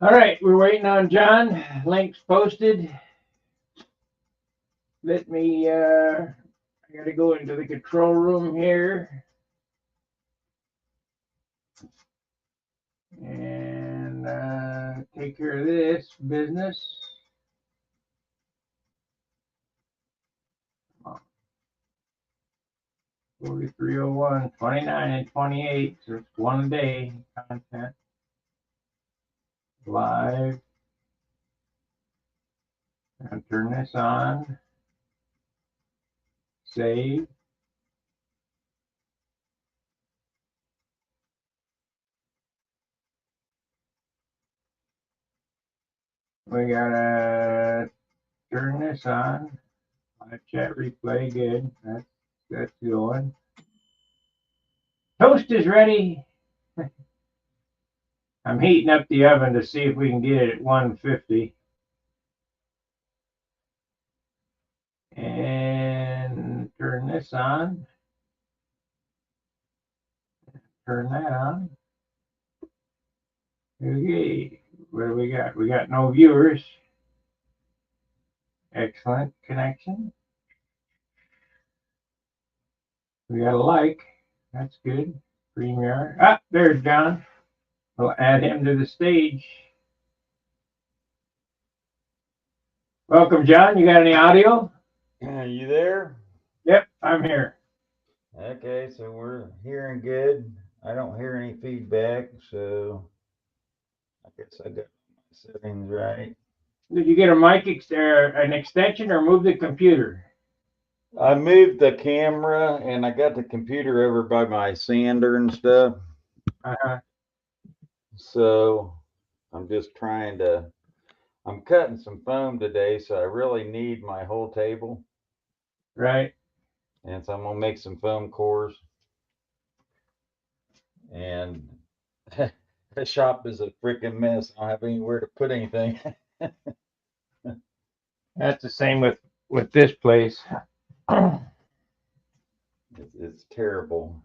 All right, we're waiting on John. Links posted. Let me, I got to go into the control room here. And take care of this business. 4301, 29 and 28. So it's one a day content. Live. And turn this on. Save. We gotta turn this on. Live chat replay, good. That's going. Toast is ready. I'm heating up the oven to see if we can get it at 150. And turn this on. Turn that on. Okay, what do we got? We got no viewers. Excellent connection. We got a like. That's good. Premiere. Ah, there's John. We'll add him to the stage. Welcome, John. You got any audio? You there? Yep, I'm here. Okay, so we're hearing good. I don't hear any feedback, so I guess I got my settings right. Did you get a mic an extension or move the computer? I moved the camera and I got the computer over by my sander and stuff. Uh-huh. So I'm just I'm cutting some foam today, so I really need my whole table. Right. And so I'm going to make some foam cores. And the shop is a freaking mess. I don't have anywhere to put anything. That's the same with this place. It's terrible.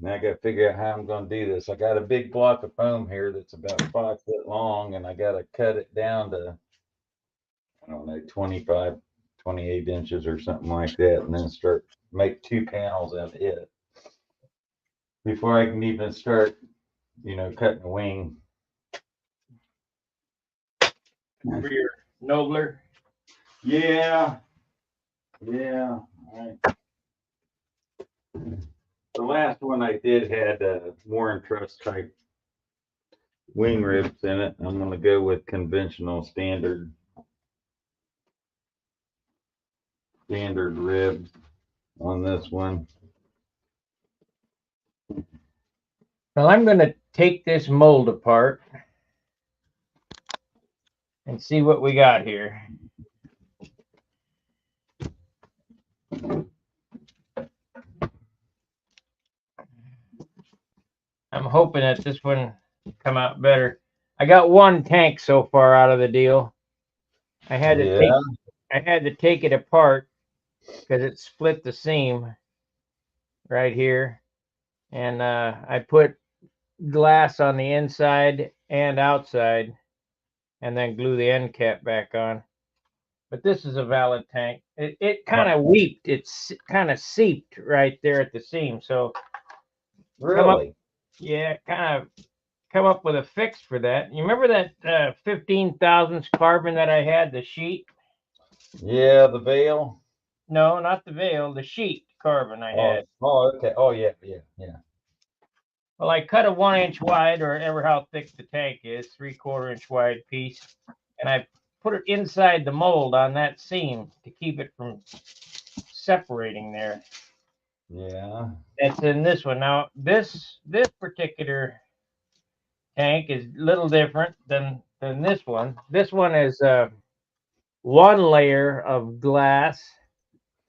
Now I got to figure out how I'm going to do this. I got a big block of foam here that's about 5 foot long, and I got to cut it down to, I don't know, 25, 28 inches or something like that, and then make 2 panels of it before I can even start, cutting a wing. For your Nobler. Yeah. The last one I did had Warren Truss type wing ribs in it. I'm going to go with conventional standard ribs on this one. Well, I'm going to take this mold apart and see what we got here. I'm hoping that this one come out better. I got one tank so far out of the deal. I had to take it apart because it split the seam right here, and I put glass on the inside and outside, and then glue the end cap back on. But this is a valid tank. It kind of weeped. It's kind of seeped right there at the seam. So really, kind of come up with a fix for that. You remember that 15 thousandths carbon that I had, the sheet? Yeah, the veil. No, not the veil, the sheet carbon I had. Oh, okay. Oh, yeah. Well, I cut a 1 inch wide, or ever how thick the tank is, 3/4 inch wide piece, and I put it inside the mold on that seam to keep it from separating there. Yeah. That's in this one. Now, this particular tank is a little different than this one. This one is one layer of glass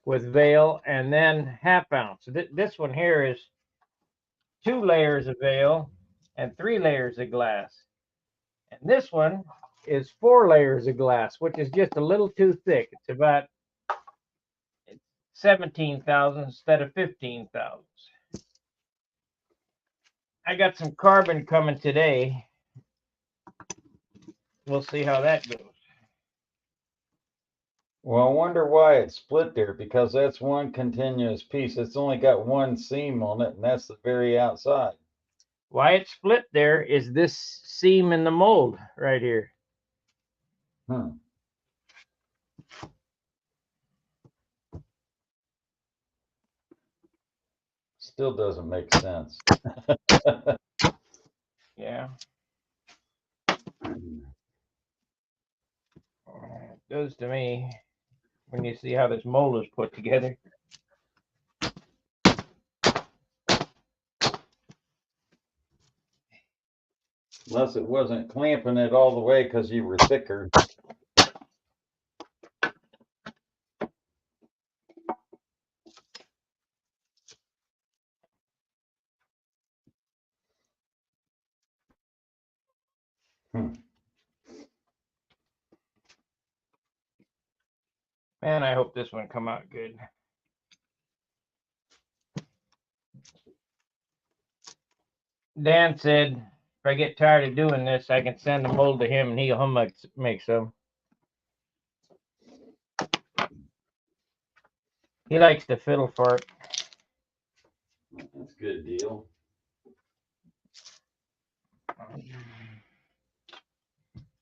with veil and then half ounce. This one here is 2 layers of veil and 3 layers of glass. And this one is 4 layers of glass, which is just a little too thick. It's about 17,000 instead of 15,000. I got some carbon coming today. we'll see how that goes. Well, I wonder why it split there, because that's one continuous piece. It's only got one seam on it, and that's the very outside. Why it split there is this seam in the mold right here. Still doesn't make sense. Yeah. It does to me when you see how this mold is put together. Unless it wasn't clamping it all the way because you were thicker. Man, I hope this one come out good. Dan said, if I get tired of doing this, I can send the mold to him and he'll make some. He likes to fiddle for it. That's a good deal.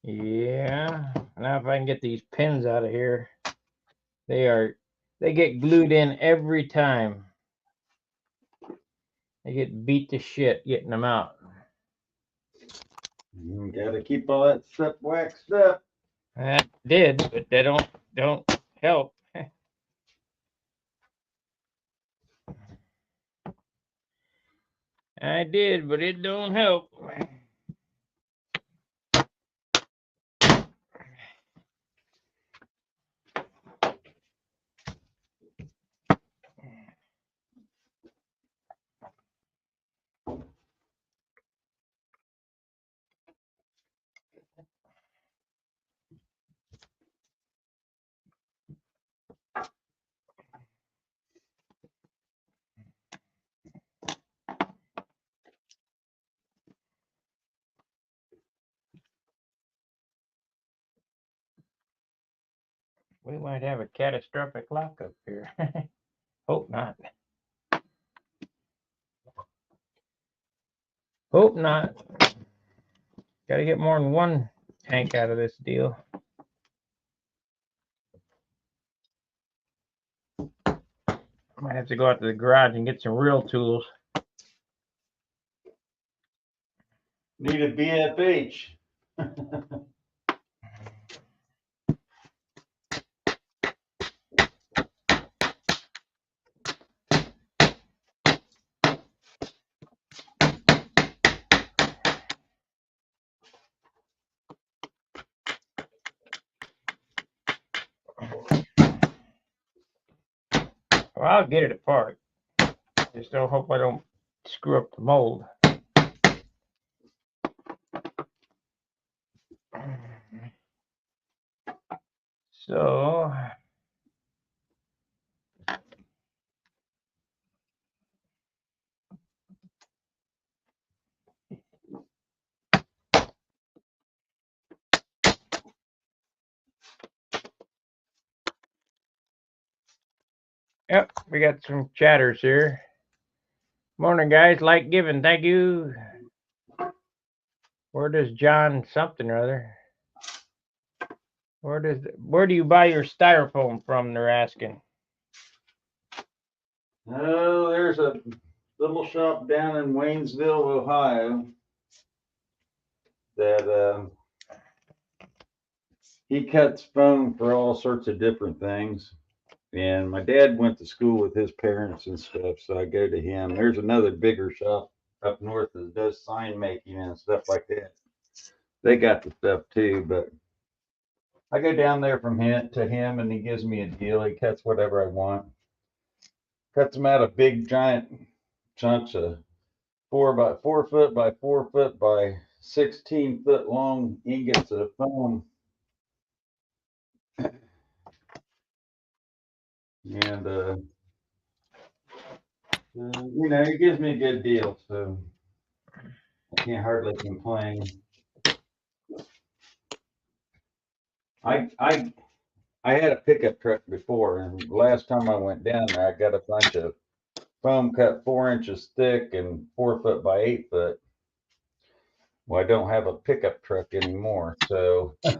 Yeah. Now if I can get these pins out of here, they get glued in every time. They get beat to shit getting them out. You gotta keep all that stuff waxed up. I did, but they don't help. I did, but it don't help. We might have a catastrophic lockup here. Hope not. Hope not. Got to get more than one tank out of this deal. I might have to go out to the garage and get some real tools. Need a BFH. Well, I'll get it apart. Just don't hope I don't screw up the mold. So yep, we got some chatters here. Morning, guys. Like giving, thank you. Where does John something or other? Where do you buy your styrofoam from? They're asking. Oh, there's a little shop down in Waynesville, Ohio, that he cuts foam for all sorts of different things. And my dad went to school with his parents and stuff, so I go to him. There's another bigger shop up north that does sign making and stuff like that. They got the stuff too, but I go down there from him to him, and he gives me a deal. He cuts whatever I want. Cuts them out of big giant chunks of 4 foot by 4 foot by 16 foot long ingots of foam. And you know, it gives me a good deal, so I can't hardly complain. I had a pickup truck before, and last time I went down there, I got a bunch of foam cut 4 inches thick and 4 foot by 8 foot. Well, I don't have a pickup truck anymore, so I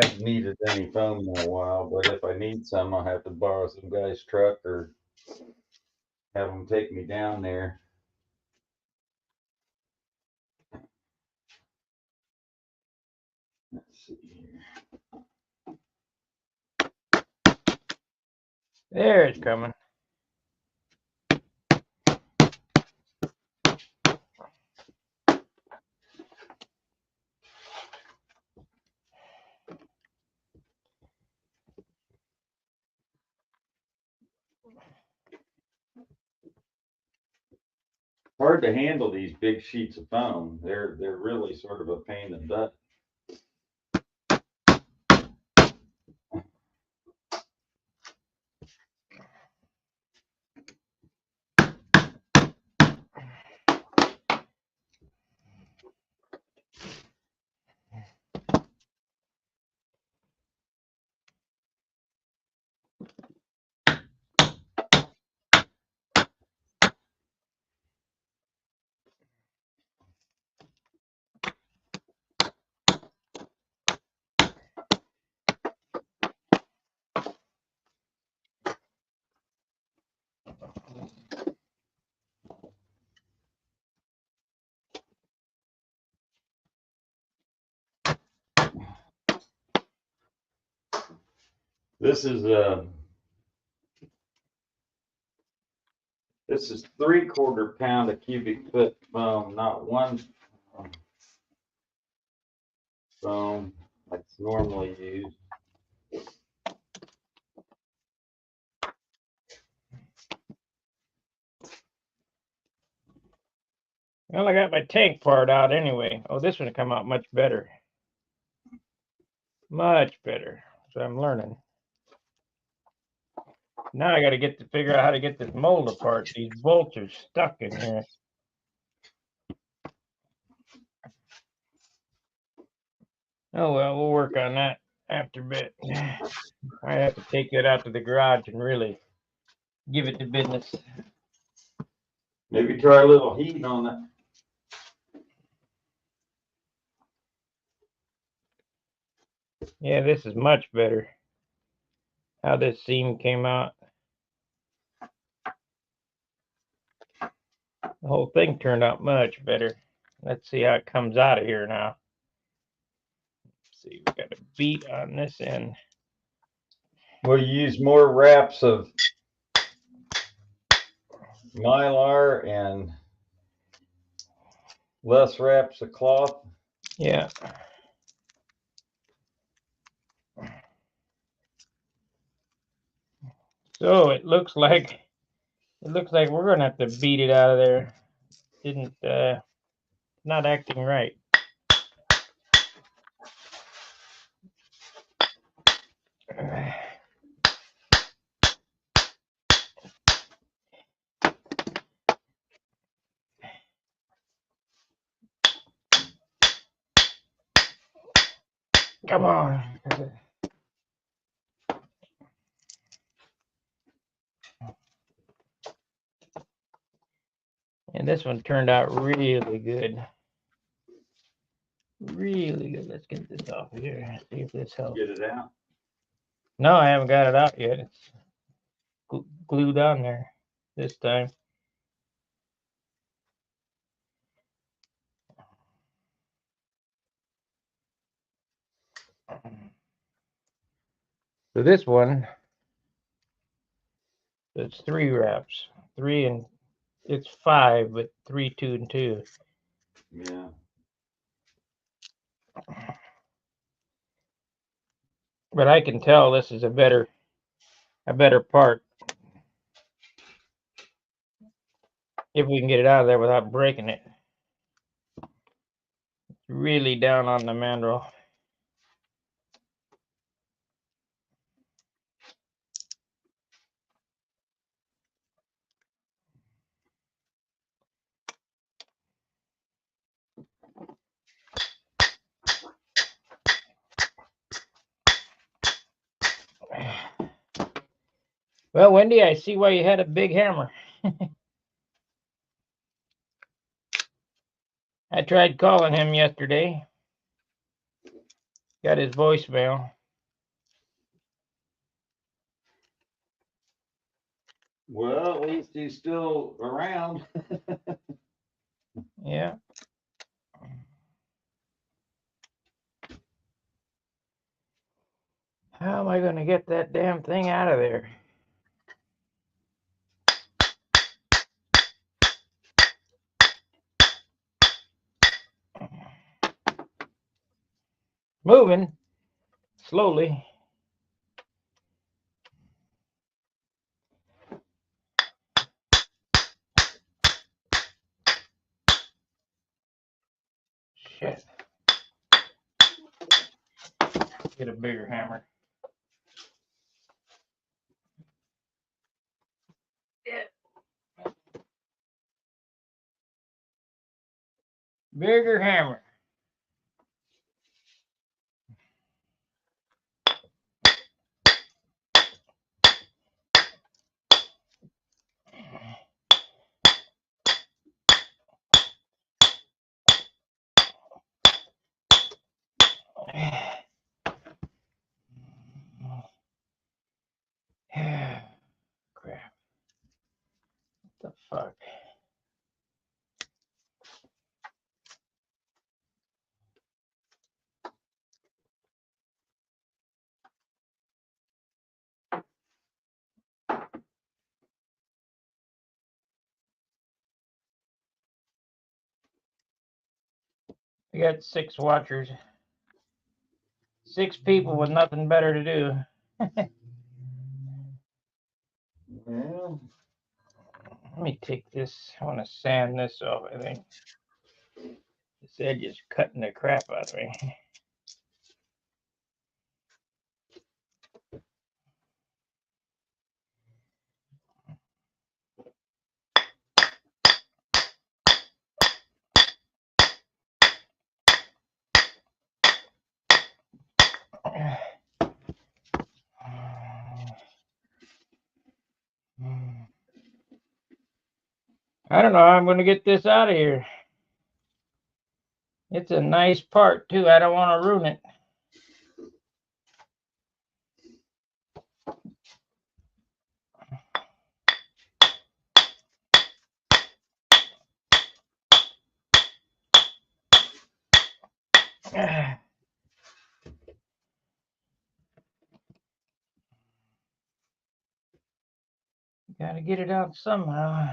haven't needed any foam in a while. But if I need some, I'll have to borrow some guy's truck or have them take me down there. Let's see here. There, it's coming. Hard to handle these big sheets of foam. They're really sort of a pain in the butt. This is 3/4 pound a cubic foot foam, not one foam like it's normally used. Well, I got my tank part out anyway. Oh, this one come out much better. Much better. So I'm learning. Now I got to figure out how to get this mold apart. These bolts are stuck in here. Oh well, we'll work on that after a bit. I have to take it out to the garage and really give it to business. Maybe try a little heat on it. Yeah, this is much better. How this seam came out. The whole thing turned out much better. Let's see how it comes out of here now. Let's see, we got a beat on this end. We'll use more wraps of Mylar and less wraps of cloth. Yeah. So it looks like we're gonna have to beat it out of there. Not acting right. Come on. And this one turned out really good. Really good. Let's get this off of here. See if this helps. Get it out. No, I haven't got it out yet. It's glued on there this time. So this one, it's 3 wraps. 3 and it's 5, but 3, 2, and 2. Yeah. But I can tell this is a better part. If we can get it out of there without breaking it. It's really down on the mandrel. Well, Wendy, I see why you had a big hammer. I tried calling him yesterday. Got his voicemail. Well, at least he's still around. Yeah. How am I going to get that damn thing out of there? Moving slowly. Shit. Get a bigger hammer. Yeah. Bigger hammer. Crap. What the fuck? We got 6 watchers. 6 people with nothing better to do. Well, Let me take this. I want to sand this off, I think. This edge is cutting the crap out of me. I don't know how I'm going to get this out of here. It's a nice part, too. I don't want to ruin it. Got to get it out somehow.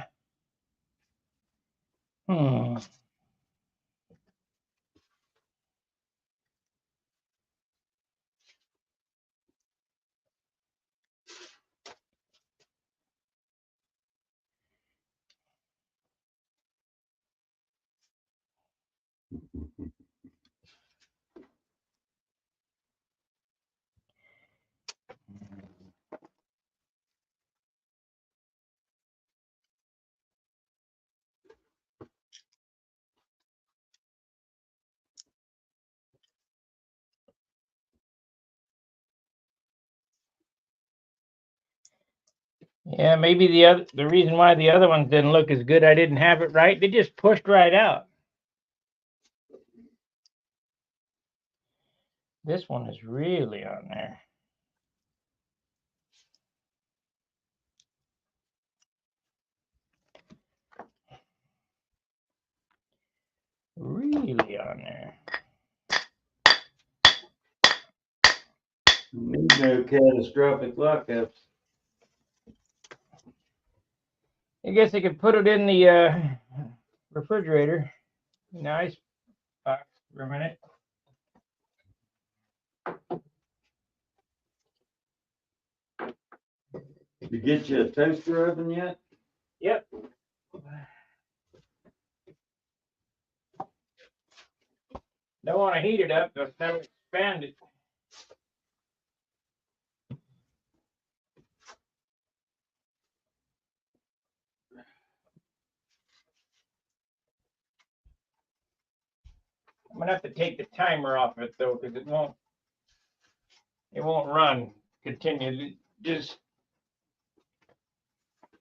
Yeah, maybe the reason why the other ones didn't look as good, I didn't have it right. They just pushed right out. This one is really on there. Really on there. no catastrophic lockups. I guess I could put it in the refrigerator. Nice box for a minute. You get you a toaster oven yet? Yep. Don't want to heat it up, but never expand it. I'm gonna have to take the timer off it though, because it won't run. Continue. Just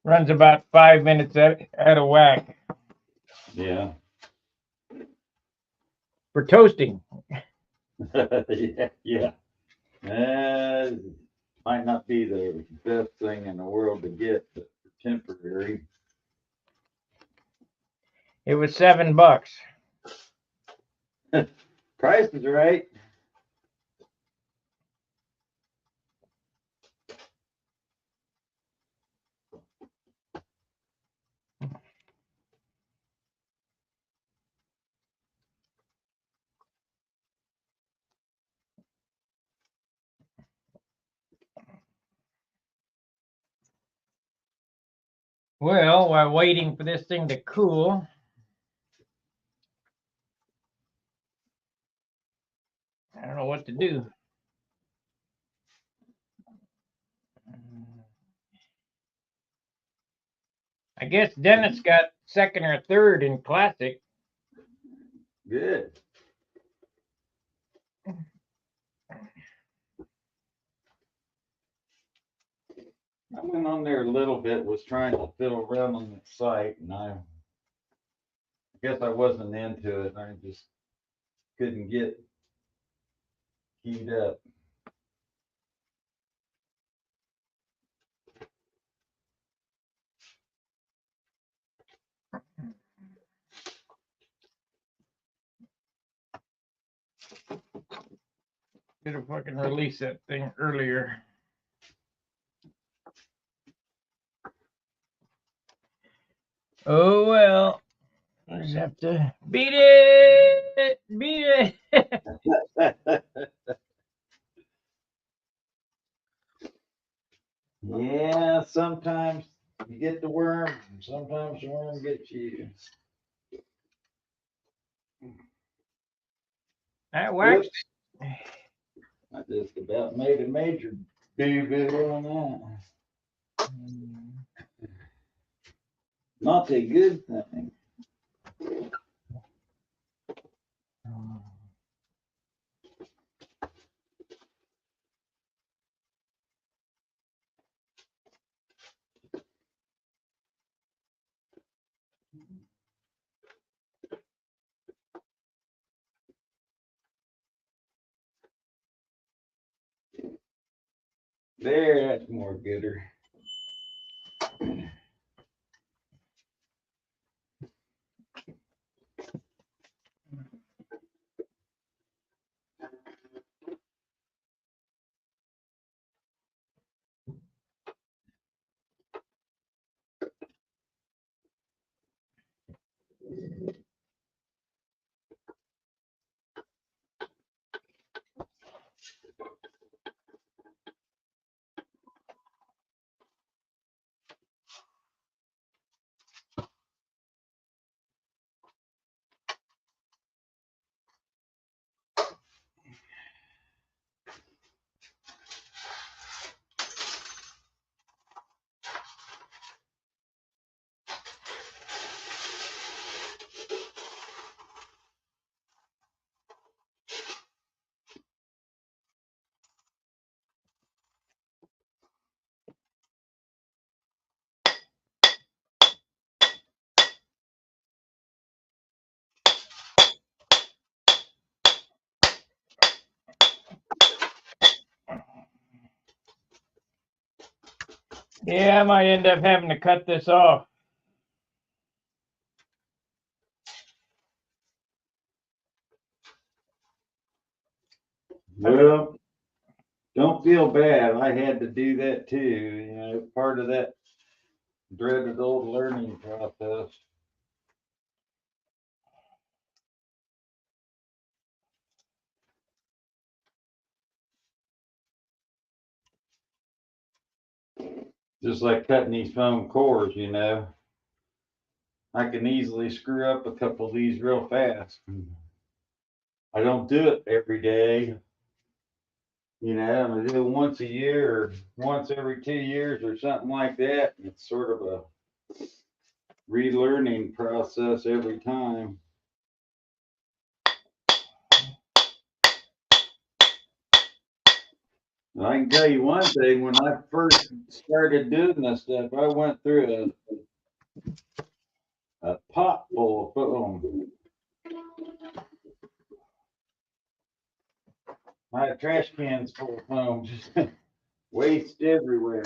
Runs about 5 minutes out of whack Yeah. for toasting. Yeah, yeah. Might not be the best thing in the world to get, but temporary. It was $7. Price is right. Well, while waiting for this thing to cool, I don't know what to do. I guess Dennis got second or third in Classic. Good. I went on there a little bit, was trying to fiddle around on the site, and I guess I wasn't into it. I just couldn't get keyed up. Should have fucking released that thing earlier. Oh well. I just have to beat it. Beat it. Yeah, sometimes you get the worm, sometimes the worm gets you. That wax. I just about made a major boo-boo on that. Not a good thing. There, that's more gooder. Yeah, I might end up having to cut this off. Well, don't feel bad. I had to do that too. You know, part of that dreaded old learning process. Just like cutting these foam cores, you know. I can easily screw up a couple of these real fast. I don't do it every day. You know, I do it once a year or once every 2 years or something like that. It's sort of a relearning process every time. I can tell you one thing, when I first started doing this stuff, I went through a pot full of foam. I had trash cans full of foam, just waste everywhere.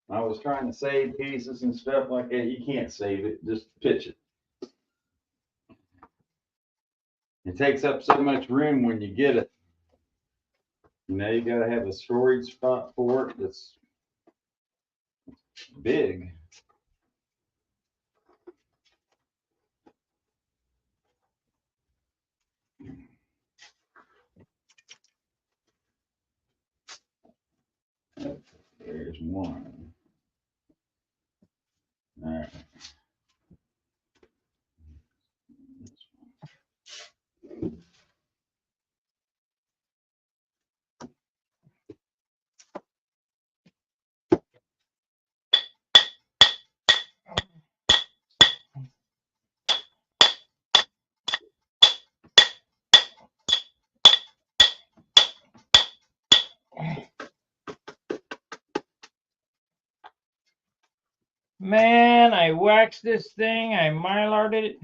I was trying to save pieces and stuff like that. You can't save it, just pitch it. It takes up so much room when you get it. You know, you got to have a storage spot for it that's big. There's one. All right. Man, I waxed this thing. I mylarded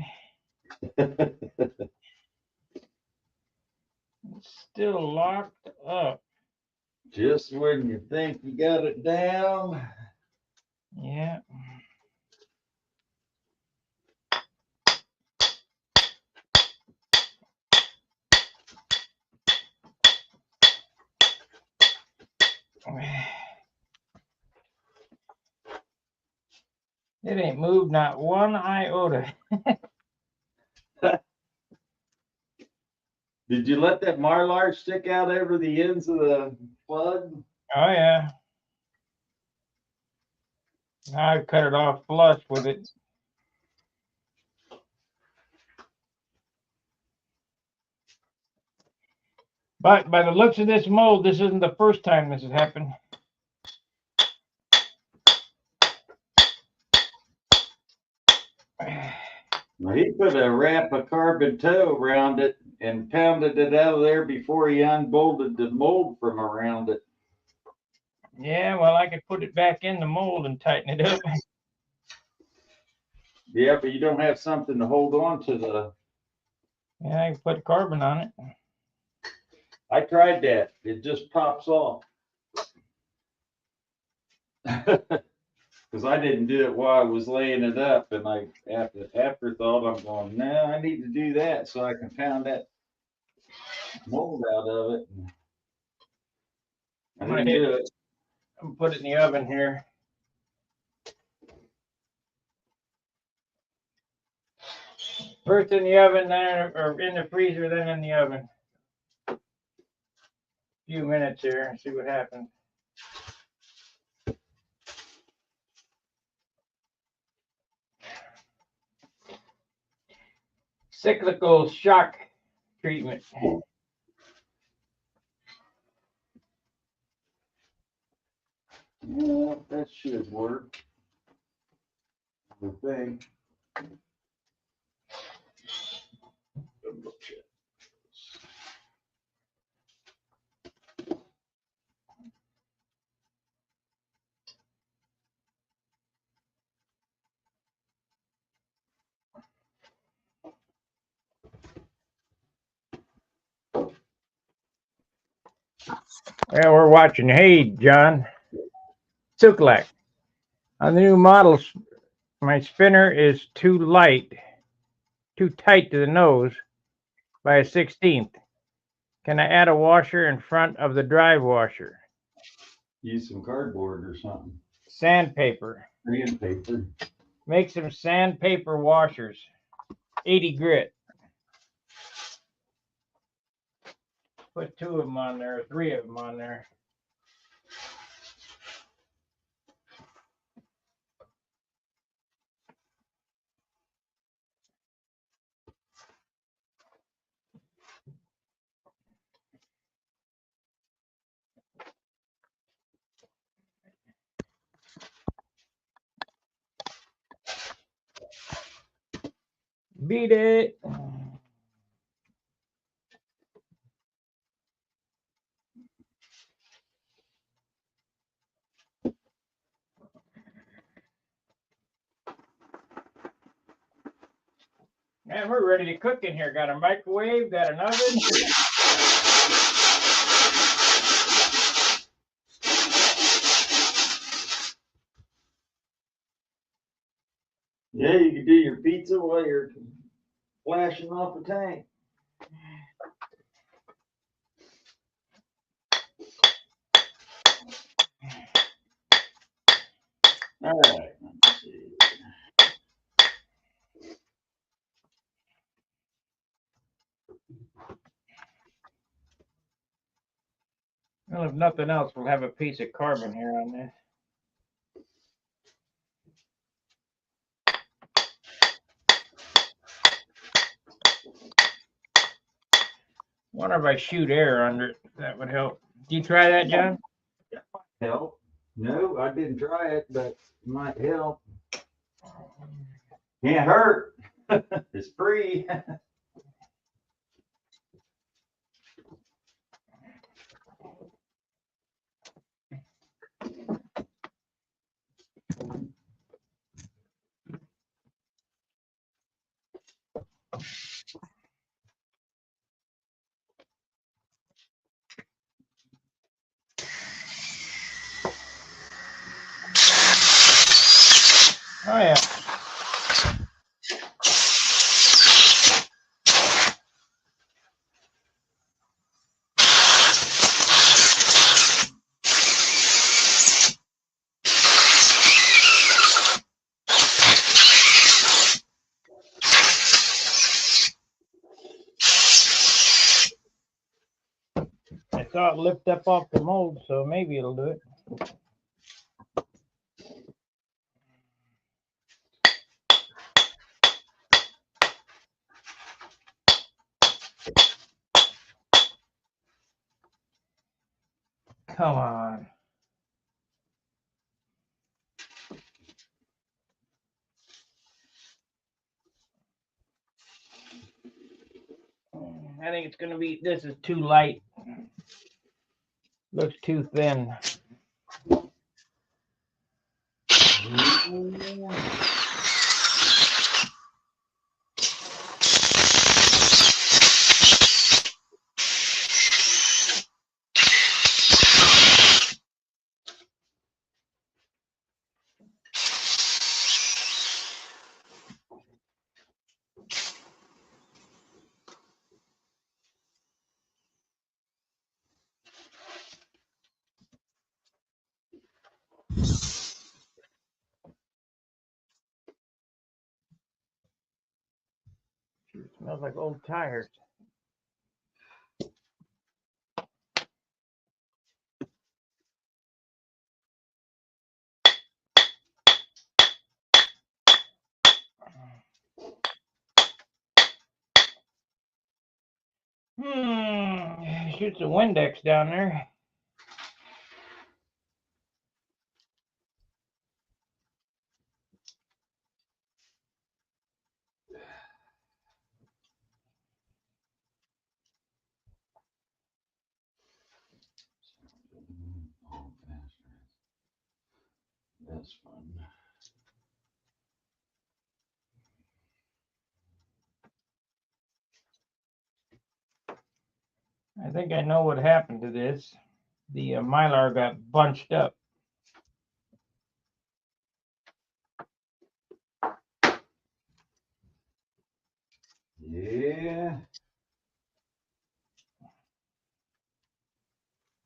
it. It's still locked up. Just when you think you got it down. Yeah. It ain't moved not one iota. Did you let that Mylar stick out over the ends of the plug? Oh yeah. I cut it off flush with it. But by the looks of this mold, this isn't the first time this has happened. Well, he put a wrap of carbon tow around it and pounded it out of there before he unbolted the mold from around it. Yeah, well, I could put it back in the mold and tighten it up. Yeah, but you don't have something to hold on to the. Yeah, I can put carbon on it. I tried that. It just pops off. Because I didn't do it while I was laying it up, and I afterthought, I'm going, no, I need to do that so I can pound that mold out of it. I didn't do it. I'm gonna put it in the oven here. First in the oven, then or in the freezer, then in the oven. A few minutes here, see what happens. Cyclical shock treatment. Yeah, that should work. I think. Well, we're watching. Hey, John. Suklak. On the new models, my spinner is too light, too tight to the nose by a 16th. Can I add a washer in front of the drive washer? Use some cardboard or something. Sandpaper. Sandpaper. Make some sandpaper washers. 80 grit. Put 2 of them on there, or 3 of them on there. Beat it. Man, we're ready to cook in here. Got a microwave, got an oven. Yeah, you can do your pizza while you're flashing off the tank. All right, let's see. Well, if nothing else, we'll have a piece of carbon here on this. Wonder if I shoot air under it, that would help. Do you try that, John? Help? No, I didn't try it, but it might help. Can't hurt. It's free. Oh, yeah. I saw it lift up off the mold, so maybe it'll do it. Come on. I think it's going to be, this is too light. Looks too thin. It smells like old tires. Shoots a Windex down there. That's fun. I think I know what happened to this. The Mylar got bunched up. Yeah.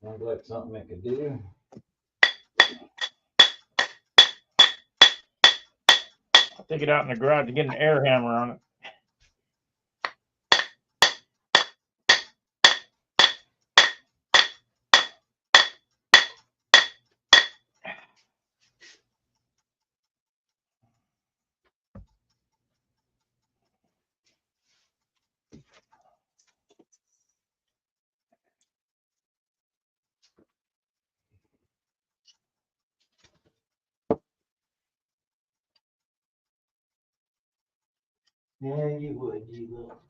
Sounds like something it could do. I'll take it out in the garage to get an air hammer on it. Yeah, you would, you little.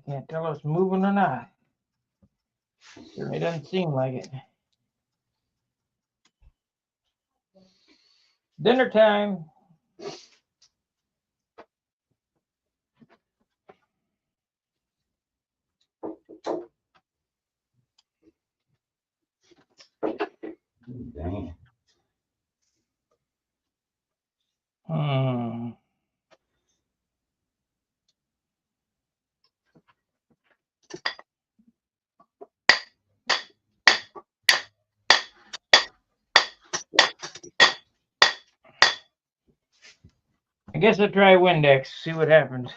Can't tell if it's moving or not. Certainly doesn't seem like it. Dinner time. Dang. I guess I'll try Windex, see what happens.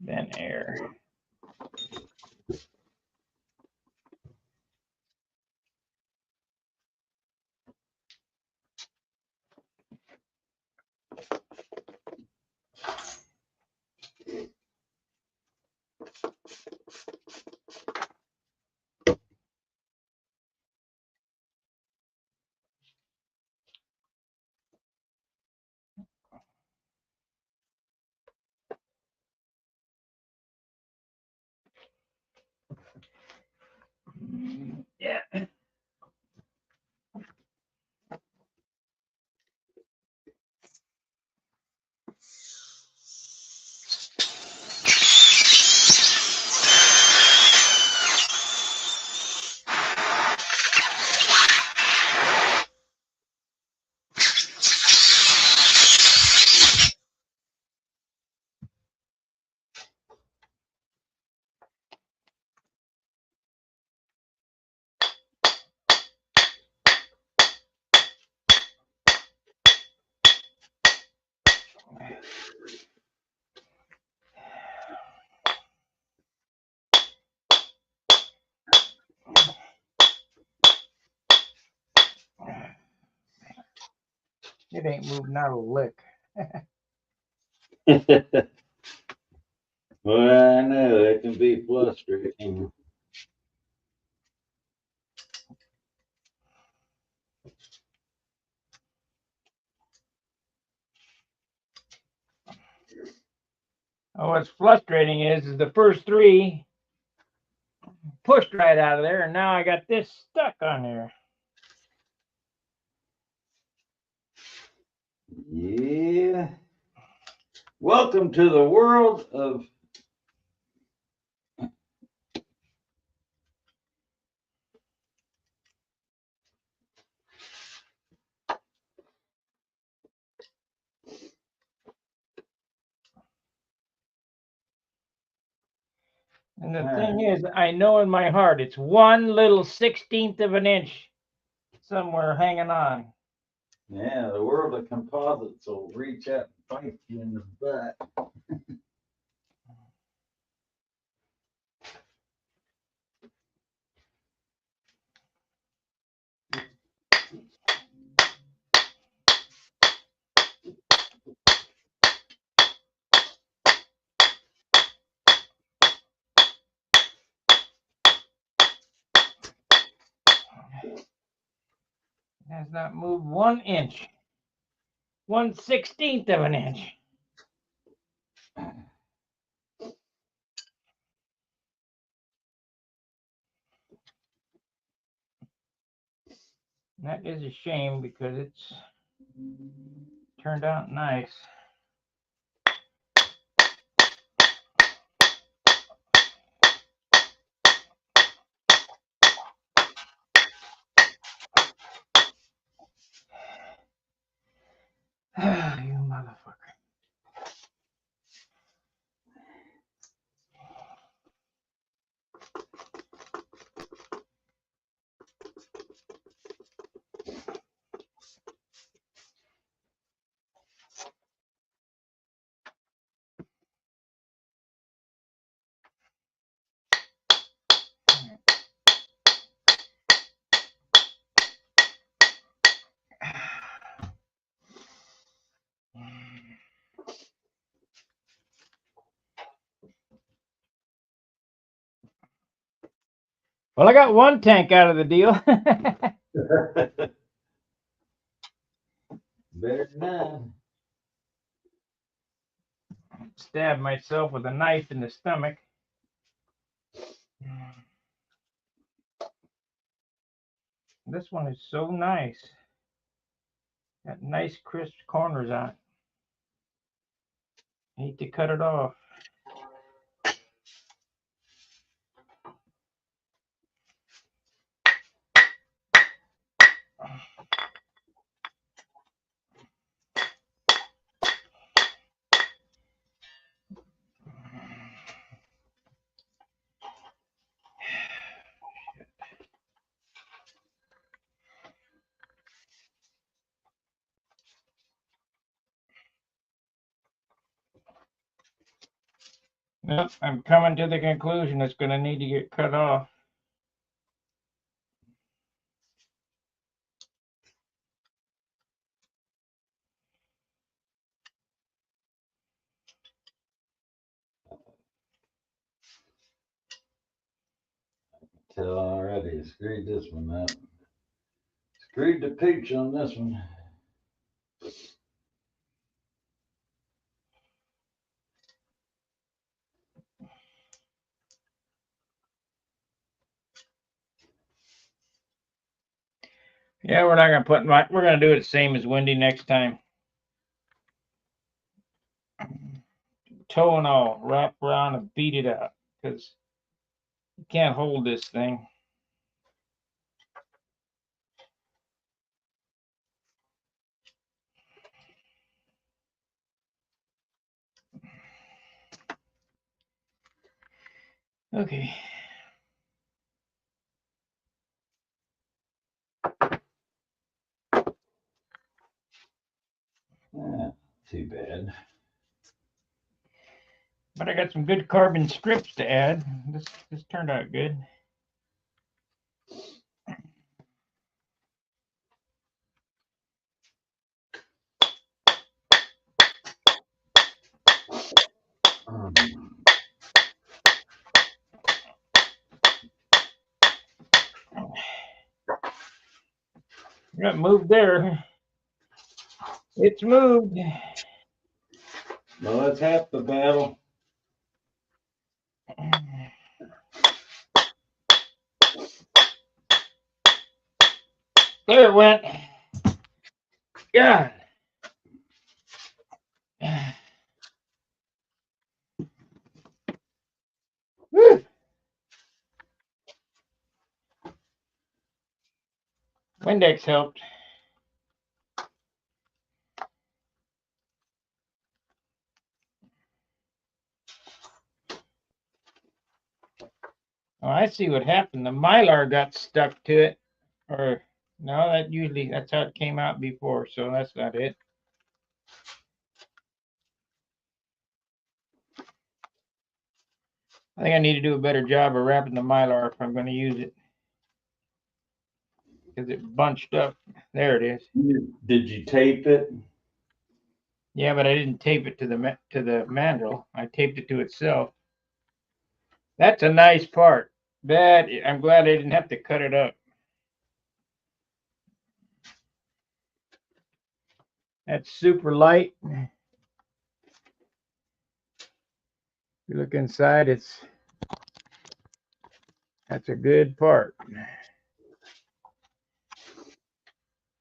Then air. Yeah. It ain't moving out a lick. Well, I know it can be frustrating. Oh, what's frustrating is the first three pushed right out of there, and now I got this stuck on there. Yeah. Welcome to the world of And the thing is, I know in my heart it's 1/16 of an inch somewhere hanging on. yeah, the world of composites will reach out and bite you in the butt. It has not moved 1 inch. 1/16 of an inch. That is a shame because it's turned out nice. You motherfucker. Well, I got one tank out of the deal. Better than none. Stabbed myself with a knife in the stomach. This one is so nice. Got nice crisp corners on it. I hate to cut it off. Nope, I'm coming to the conclusion it's going to need to get cut off. Tell already, I screwed this one up. Screwed the pooch on this one. Yeah, we're not going to put we're going to do it the same as Wendy next time. Toe and all, wrap around and beat it out because you can't hold this thing. Okay. Too bad. But I got some good carbon strips to add. This turned out good. Got moved there. It's moved. Well, that's half the battle. There it went. God. Woo. Windex helped. Oh, I see what happened. The Mylar got stuck to it. Or no, that's how it came out before, so that's not it. I think I need to do a better job of wrapping the Mylar if I'm going to use it. Because it bunched up. There it is. Did you tape it? Yeah, but I didn't tape it to the mandrel. I taped it to itself. That's a nice part. I'm glad I didn't have to cut it up. That's super light. If you look inside, that's a good part.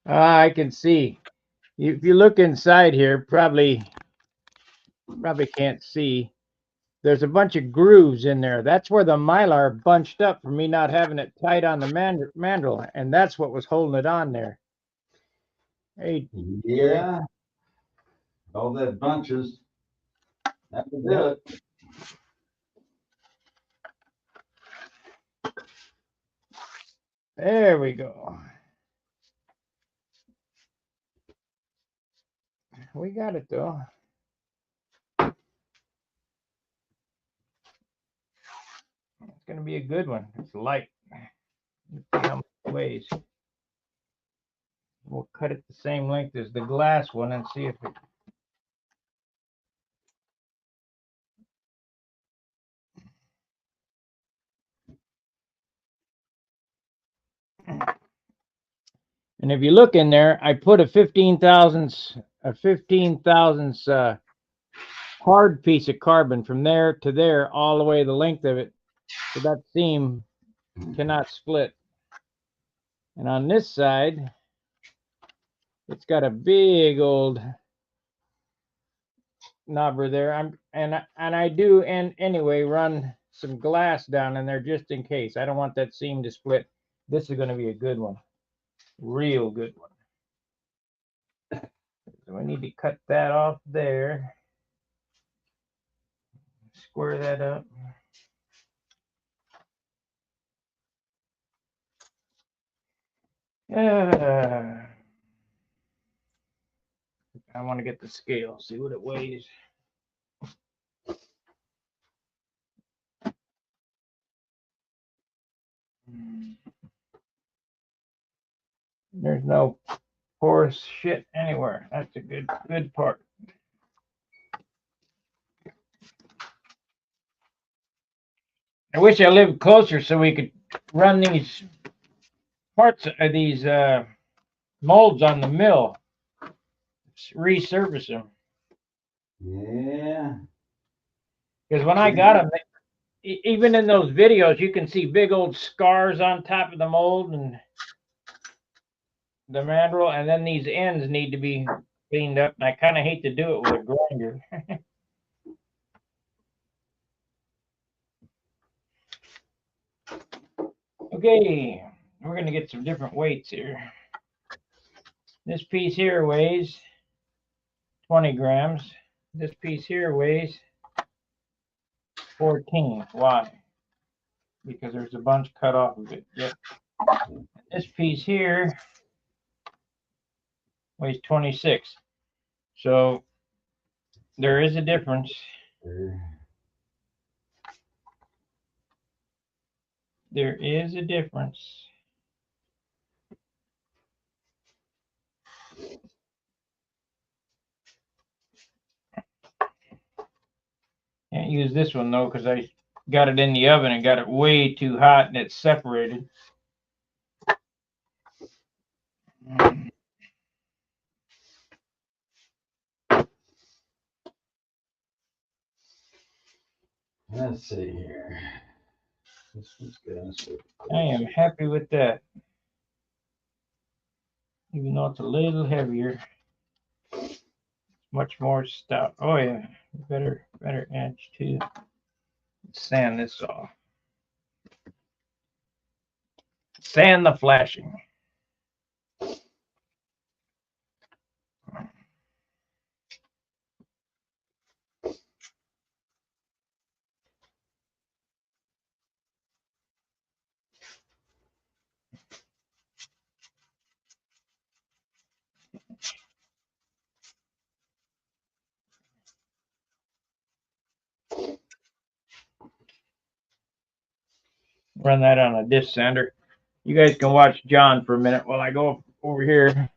I can see. If you look inside here, probably can't see. There's a bunch of grooves in there. That's where the Mylar bunched up for me not having it tight on the mandrel, and that's what was holding it on there. Hey. Yeah. All that bunches. That would do it. There we go. We got it though. It's going to be a good one. It's light. Let's see how much it weighs. We'll cut it the same length as the glass one and see if it. And if you look in there, I put a 15 thousandths hard piece of carbon from there to there, all the way the length of it, so that seam cannot split. And on this side, it's got a big old knobber there. I do anyway run some glass down in there just in case. I don't want that seam to split. This is going to be a good one, real good one. So I need to cut that off there. Square that up. I want to get the scale, see what it weighs. There's no porous shit anywhere. That's a good part. I wish I lived closer so we could run these parts of these molds on the mill, resurface them. Yeah. Because when I got them, even in those videos, you can see big old scars on top of the mold and the mandrel, and then these ends need to be cleaned up. And I kind of hate to do it with a grinder. Okay, we're going to get some different weights here. This piece here weighs 20 grams. This piece here weighs 14. Why? Because there's a bunch cut off of it. Yep. This piece here weighs 26. So there is a difference. There is a difference. Can't use this one though because I got it in the oven and got it way too hot and it's separated. Let's see here. This one's good. I am happy with that. Even though it's a little heavier. Much more stout. Oh yeah, better edge too. Let's sand this off. Sand the flashing. Run that on a disc sander. You guys can watch John for a minute while I go over here.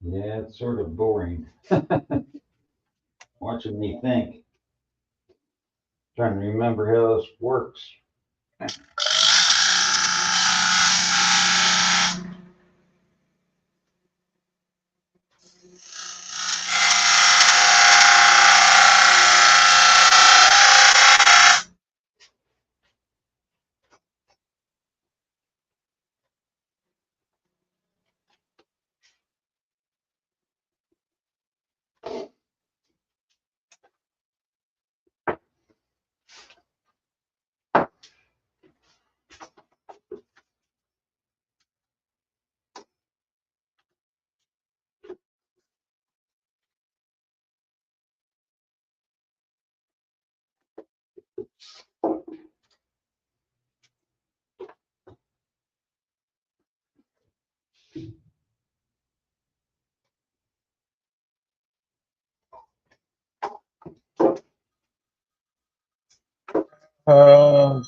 Yeah, it's sort of boring. Watching me think. Trying to remember how this works.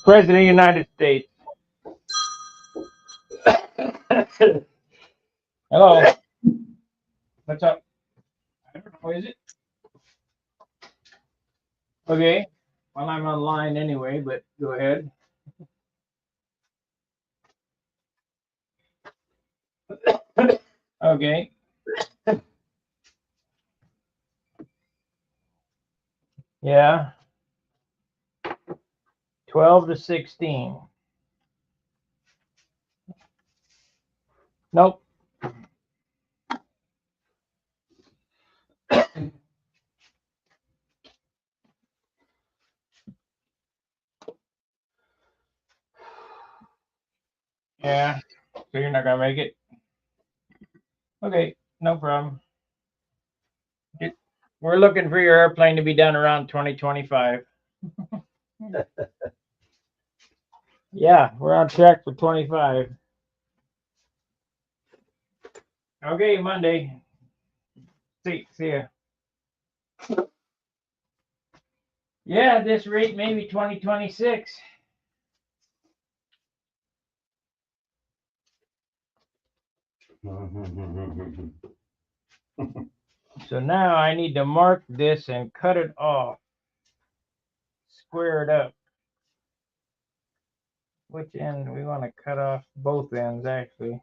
President of the United States. Hello. What's up? I don't know, is it? Okay. Well, I'm online anyway, but go ahead. Okay. Yeah. 12 to 16. Nope. Yeah. So you're not gonna make it? Okay, no problem. We're looking for your airplane to be done around 2025. Yeah, we're on track for 25. Okay, Monday. See ya. Yeah, at this rate, maybe 2026. So now I need to mark this and cut it off. Square it up. Which end? We want to cut off both ends, actually.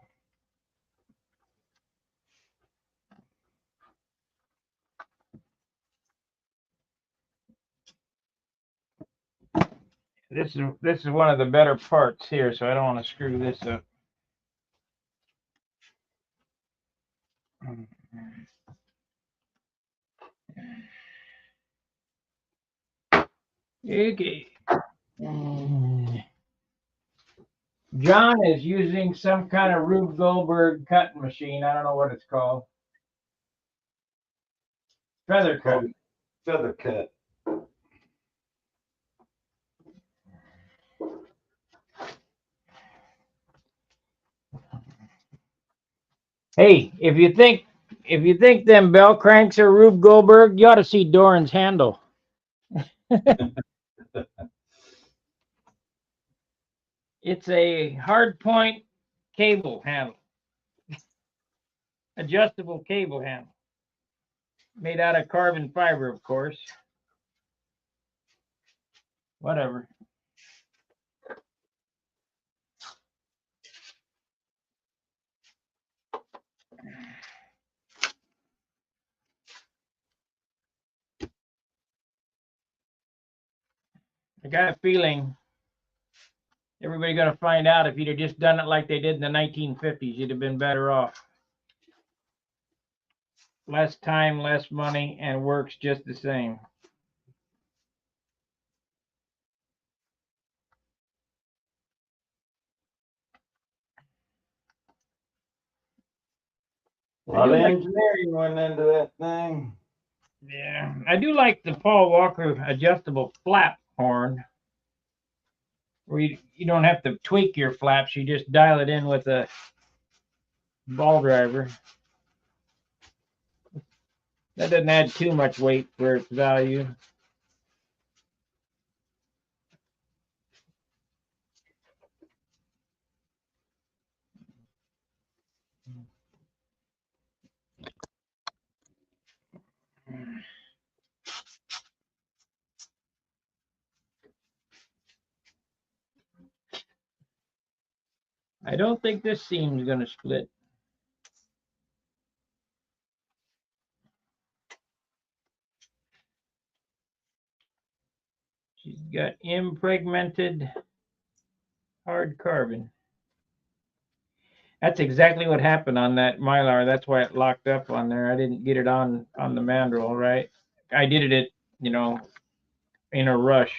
This is one of the better parts here, so I don't want to screw this up. Okay. John is using some kind of Rube Goldberg cutting machine. I don't know what it's called. Feather cut. Feather cut. Hey, if you think them bell cranks are Rube Goldberg, you ought to see Doran's handle. It's a hard point cable handle. Adjustable cable handle. Made out of carbon fiber, of course. Whatever. I got a feeling everybody's going to find out if you'd have just done it like they did in the 1950s, you'd have been better off. Less time, less money, and works just the same. A lot of engineering went into that thing. Yeah, I do like the Paul Walker adjustable flap horn, where you don't have to tweak your flaps, you just dial it in with a ball driver. That doesn't add too much weight for its value. I don't think this seam's going to split. She's got impregmented hard carbon. That's exactly what happened on that Mylar. That's why it locked up on there. I didn't get it on the mandrel, right? I did it, in a rush.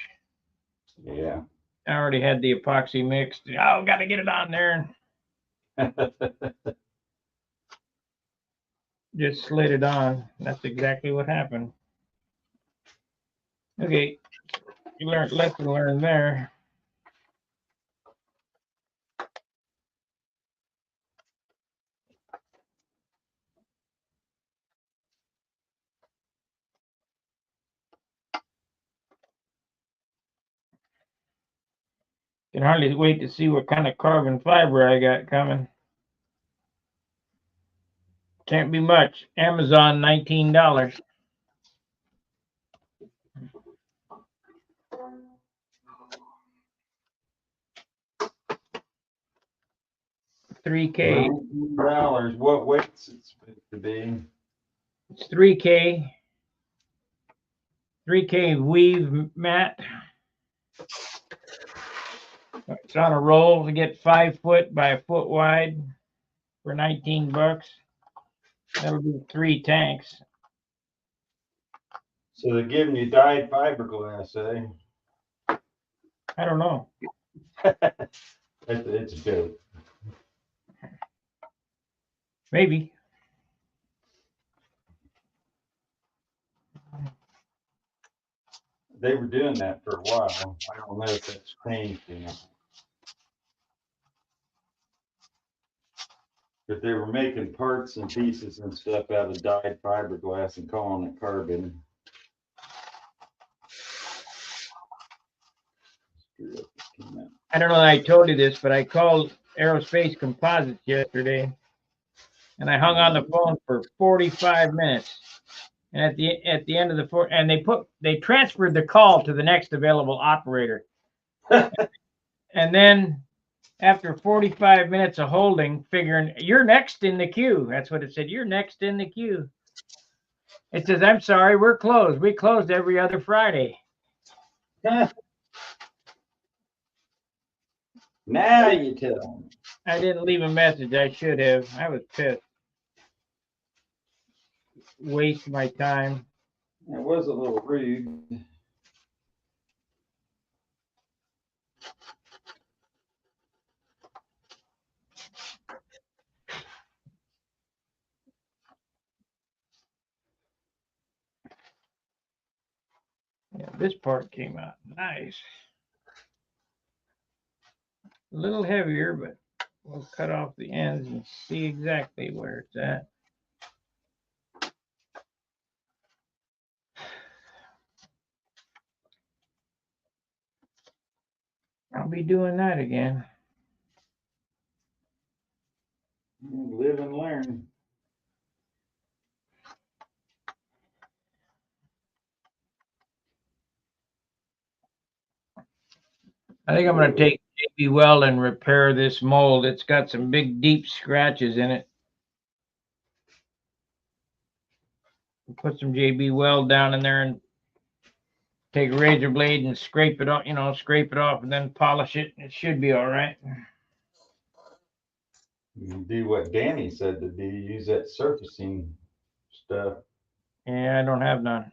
Yeah. I already had the epoxy mixed. Oh, got to get it on there. Just slid it on. That's exactly what happened. Okay, you learned lesson learned there. Can hardly wait to see what kind of carbon fiber I got coming. Can't be much. Amazon, $19. $3K. $19. What weight's it supposed to be? It's 3K. 3K weave mat. It's on a roll to get 5 foot by a foot wide for $19. That'll be 3 tanks. So they're giving you dyed fiberglass, eh? I don't know. It's a joke. Maybe. They were doing that for a while. I don't know if that's changed, you know. But they were making parts and pieces and stuff out of dyed fiberglass and calling it carbon. I don't know that I told you this, but I called Aerospace Composites yesterday, and I hung on the phone for 45 minutes. And at the end of the they transferred the call to the next available operator. And then after 45 minutes of holding, figuring you're next in the queue. That's what it said. You're next in the queue. It says, I'm sorry, we're closed. We closed every other Friday. Now you tell them. I didn't leave a message. I should have. I was pissed. Waste my time. It was a little rude. Yeah, this part came out nice. A little heavier, but we'll cut off the ends and see exactly where it's at. I'll be doing that again. Live and learn. I think I'm going to take JB Weld and repair this mold. It's got some big, deep scratches in it. Put some JB Weld down in there and take a razor blade and scrape it off, scrape it off and then polish it. It should be all right. You do what Danny said to do, use that surfacing stuff. Yeah, I don't have none.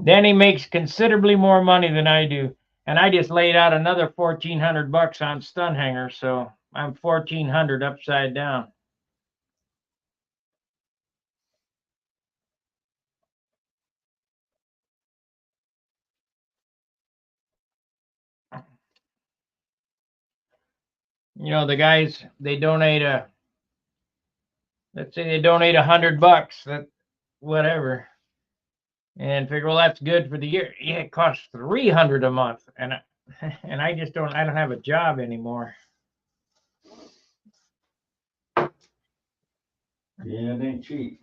Danny makes considerably more money than I do. And I just laid out another $1,400 on stun hangers, so I'm 1,400 upside down. The guys, they donate let's say they donate $100, that whatever, and figure, well, that's good for the year. Yeah, it costs $300 a month, and I just don't have a job anymore. Yeah, it ain't cheap.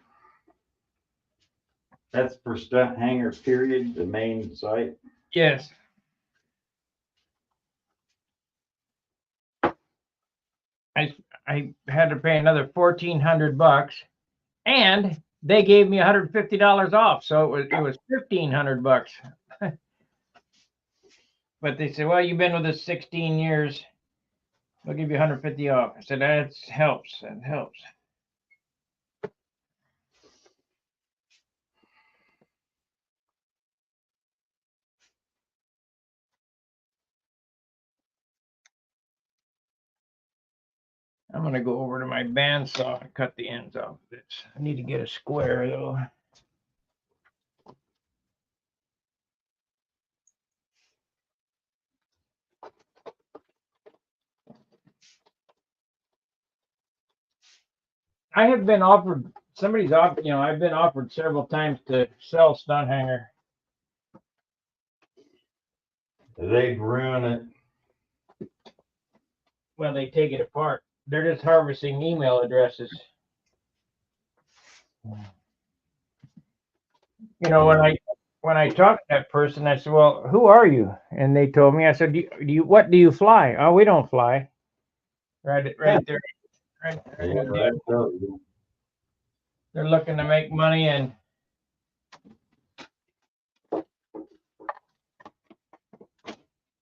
That's for stunt hanger, period, the main site. Yes. I had to pay another $1,400, and they gave me $150 off, so it was $1,500. But they said, well, you've been with us 16 years. We'll give you $150 off. I said, that helps. That helps. I'm going to go over to my bandsaw and cut the ends off of this. I need to get a square, though. I have been offered, I've been offered several times to sell stun hanger. They'd ruin it. well, they take it apart. They're just harvesting email addresses. You know, when I talked to that person, I said, "Well, who are you?" And they told me. I said, what do you fly?" "Oh, we don't fly." Right there. Right there. Yeah, that's so. They're looking to make money, and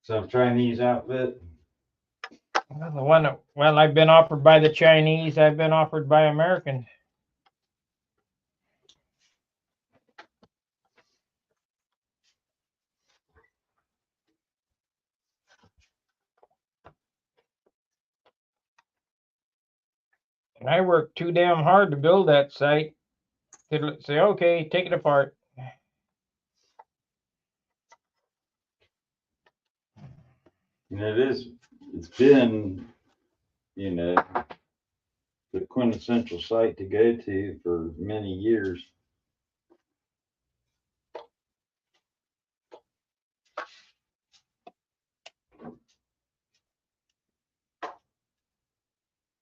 Some Chinese outfit. the one that, well, I've been offered by the Chinese. I've been offered by Americans. And I worked too damn hard to build that site. To say, okay, take it apart. And it's been, you know, the quintessential site to go to for many years.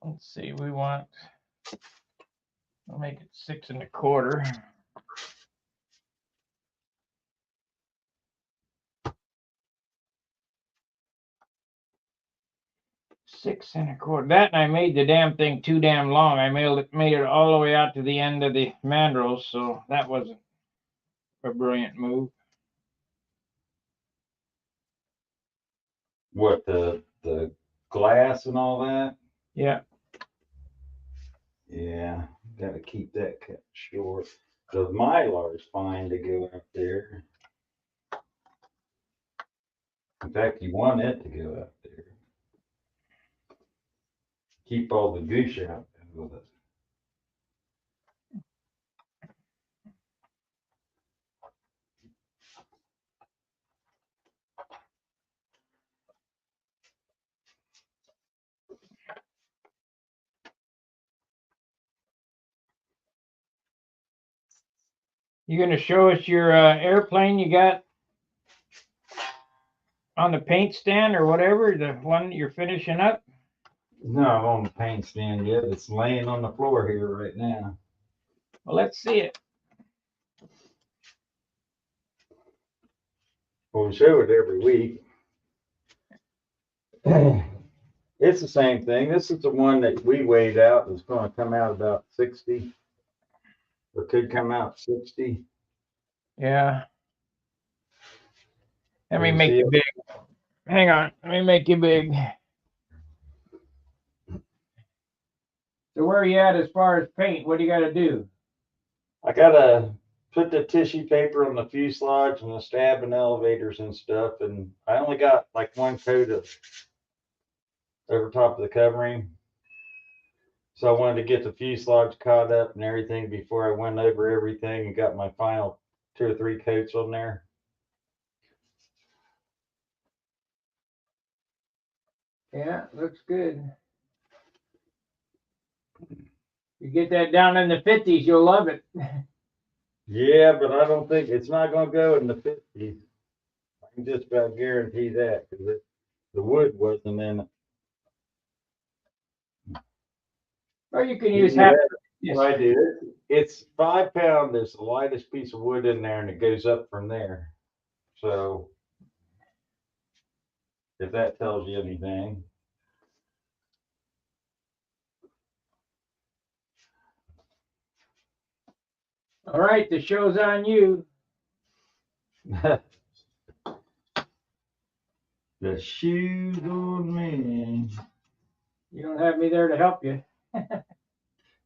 Let's see, I'll make it 6 1/4. 6 1/4. That, and I made the damn thing too damn long. I made it all the way out to the end of the mandrels, so that wasn't a brilliant move. What, the glass and all that? Yeah. Yeah, gotta keep that cut short. The Mylar's fine to go up there. In fact, you want it to go up there. Keep all the goose out with it. You gonna show us your airplane you got on the paint stand or whatever, the one you're finishing up? No, I'm on the paint stand yet. It's laying on the floor here right now. Well, let's see it. We'll show it every week. It's the same thing. This is the one that we weighed out. It's going to come out about 60, or could come out 60. Yeah. Let me You make see you it? big. Hang on. Let me make you big. So where are you at as far as paint? What do you got to do? I gotta put the tissue paper on the fuselage and the stab and elevators and stuff, and I only got like one coat of over top of the covering. So I wanted to get the fuselage caught up and everything before I went over everything and got my final 2 or 3 coats on there. Yeah, looks good. You get that down in the 50s, you'll love it. Yeah, but I don't think it's not gonna go in the 50s. I can just about guarantee that because the wood wasn't in it. Or you can use half. Yes. I do. It's 5 pound. It's the lightest piece of wood in there, and it goes up from there. So if that tells you anything. All right, the show's on you. The shoes on me. You don't have me there to help you.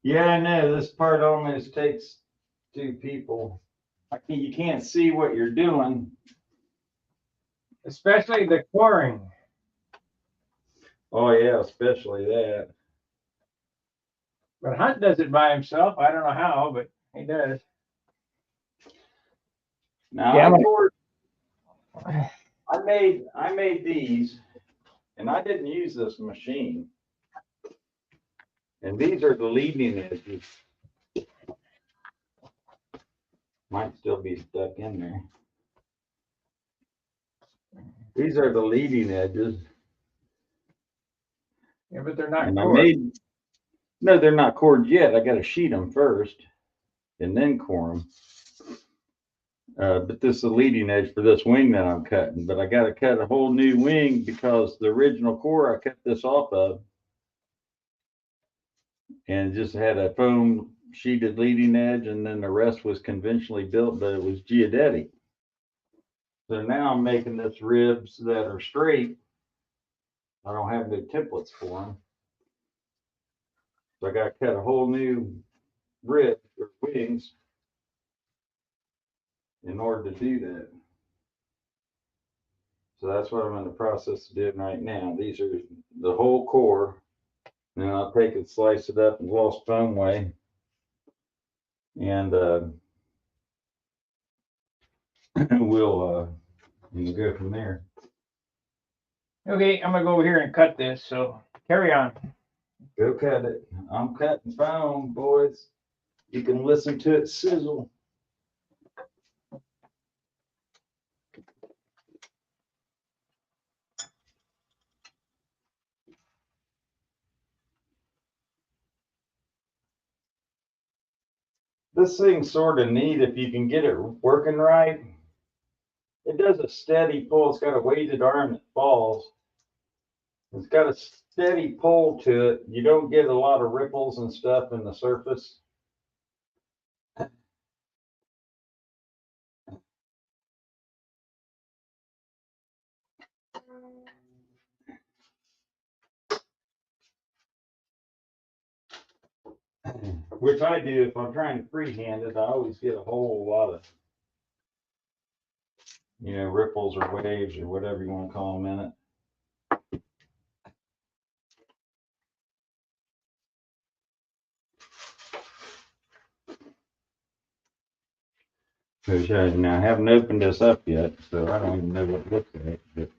Yeah, I know. This part almost takes 2 people. You can't see what you're doing. Especially the coring. Oh yeah, especially that. But Hunt does it by himself. I don't know how, but he does. Now Yeah, I made these, and I didn't use this machine. And these are the leading edges. Might still be stuck in there. These are the leading edges. Yeah, but they're not And cored. no, they're not cored yet. I got to sheet them first and then core them. But this is the leading edge for this wing that I'm cutting. But I got to cut a whole new wing because the original core I cut this off of and just had a foam sheeted leading edge, and then the rest was conventionally built, but it was geodetic. So now I'm making this ribs that are straight. I don't have no templates for them. So I got to cut a whole new rib or wings in order to do that. So that's what I'm in the process of doing right now. These are the whole core. Then I'll take it, slice it up in gloss foam way, and we'll go from there. Okay, I'm gonna go over here and cut this. So carry on. Go cut it. I'm cutting foam, boys. You can listen to it sizzle. This thing's sort of neat if you can get it working right. It does a steady pull. It's got a weighted arm that falls. It's got a steady pull to it. You don't get a lot of ripples and stuff in the surface. Which I do if I'm trying to freehand it. I always get a whole lot of, ripples or waves or whatever you want to call them in it. Now I haven't opened this up yet, so I don't even know what it looks like. But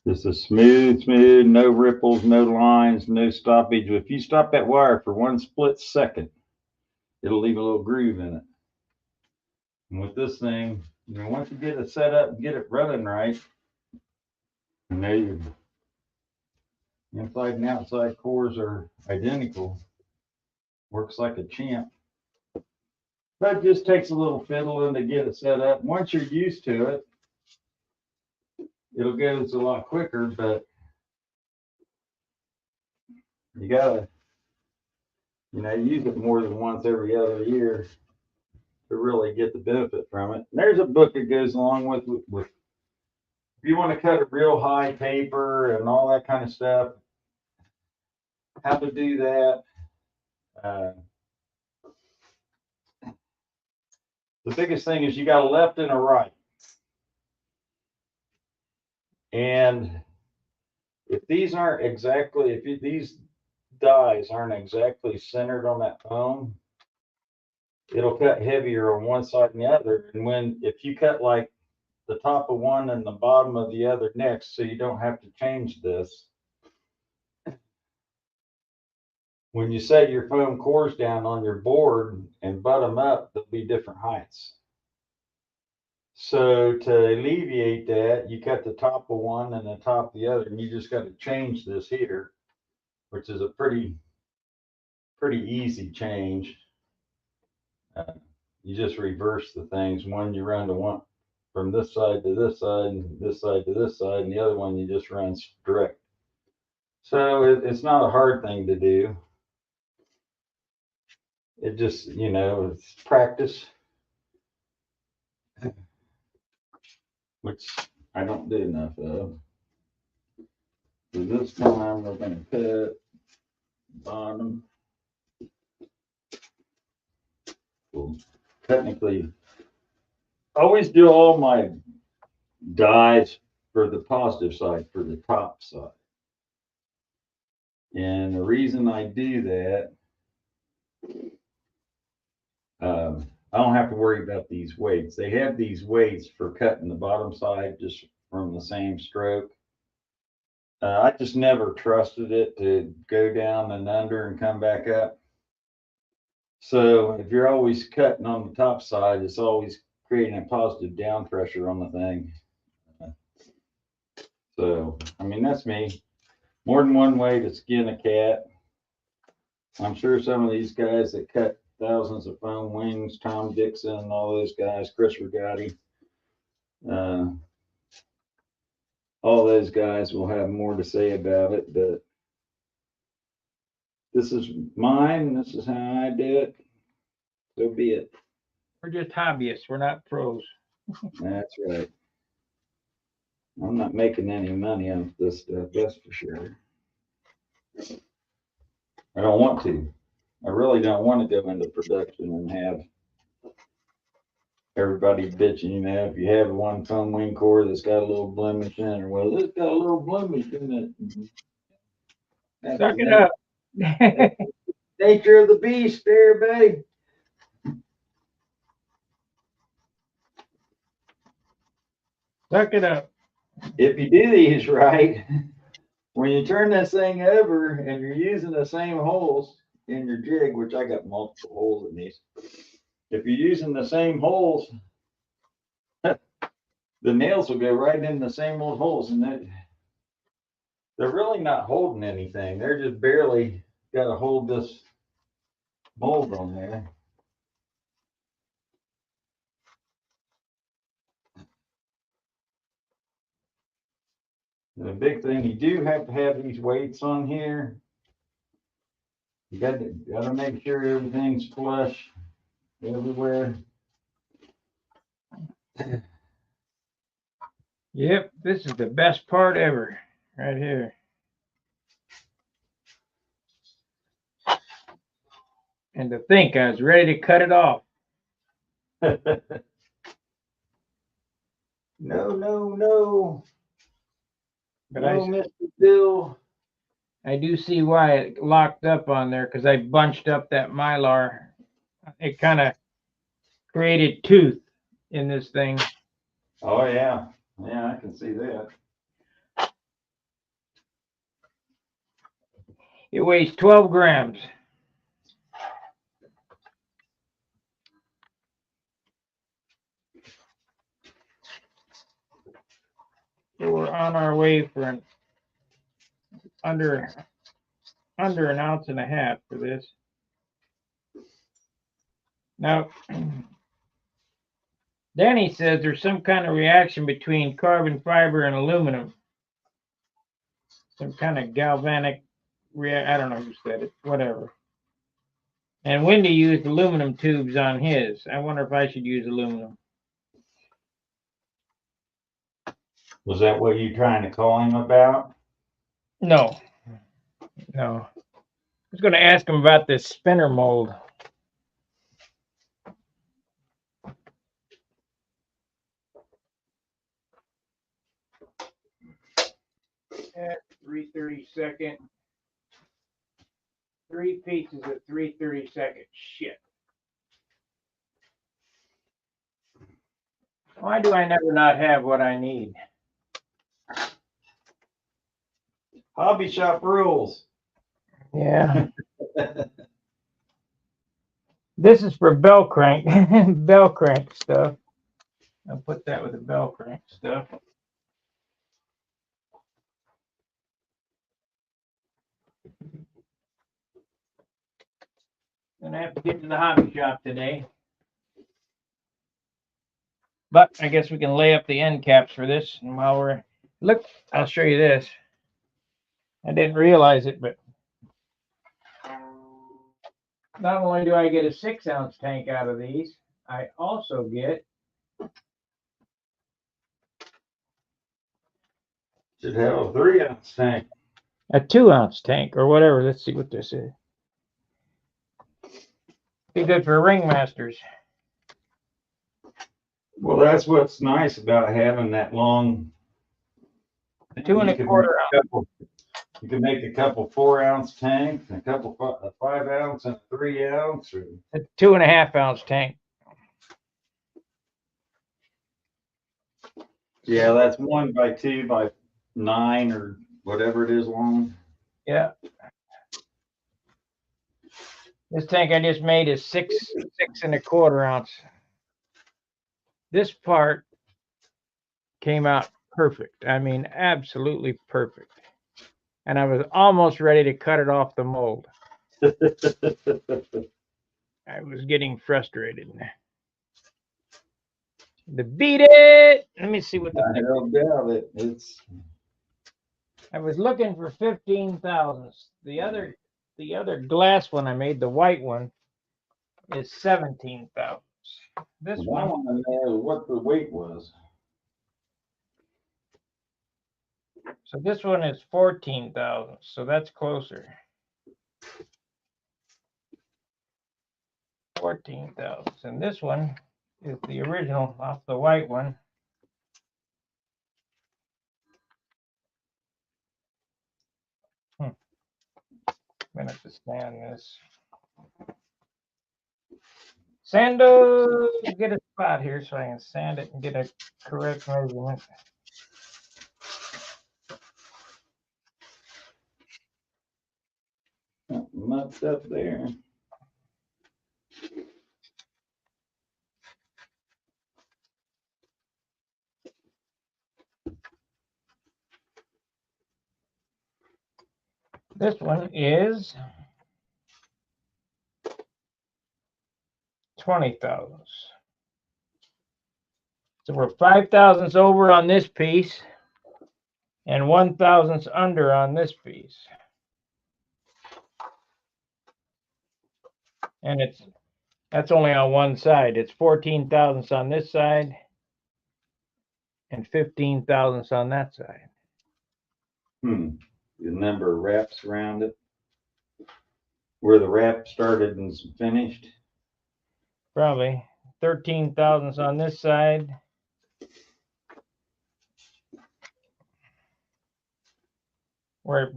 this is smooth, no ripples, no lines, no stoppage. If you stop that wire for one split second, it'll leave a little groove in it. And with this thing, once you get it set up and get it running right, and there you inside and outside cores are identical. Works like a champ. But it just takes a little fiddling to get it set up. Once you're used to it, it'll go a lot quicker, but you gotta, use it more than once every other year to really get the benefit from it. And there's a book that goes along with if you want to cut a real high paper and all that kind of stuff, how to do that. The biggest thing is you got a left and a right. And if these aren't exactly, these dies aren't exactly centered on that foam, it'll cut heavier on one side and the other. And if you cut like the top of one and the bottom of the other next, so you don't have to change this. When you set your foam cores down on your board and butt them up, they'll be different heights. So to alleviate that, you cut the top of one and the top of the other, and you just got to change this here, which is a pretty easy change. You just reverse the things. One you run to one from this side to this side, and this side to this side, and the other one you just run direct. So it's not a hard thing to do. It just, it's practice, which I don't do enough of. So this time we're going to cut bottom. Well, technically, I always do all my dies for the positive side, for the top side. And the reason I do that, I don't have to worry about these weights. They have these weights for cutting the bottom side just from the same stroke. I just never trusted it to go down and under and come back up. So if you're always cutting on the top side, it's always creating a positive down pressure on the thing. So, I mean, that's me. More than one way to skin a cat. I'm sure some of these guys that cut thousands of foam wings, Tom Dixon, all those guys, Chris Rigotti, all those guys will have more to say about it, but this is mine. This is how I do it. So be it. We're just hobbyists. We're not pros. That's right. I'm not making any money off this stuff, that's for sure. I don't want to. I really don't want to go into production and have everybody bitching, you know, if you have one foam wing core that's got a little blemish in it, well, it's got a little blemish in it. Suck it up. Nature of the beast there, buddy. Suck it up. If you do these right, when you turn this thing over and you're using the same holes in your jig, which I got multiple holes in these, if you're using the same holes, the nails will go right in the same old holes, and they're really not holding anything. They're just barely got to hold this mold on there. The big thing, you do have to have these weights on here. You got to make sure everything's flush everywhere. Yep, this is the best part ever, right here. And to think I was ready to cut it off. No. But no, Mr. Bill. I do see why it locked up on there, because I bunched up that Mylar. It kind of created tooth in this thing. Oh yeah, I can see that. It weighs 12 grams. So we're on our way for an under an ounce and a half for this. Now, Danny says there's some kind of reaction between carbon fiber and aluminum. Some kind of galvanic I don't know who said it, whatever. And Wendy used aluminum tubes on his. I wonder if I should use aluminum. Was that what you trying to call him about? No. I was going to ask him about this spinner mold. At 3/32. 3 pieces at 3/32. Shit. Why do I never not have what I need? Hobby shop rules. Yeah. This is for bell crank, bell crank stuff. I'll put that with the bell crank stuff. Gonna have to get to the hobby shop today. But I guess we can lay up the end caps for this. And while we're look, I'll show you this. I didn't realize it, but not only do I get a 6-ounce tank out of these, I also get should have a 3-ounce tank. A 2-ounce tank or whatever. Let's see what this is. Be good for ringmasters. Well, that's what's nice about having that long. 2 1/4 ounce. You can make a couple 4-ounce tanks, and a couple 5-ounce and 3-ounce. A 2.5 ounce tank. Yeah, that's 1 by 2 by 9 or whatever it is long. Yeah. This tank I just made is 6 1/4 ounce. This part came out perfect. I mean, absolutely perfect. And I was almost ready to cut it off the mold. I was getting frustrated. To beat it. Let me see what I don't doubt it. I was looking for 15 thousandths. The other glass one I made, the white one, is 17 thousandths. This one, I want to know what the weight was. so this one is 14 thousandths, so that's closer. 14 thousandths, and this one is the original off the white one. I'm gonna have to sand this. Sando, get a spot here so I can sand it and get a correct measurement. Mucked up there. This one is 20 thousandths. So we're 5 thousandths over on this piece and 1 thousandths under on this piece. And that's only on one side. It's 14 thousandths on this side and 15 thousandths on that side. The number of wraps around it. Where the wrap started and finished. Probably 13 thousandths on this side. Where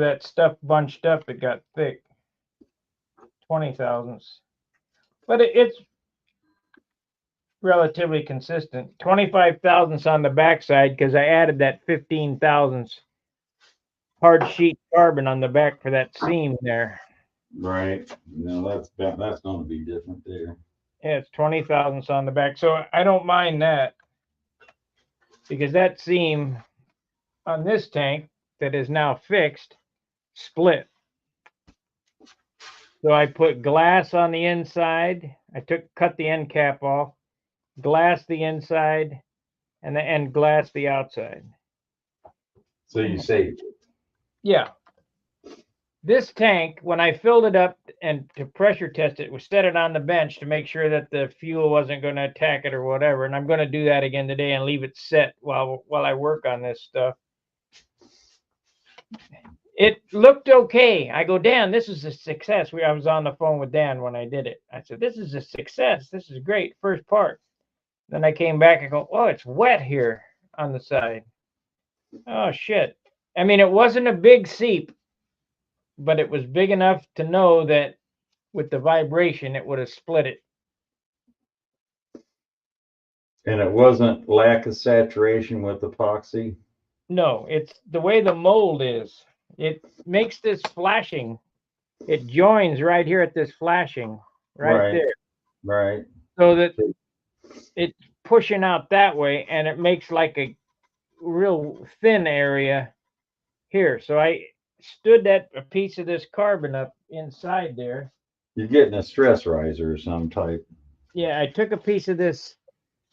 that stuff bunched up, it got thick. 20 thousandths. But it's relatively consistent. 25 thousandths on the backside because I added that 15 thousandths hard sheet carbon on the back for that seam there. Right. No, that's going to be different there. Yeah, it's 20 thousandths on the back. So I don't mind that because that seam on this tank that is now fixed split. So I put glass on the inside. I cut the end cap off, glass the inside, and glass the outside. So you saved it. Yeah. This tank, when I filled it up and to pressure test it, we set it on the bench to make sure that the fuel wasn't going to attack it or whatever. And I'm going to do that again today and leave it set while I work on this stuff. It looked okay. I go, Dan, this is a success. I was on the phone with Dan when I did it. I said, this is a success. This is great. First part. Then I came back and go, oh, it's wet here on the side. Oh, shit. I mean, it wasn't a big seep, but it was big enough to know that with the vibration, it would have split it. And it wasn't lack of saturation with epoxy? No, it's the way the mold is. It makes this flashing. It joins right here at this flashing, right there. Right. So that it's pushing out that way, and it makes like a real thin area here. So I stood a piece of this carbon up inside there. You're getting a stress riser of some type. Yeah, I took a piece of this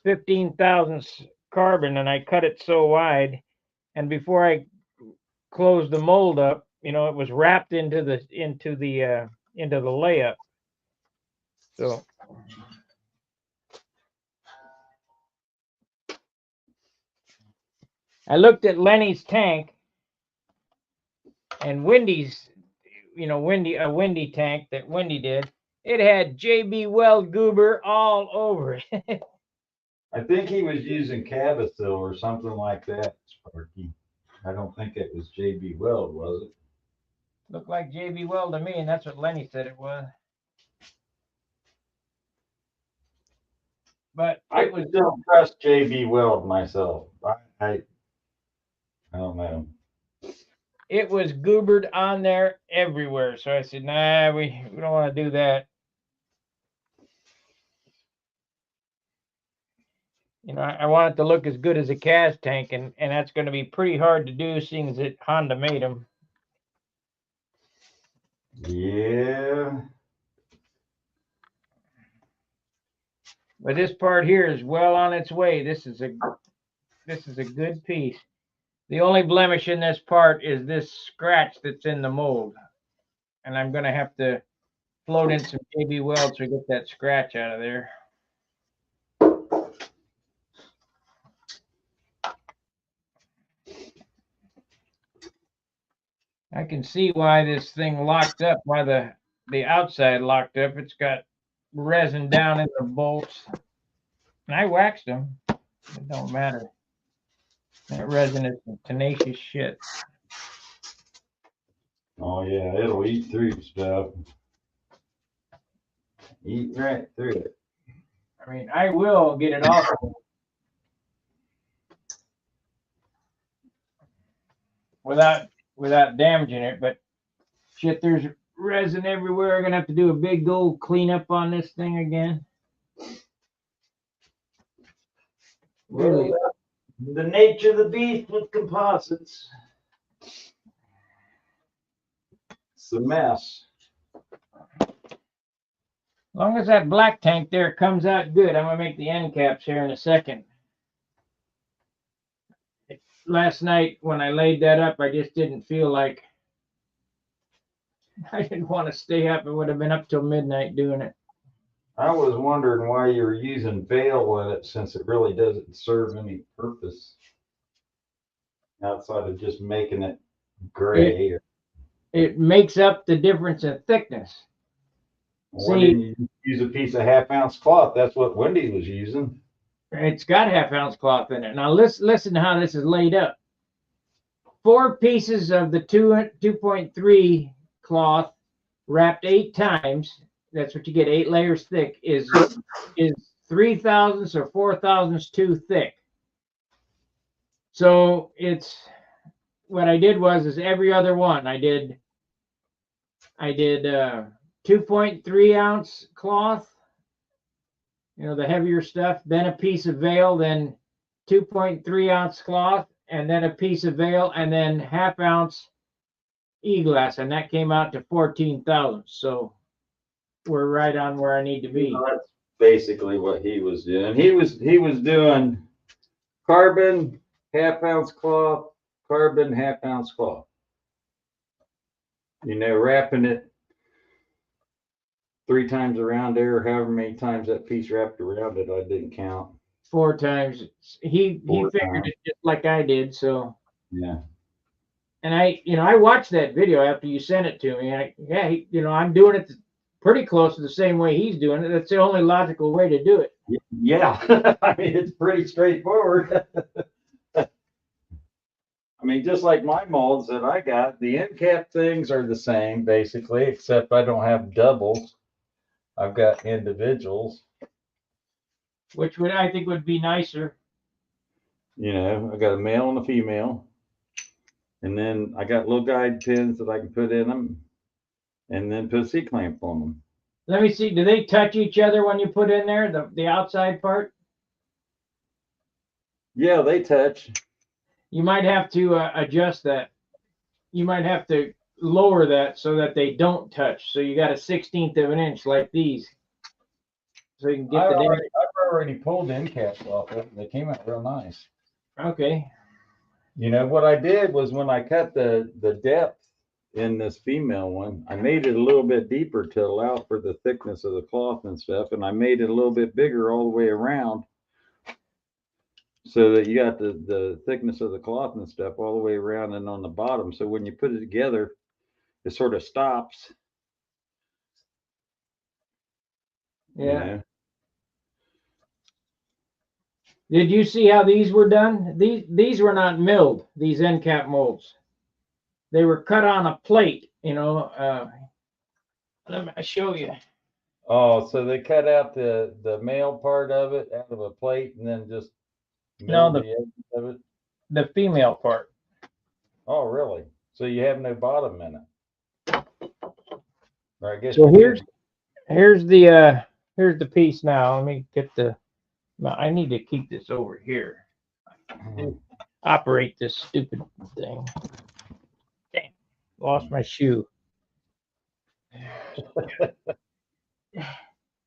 15 thousandths carbon and I cut it so wide, and before I closed the mold up, it was wrapped into the layup. So I looked at Lenny's tank and Wendy's, a Wendy tank that Wendy did. It had JB Weld goober all over it. I think he was using Cavasil or something like that, Sparky. I don't think it was JB Weld, was it? Looked like JB Weld to me, and that's what Lenny said it was. But I don't trust JB Weld myself. I don't know. It was goobered on there everywhere. So I said, nah, we don't want to do that. You know, I want it to look as good as a Kaz tank, and that's going to be pretty hard to do, seeing as it Honda made them. Yeah. But this part here is well on its way. This is a good piece. The only blemish in this part is this scratch that's in the mold, and I'm going to have to float in some KB weld to get that scratch out of there. I can see why this thing locked up, why the outside locked up. It's got resin down in the bolts. And I waxed them. It don't matter. That resin is some tenacious shit. Oh yeah, it'll eat through stuff. Eat right through it. I mean, I will get it off without damaging it, but shit, there's resin everywhere. I'm gonna have to do a big old cleanup on this thing again. Really, the nature of the beast with composites. It's a mess. As long as that black tank there comes out good, I'm gonna make the end caps here in a second. Last night when I laid that up, I just didn't feel like I didn't want to stay up. I would have been up till midnight doing it. I was wondering why you were using Vail with it, since it really doesn't serve any purpose outside of just making it gray. It makes up the difference in thickness. Why didn't you use a piece of half-ounce cloth? That's what Wendy was using. It's got half-ounce cloth in it. Now listen to how this is laid up. 4 pieces of the 2.3 cloth wrapped 8 times. That's what you get, 8 layers thick, is 3 thousandths or 4 thousandths too thick. So it's, what I did is every other one I did 2.3 ounce cloth, you know, the heavier stuff, then a piece of Vail, then 2.3 ounce cloth, and then a piece of Vail, and then half-ounce E-glass, and that came out to 14 thousandths. So we're right on where I need to be. That's basically what he was doing. He was doing carbon, half-ounce cloth, carbon, half-ounce cloth. You know, wrapping it 3 times around there, however many times that piece wrapped around it, I didn't count. 4 times. He figured it just like I did. So yeah. And I watched that video after you sent it to me. I'm doing it pretty close to the same way he's doing it. That's the only logical way to do it. Yeah, I mean, it's pretty straightforward. I mean, just like my molds that I got, the end cap things are the same basically, except I don't have doubles. I've got individuals. Which I think would be nicer. You know, I got a male and a female. And then I got little guide pins that I can put in them, and then put a C-clamp on them. Let me see. Do they touch each other when you put in there, the outside part? Yeah, they touch. You might have to adjust that. You might have to lower that so that they don't touch. So you got a 1/16 of an inch like these. So you can get I've already pulled end caps off it. They came out real nice. Okay. You know, what I did was when I cut the depth in this female one, I made it a little bit deeper to allow for the thickness of the cloth and stuff. And I made it a little bit bigger all the way around so that you got the thickness of the cloth and stuff all the way around and on the bottom. So when you put it together, it sort of stops. Yeah. You know? Did you see how these were done? These were not milled, these end cap molds. They were cut on a plate, you know. Let me show you. Oh, so they cut out the male part of it out of a plate and then just No, the edge of it? The female part. Oh, really? So you have no bottom in it? Or I guess so here's the piece now. Let me get the Now, I need to keep this over here. Operate this stupid thing. Dang, lost my shoe. I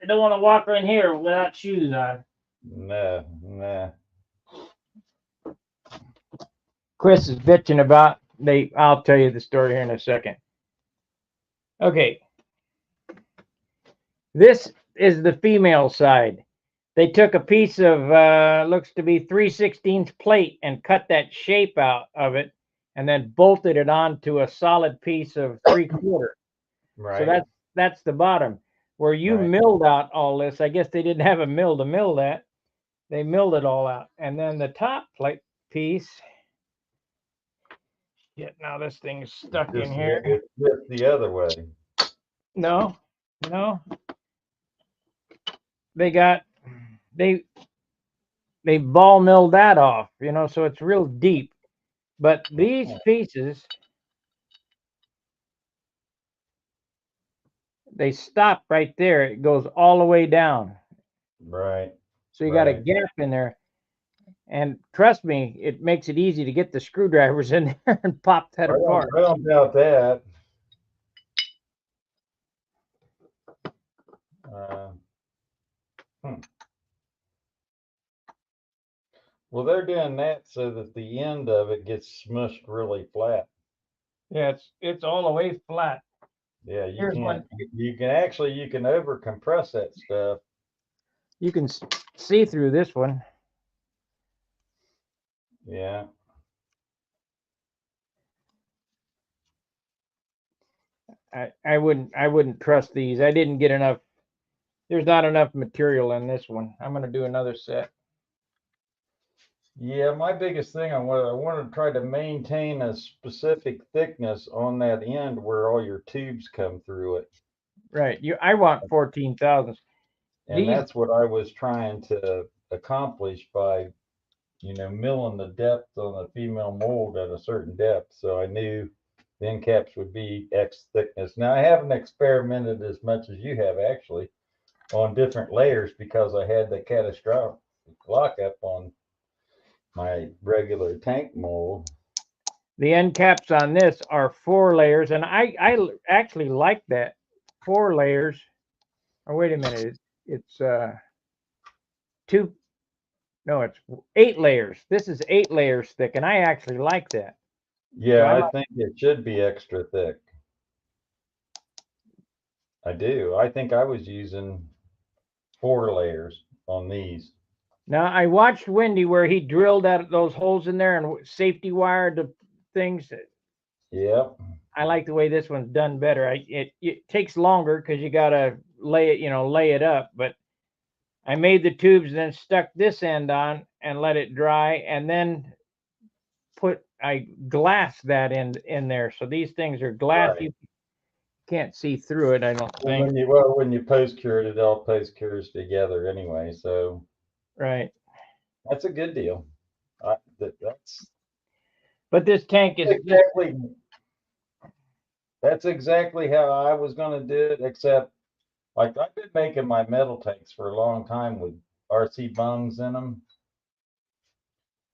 don't want to walk in here without shoes on. No. Chris is bitching about I'll tell you the story here in a second. Okay. This is the female side. They took a piece of looks to be 3/16 plate and cut that shape out of it and then bolted it onto a solid piece of 3/4. Right. So that's the bottom. Where you milled out all this, I guess they didn't have a mill to mill that. They milled it all out. And then the top plate piece. Yeah, now this thing is stuck in here. It's just the other way. No. They ball milled that off, so it's real deep. But these pieces, they stop right there. It goes all the way down. Right. So you got a gap in there. And trust me, it makes it easy to get the screwdrivers in there and pop that apart. I don't doubt that. Well, they're doing that so that the end of it gets smushed really flat. Yeah, it's all the way flat. Yeah, you can over compress that stuff. You can see through this one. Yeah. I wouldn't trust these. I didn't get enough. There's not enough material in this one. I'm going to do another set. Yeah, my biggest thing I want to try to maintain a specific thickness on that end where all your tubes come through it. Right. I want 14 thousandths. And that's what I was trying to accomplish by, milling the depth on the female mold at a certain depth. So I knew the end caps would be X thickness. Now I haven't experimented as much as you have actually on different layers because I had the catastrophic lockup on my regular tank mold. The end caps on this are 4 layers, and I actually like that 4 layers. Oh, wait a minute, it's 8 layers. This is 8 layers thick, and I actually like that. Yeah, so I think it should be extra thick. I do. I think I was using 4 layers on these. Now, I watched Wendy where he drilled out those holes in there and safety wired the things. Yep. I like the way this one's done better. It takes longer because you got to lay it up. But I made the tubes and then stuck this end on and let it dry. And then I glassed that end in there. So these things are glass. Right. You can't see through it, I don't think. When you post cure it all post cures together anyway. So. Right. That's a good deal. But this tank is that's exactly how I was going to do it, except like I've been making my metal tanks for a long time with RC bungs in them.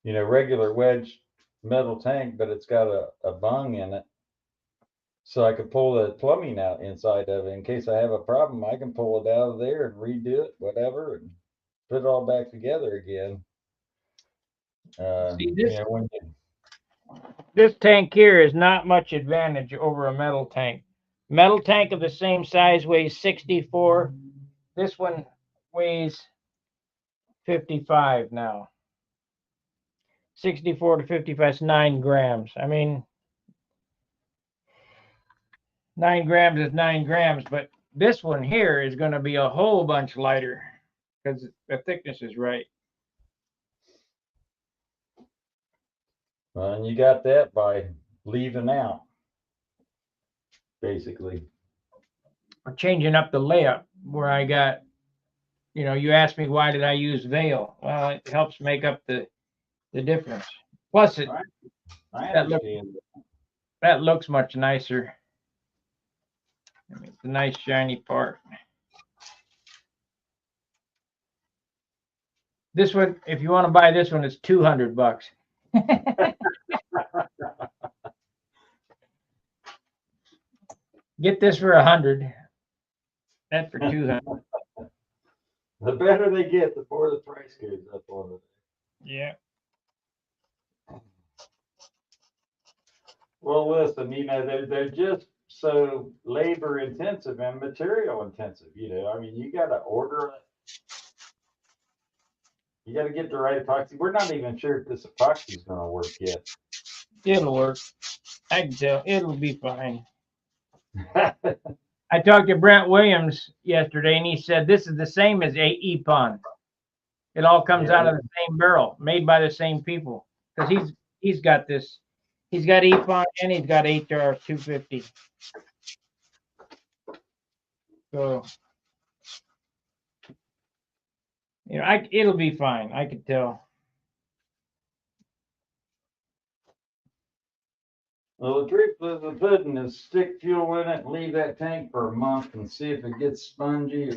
Regular wedge metal tank, but it's got a bung in it. So I could pull the plumbing out inside of it. In case I have a problem, I can pull it out of there and redo it, whatever, and put it all back together again. This tank here is not much advantage over a metal tank. Metal tank of the same size weighs 64. This one weighs 55 now. 64 to 55 is 9 grams. I mean, 9 grams is 9 grams, but this one here is going to be a whole bunch lighter because the thickness is right. And you got that by leaving out, basically. Or changing up the layup where I got, you asked me why did I use Vail? Well, it helps make up the difference. Plus, that looks much nicer. It's a nice shiny part. This one, if you want to buy this one, it's $200. Get this for 100. That for 200. The better they get, the more the price goes up on it. Yeah. Well, listen, they're just so labor intensive and material intensive. I mean, you got to order it. You got to get the right epoxy. We're not even sure if this epoxy is going to work yet. It'll work. I can tell. It'll be fine. I talked to Brent Williams yesterday, and he said this is the same as EPON. It all comes out of the same barrel, made by the same people. Because he's got this. He's got EPON and he's got HR 250. So, it'll be fine. I could tell. Well, the truth of the pudding is stick fuel in it and leave that tank for a month and see if it gets spongy.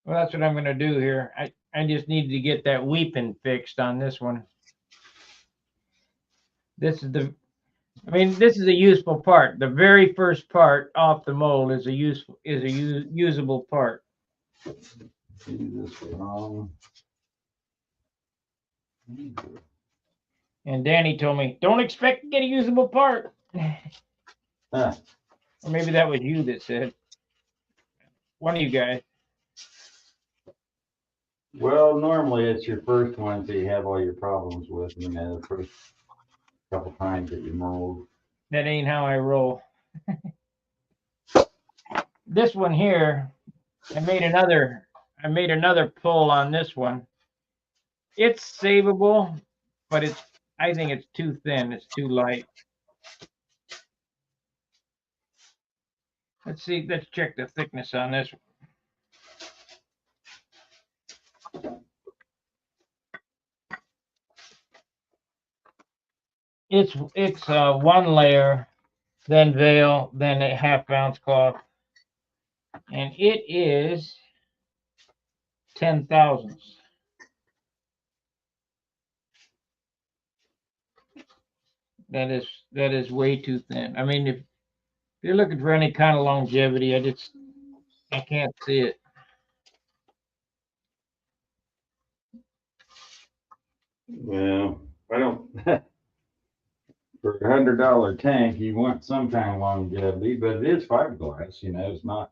Well, that's what I'm going to do here. I just need to get that weeping fixed on this one. This is a useful part. The very first part off the mold is a usable part. And Danny told me, don't expect to get a usable part. Huh. Or maybe that was you that said. One of you guys. Well, normally it's your first one that you have all your problems with, the first couple times that you mold. That ain't how I roll. This one here, I made another pull on this one. It's savable, but I think it's too thin. It's too light. Let's check the thickness on this one. It's one layer, then veil, then a 1/2 ounce cloth, and it is 10 thousandths. That is way too thin. I mean, if you're looking for any kind of longevity, I can't see it. Well, I don't. For a $100 tank, you want some kind of longevity, but it is fiberglass. It's not.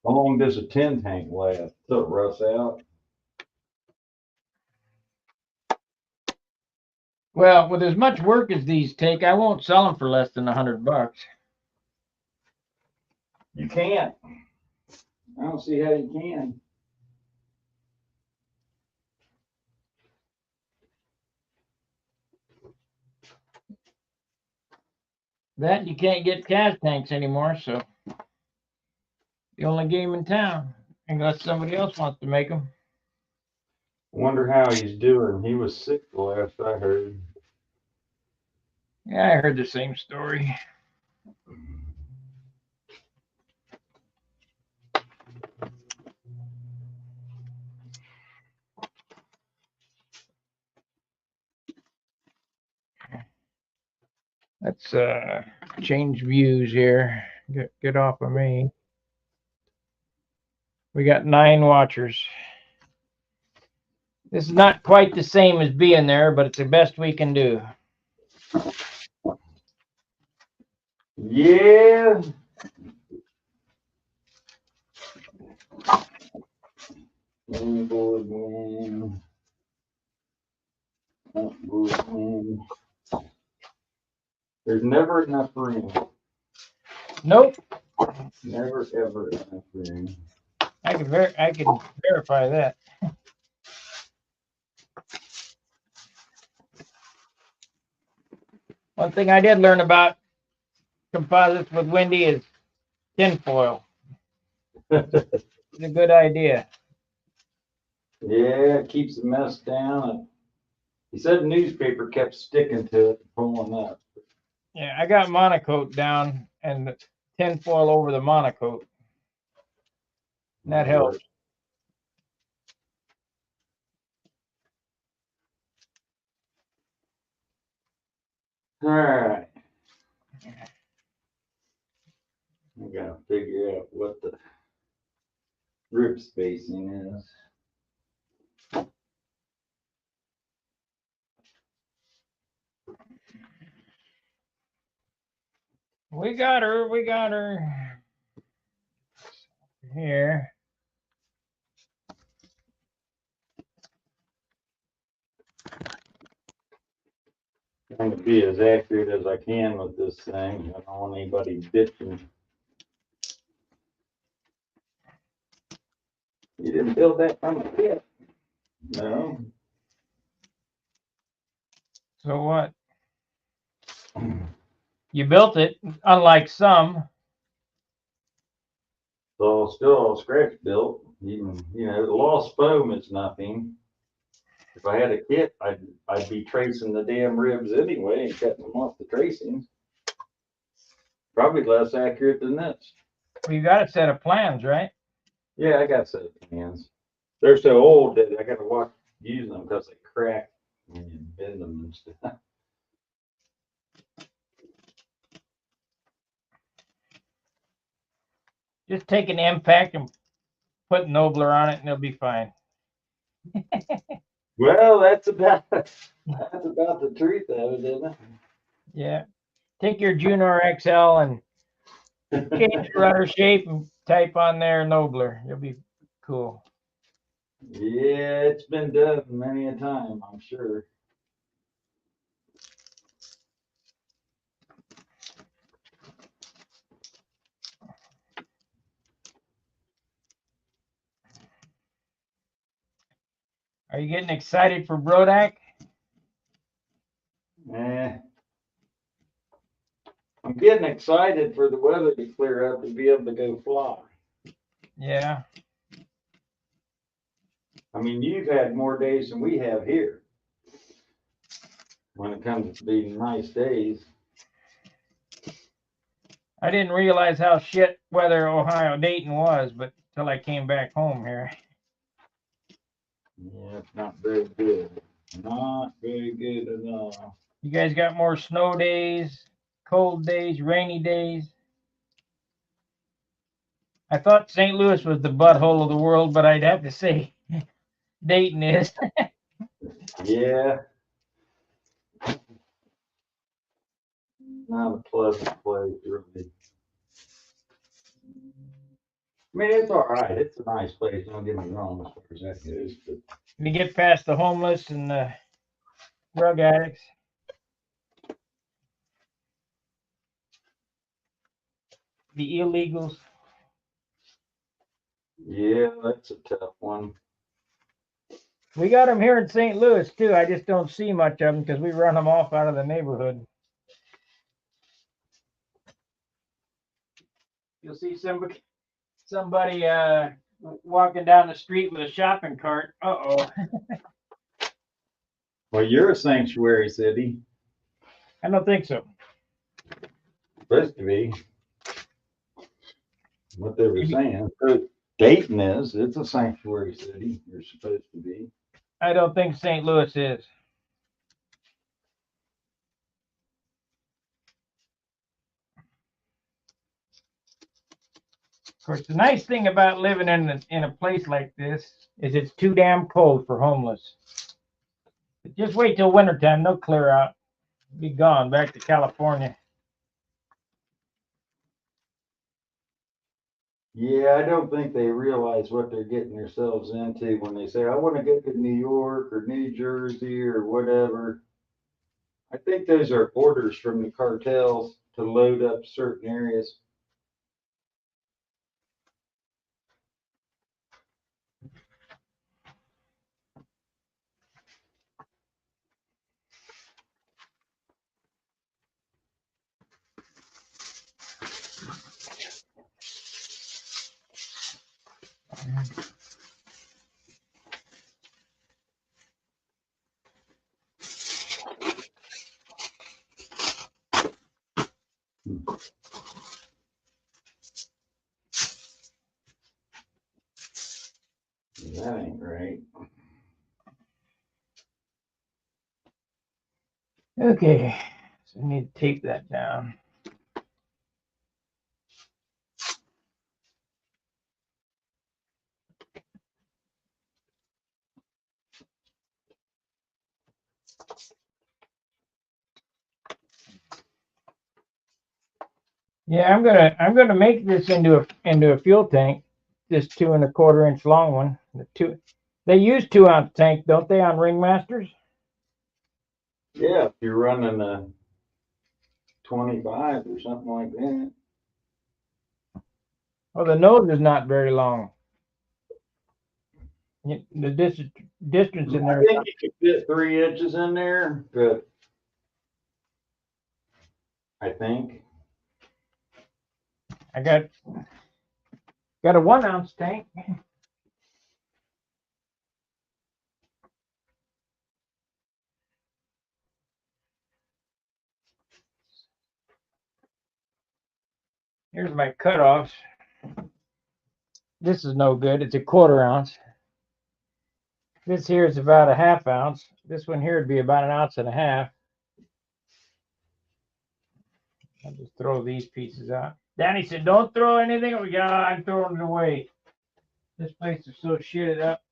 How long does a 10 tank last till it rusts out? Well, with as much work as these take, I won't sell them for less than $100. You can't. I don't see how you can. That you can't get gas tanks anymore, so the only game in town, unless somebody else wants to make them. Wonder how he's doing. He was sick the last I heard. Yeah, I heard the same story. Let's change views here. Get off of me. We got 9 watchers. This is not quite the same as being there, but it's the best we can do. Yeah. There's never enough room. Nope. Never ever enough room. I can verify that. One thing I did learn about composites with Wendy is tinfoil. It's a good idea. Yeah, it keeps the mess down. He said the newspaper kept sticking to it, pulling up. Yeah, I got monocoat down and the tinfoil over the monocoat. And that helps. All right. I gotta figure out what the rib spacing is. We got her. We got her. Here. Trying to be as accurate as I can with this thing. I don't want anybody bitching. You didn't build that from a kit. No. So what? You built it, unlike some. So still all scratch built. Even, the lost foam is nothing. If I had a kit, I'd be tracing the damn ribs anyway and cutting them off the tracings. Probably less accurate than this. Well, you got a set of plans, right? Yeah, I got a set of plans. They're so old that I got to watch using them because they crack when you bend them and stuff. Just take an impact and put Nobler on it, and it'll be fine. Well, that's about the truth of it, isn't Yeah. Take your Junior XL and change it? the rudder shape and type on there Nobler. You'll be cool. Yeah, it's been done many a time, I'm sure. Are you getting excited for Brodak? Eh, I'm getting excited for the weather to clear up to be able to go fly. Yeah. I mean, you've had more days than we have here when it comes to being nice days. I didn't realize how shit weather Ohio Dayton was, but till I came back home here. Yeah, it's not very good. Not very good at all. You guys got more snow days, cold days, rainy days. I thought St. Louis was the butthole of the world, but I'd have to say Dayton is. Yeah. Not a pleasant place, really. I mean, it's all right. It's a nice place. Don't get me wrong as far as that goes. But You get past the homeless and the drug addicts. The illegals. yeah, that's a tough one. We got them here in St. Louis too. I just don't see much of them because we run them off out of the neighborhood. You'll see somebody walking down the street with a shopping cart. Uh-oh. Well, you're a sanctuary city. I don't think so. Supposed to be. What they were saying. So Dayton is. It's a sanctuary city. You're supposed to be. I don't think St. Louis is. Of course, the nice thing about living in a place like this is it's too damn cold for homeless. But just wait till wintertime, they'll clear out. Be gone back to California. Yeah, I don't think they realize what they're getting themselves into when they say, I want to go to New York or New Jersey or whatever. I think those are orders from the cartels to load up certain areas. That ain't right. Okay, I need to tape that down. Yeah, I'm gonna make this into a fuel tank, this 2 1/4 inch long one. They use 2 ounce tank, don't they, on Ringmasters? Yeah, if you're running a 25 or something like that. Well, the nose is not very long. The distance in there. I think you could fit 3 inches in there, but I think. I got a 1 ounce tank. Here's my cutoffs. This is no good. It's a 1/4 ounce. This here is about a 1/2 ounce. This one here would be about 1.5 ounces. I'll just throw these pieces out. Danny said, "Don't throw anything." Oh, yeah, I'm throwing it away. This place is so shitted up.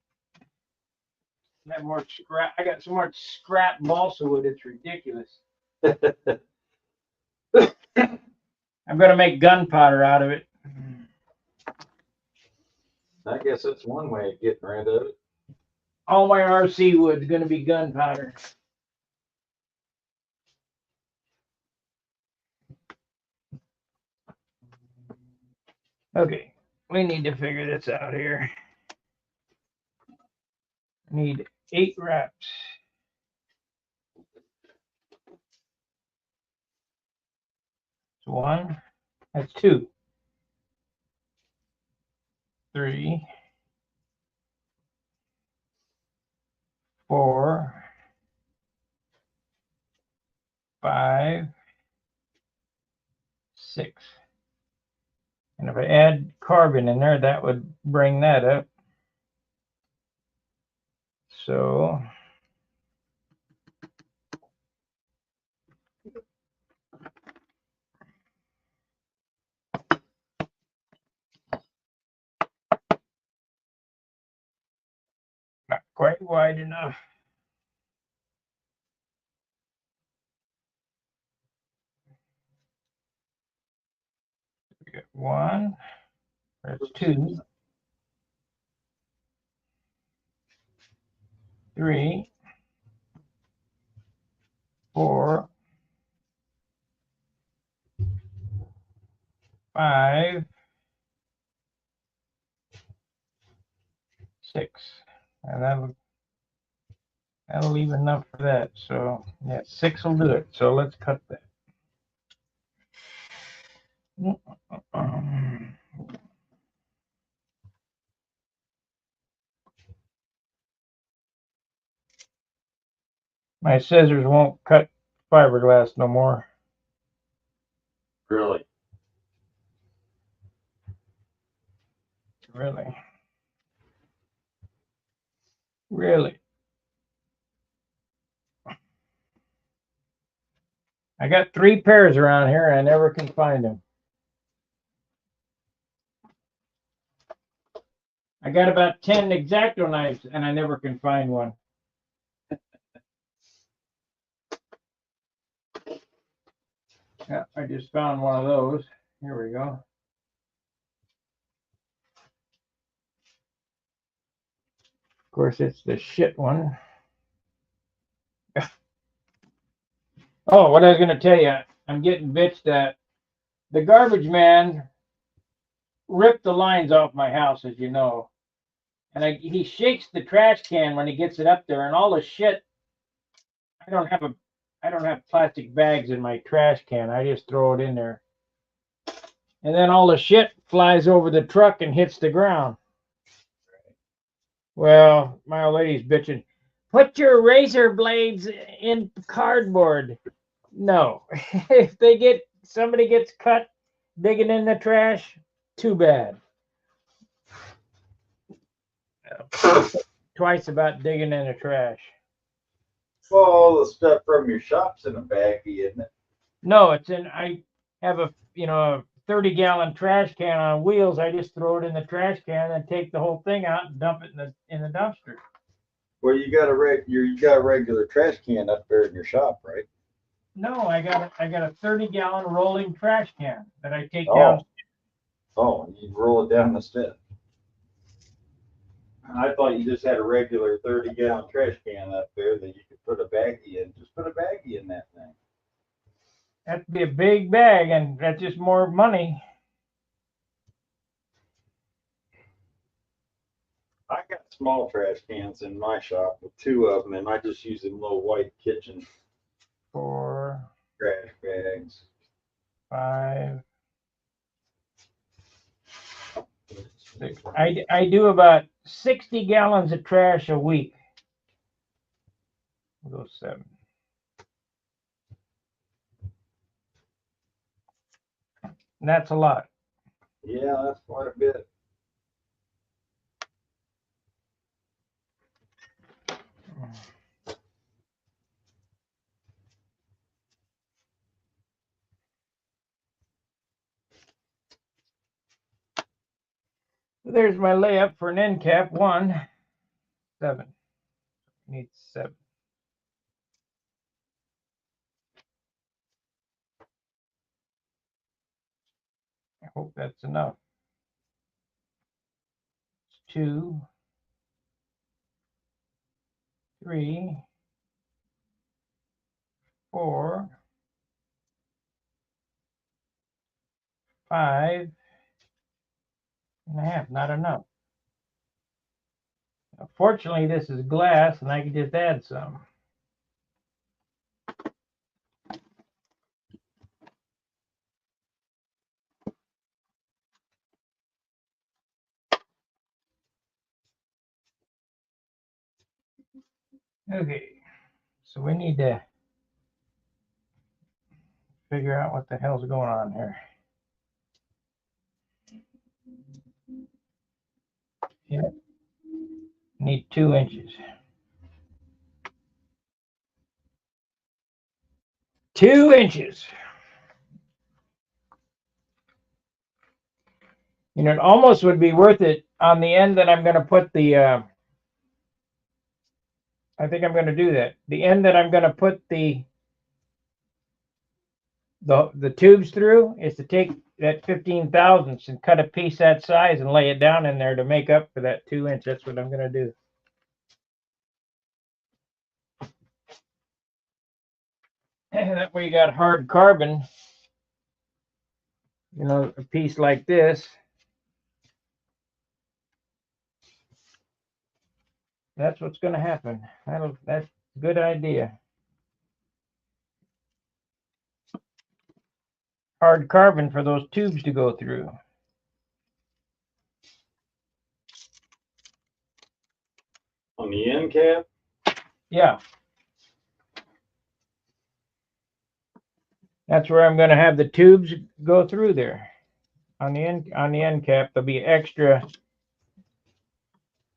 I have more scrap. I got so much scrap balsa wood. It's ridiculous. I'm gonna make gunpowder out of it. I guess that's one way of getting rid of it. All my RC wood's gonna be gunpowder. Okay, we need to figure this out here. Need 8 wraps. That's 1. That's 2. 3. 4. 5. 6. And if I add carbon in there, that would bring that up. So not quite wide enough. We got 1. That's 2. 3. 4. 5. 6. And that'll leave enough for that. So yeah, 6 will do it. So let's cut that. My scissors won't cut fiberglass no more. Really? Really? Really? I got 3 pairs around here and I never can find them. I got about 10 X-Acto knives and I never can find one. Yeah, I just found one of those. Here we go. Of course, it's the shit one. Oh, what I was going to tell you, I'm getting bitched at. The garbage man ripped the lines off my house, as you know. And he shakes the trash can when he gets it up there, and all the shit. I don't have plastic bags in my trash can. I just throw it in there. And then all the shit flies over the truck and hits the ground. Well, my old lady's bitching. Put your razor blades in cardboard. No. If somebody gets cut digging in the trash, too bad. Twice about digging in the trash. Well, all the stuff from your shop's in a baggie, isn't it? No, it's in. I have a 30-gallon trash can on wheels. I just throw it in the trash can and take the whole thing out and dump it in the dumpster. Well, you got a regular trash can up there in your shop, right? No, I got a 30-gallon rolling trash can that I take Oh. down. Oh, you roll it down the step. I thought you just had a regular 30-gallon trash can up there that you could put a baggie in. Just put a baggie in that thing. That'd be a big bag, and that's just more money. I got small trash cans in my shop with two of them, and I just use them little white kitchen 4, trash bags. 5, 6. I do about 60 gallons of trash a week. We'll go 7. And that's a lot. Yeah, that's quite a bit. There's my layup for an end cap. 1, 7. Need 7. I hope that's enough. 2, 3, 4, 5 and a half. Not enough. Fortunately, this is glass, and I can just add some. Okay, so we need to figure out what the hell's going on here. Yeah, need 2 inches. 2 inches. It almost would be worth it on the end that I'm going to put the. I think I'm going to do that. The end that I'm going to put the tubes through is to take that 15 thousandths and cut a piece that size and lay it down in there to make up for that 2 inch. That's what I'm going to do. And that way you got hard carbon, a piece like this. That's what's going to happen. That's a good idea. Hard carbon for those tubes to go through. On the end cap? Yeah. That's where I'm going to have the tubes go through there. On the end cap, there'll be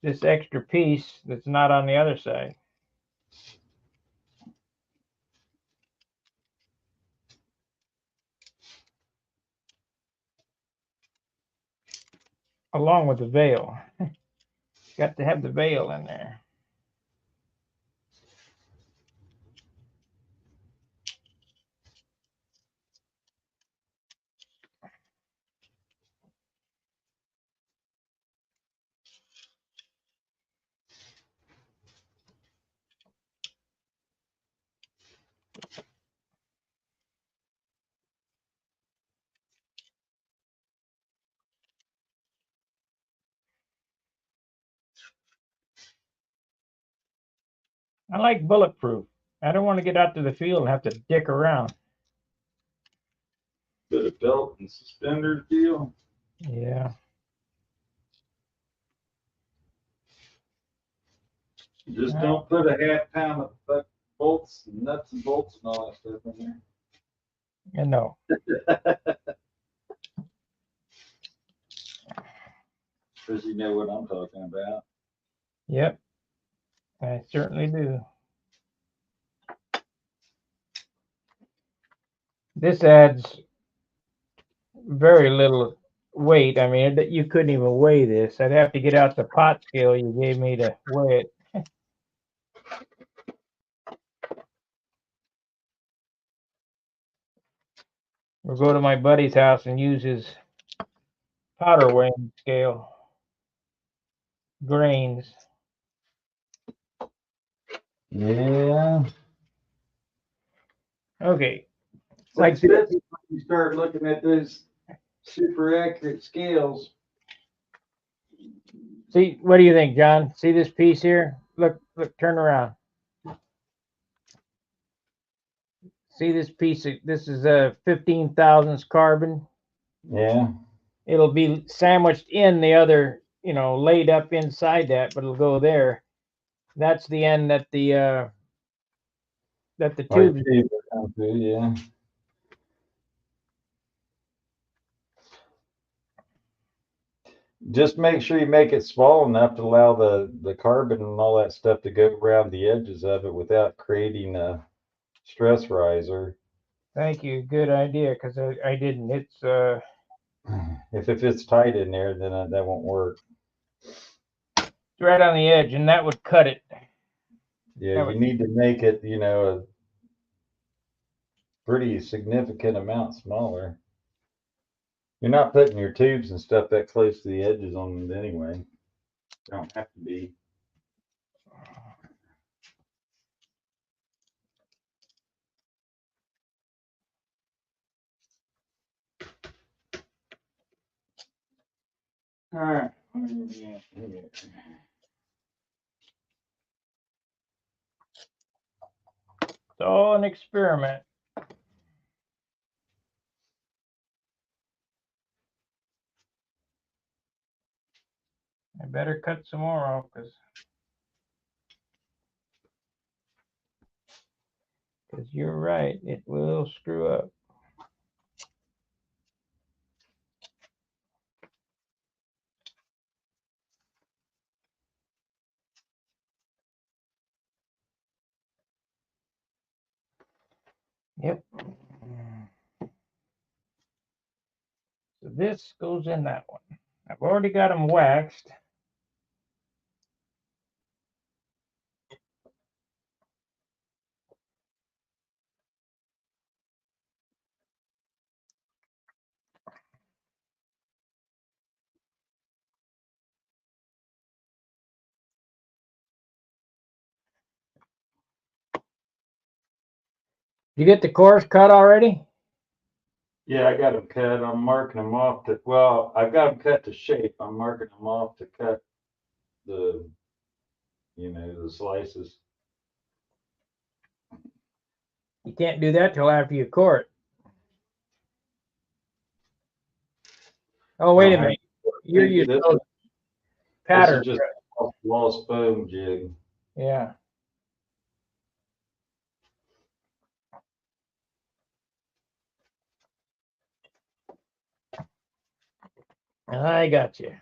this extra piece that's not on the other side. Along with the veil. Got to have the veil in there. I like bulletproof. I don't want to get out to the field and have to dick around. Bit of belt and suspenders deal. Yeah. You just don't put a half-pound of bolts, and nuts and bolts and all that stuff in there. And no. Because you know what I'm talking about. Yep. I certainly do. This adds very little weight. I mean, you couldn't even weigh this. I'd have to get out the pot scale you gave me to weigh it. Or go to my buddy's house and use his powder weighing scale. Grains. Yeah. Okay. Like especially when you start looking at those super accurate scales. See, what do you think, John? See this piece here? Look, turn around. See this piece? This is a 15 thousandths carbon. Yeah. It'll be sandwiched in the other, laid up inside that, but it'll go there. That's the end that the tube. Yeah. Just make sure you make it small enough to allow the carbon and all that stuff to go around the edges of it without creating a stress riser. Thank you. Good idea, because I didn't. It's If it fits tight in there, then that won't work. right on the edge, and that would cut it. Yeah, you need to make it, a pretty significant amount smaller. You're not putting your tubes and stuff that close to the edges on them anyway. Don't have to be. All right. It's all an experiment. I better cut some more off, because you're right. It will screw up. Yep. So this goes in that one. I've already got them waxed. You get the cores cut already? Yeah, I got them cut. I'm marking them off to, well, I've got them cut to shape. I'm marking them off to cut the slices. You can't do that till after you core it. Oh, wait a minute. You're using those patterns. This is just a lost foam jig. Yeah. I got you.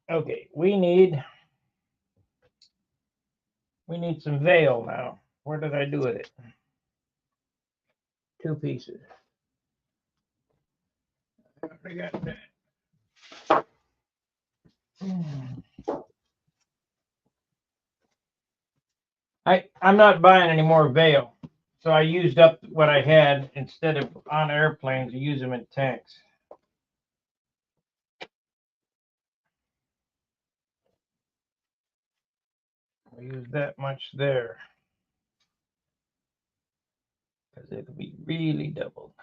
Okay, we need some veil now. Where did I do with it? 2 pieces. I got that. I'm not buying any more veil, so I used up what I had. Instead of on airplanes, I use them in tanks. I use that much there, because it'll be really doubled.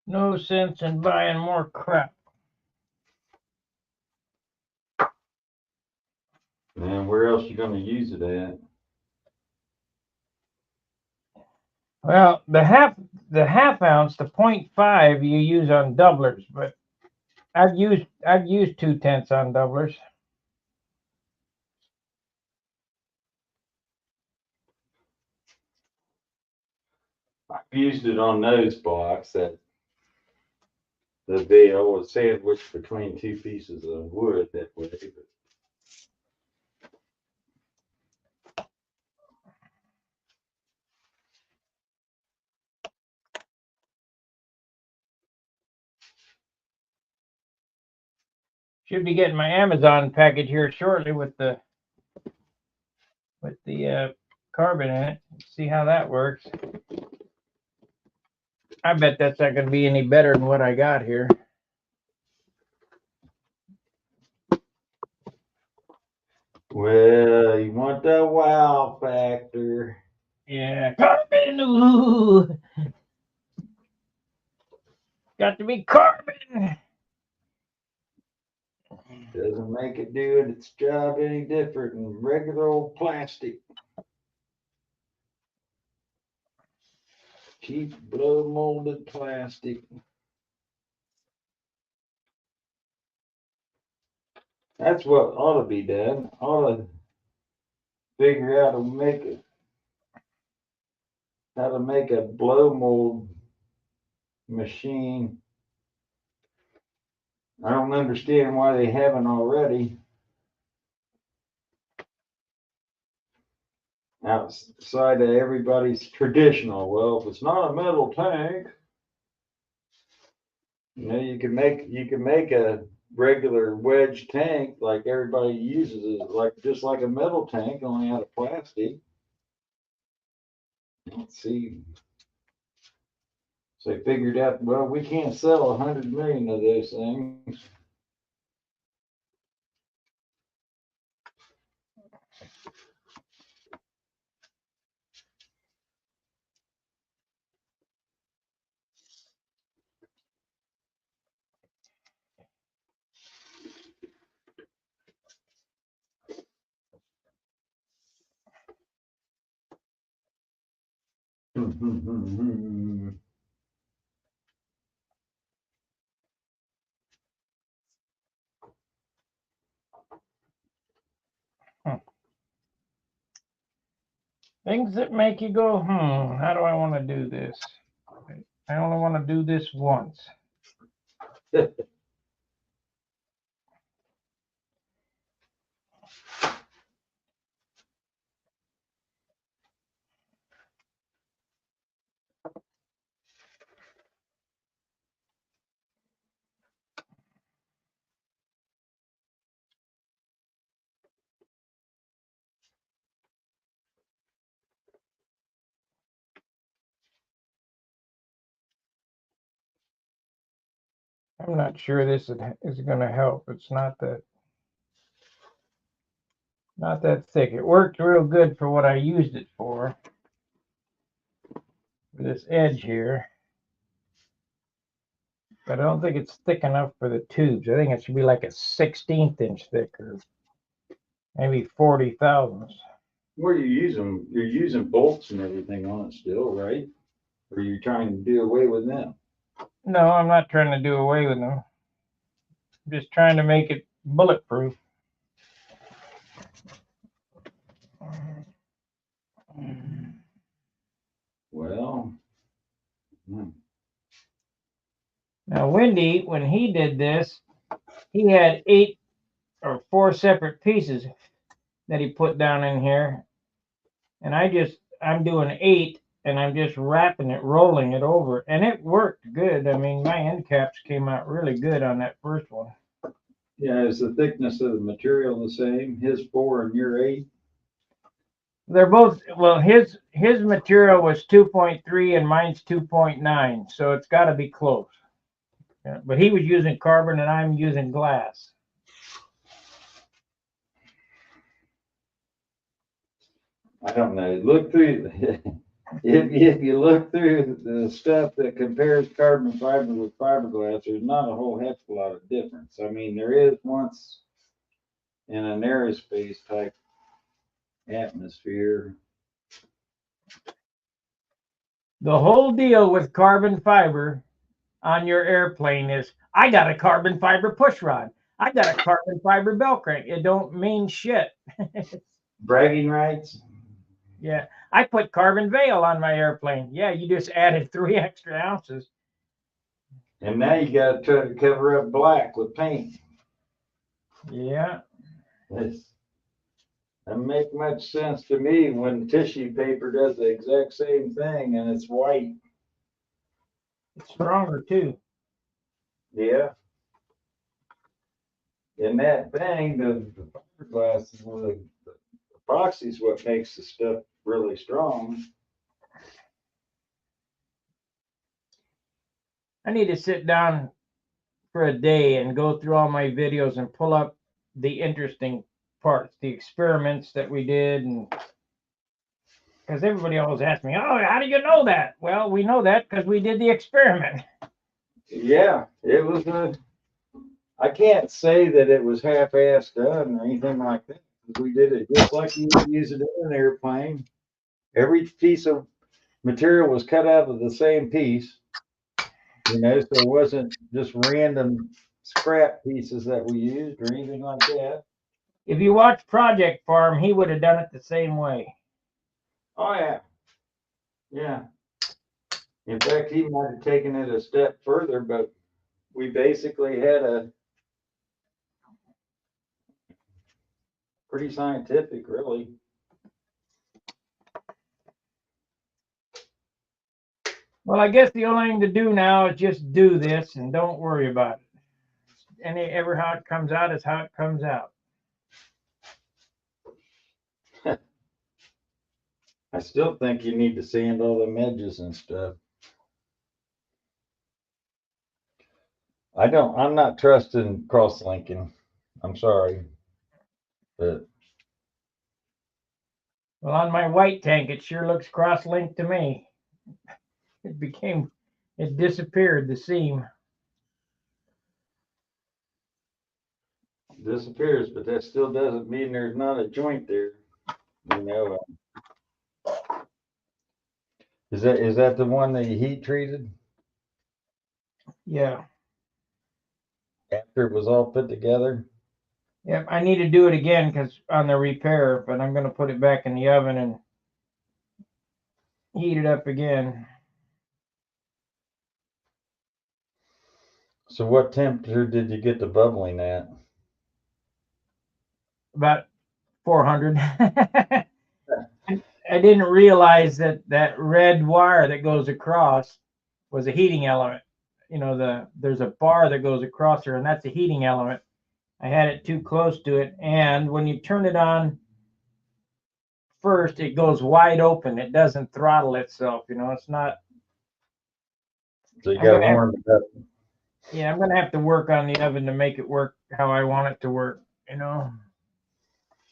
No sense in buying more crap. And where else you going to use it at? Well, the half ounce, the 0.5 you use on doublers, but I've used 2/10 on doublers. I've used it on those blocks that the veil was sandwiched between two pieces of wood that way. But Should be getting my Amazon package here shortly with the carbon in it. See how that works. I bet that's not going to be any better than what I got here. well, you want the wow factor. Yeah, carbon. Ooh. Got to be carbon. Doesn't make it do its job any different than regular old plastic. Cheap blow molded plastic. That's what ought to be done. Ought to figure out how to make a blow mold machine. I don't understand why they haven't already. Outside of everybody's traditional. Well, if it's not a metal tank, you can make a regular wedge tank like everybody uses it, like just like a metal tank, only out of plastic. Let's see. So they figured out, well, we can't sell 100 million of those things. Things that make you go, how do I want to do this? I only want to do this once. I'm not sure this is going to help. It's not that thick. It worked real good for what I used it for this edge here. But I don't think it's thick enough for the tubes. I think it should be like a 1/16 inch thick or maybe 40 thousandths. Well, you're using bolts and everything on it still, right? Or you're trying to do away with them? No, I'm not trying to do away with them. I'm just trying to make it bulletproof. Well, Now, Wendy, when he did this, he had 8 or 4 separate pieces that he put down in here. And I'm doing 8 and I'm just wrapping it, rolling it over. And it worked good. I mean, my end caps came out really good on that first one. yeah, is the thickness of the material the same? His 4 and your 8? They're both, well, his material was 2.3 and mine's 2.9. So it's got to be close. Yeah, but he was using carbon and I'm using glass. I don't know. Look through if you look through the stuff that compares carbon fiber with fiberglass, there's not a whole heck of a lot of difference. I mean, there is once in an aerospace type atmosphere. The whole deal with carbon fiber on your airplane is I got a carbon fiber push rod. I got a carbon fiber bell crank. It don't mean shit. Bragging rights. Yeah, I put carbon veil on my airplane. Yeah, you just added 3 extra ounces. And now you got to try to cover up black with paint. Yeah. That make much sense to me when tissue paper does the exact same thing and it's white. It's stronger too. Yeah. And that thing, the fiberglass, the epoxy is what makes the stuff really strong. I need to sit down for a day and go through all my videos and pull up the interesting parts, the experiments that we did, and because everybody always asks me, "Oh, how do you know that?" Well, we know that because we did the experiment. Yeah, it was I can't say that it was half-assed done or anything like that. We did it just like you would use it in an airplane. Every piece of material was cut out of the same piece, so it wasn't just random scrap pieces that we used or anything like that. If you watch Project Farm, he would have done it the same way. Oh yeah, yeah. In fact, he might have taken it a step further, but we basically had a pretty scientific, really. Well, I guess the only thing to do now is just do this and don't worry about it. And ever how it comes out is how it comes out. I still think you need to sand all the edges and stuff. I'm not trusting cross-linking. I'm sorry. But Well, on my white tank, it sure looks cross-linked to me. It disappeared, the seam. it disappears, but that still doesn't mean there's not a joint there. Is that the one that you heat treated Yeah. after it was all put together? Yep, I need to do it again because on the repair, but I'm going to put it back in the oven and heat it up again. So what temperature did you get the bubbling at? About 400. I didn't realize that red wire that goes across was a heating element. There's a bar that goes across there, and that's a heating element. I had it too close to it, and when you turn it on first, it goes wide open. It doesn't throttle itself. It's not. So you got to warm it up. Yeah, I'm gonna have to work on the oven to make it work how I want it to work.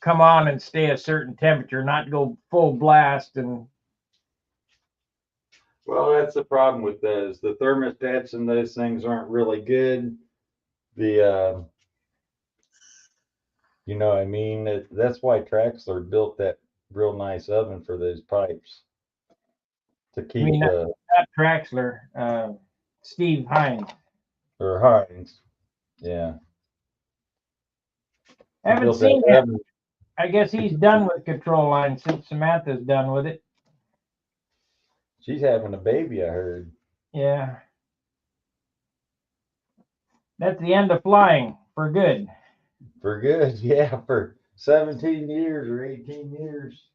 Come on and stay a certain temperature, not go full blast. And Well, that's the problem with those. The thermostats and those things aren't really good. You know what I mean? That's why Traxler built that real nice oven for those pipes to keep not Traxler, Steve Hines. or Hines. Yeah. I haven't seen him. I guess he's done with Control Line since Samantha's done with it. She's having a baby, I heard. Yeah. That's the end of flying for good. For good, yeah, for 17 years or 18 years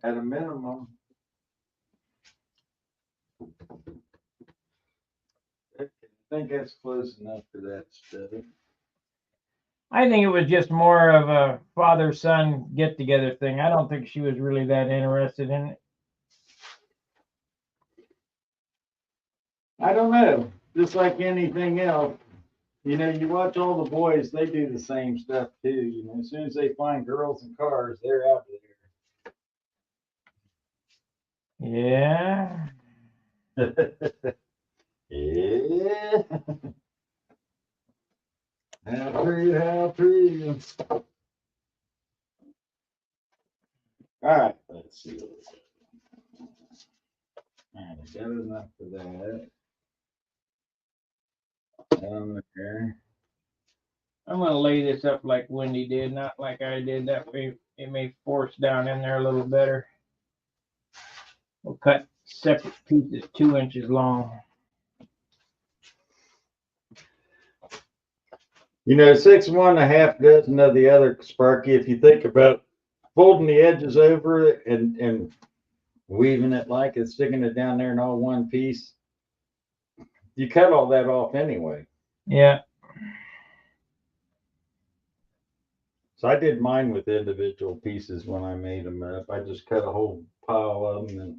at a minimum. I think that's close enough for that study. I think it was just more of a father-son get-together thing. I don't think she was really that interested in it. I don't know. Just like anything else, you watch all the boys, they do the same stuff too. As soon as they find girls and cars, they're out there. Yeah. Yeah. How true. All right, let's see. All right, I got enough for that. down there. I'm gonna lay this up like Wendy did, not like I did. That way it may force down in there a little better. We'll cut separate pieces 2 inches long. You know, 6 1/2 dozen of the other, Sparky, if you think about folding the edges over it and weaving it like it's sticking it down there in all one piece, you cut all that off anyway. Yeah. So I did mine with individual pieces when I made them up. I just cut a whole pile of them and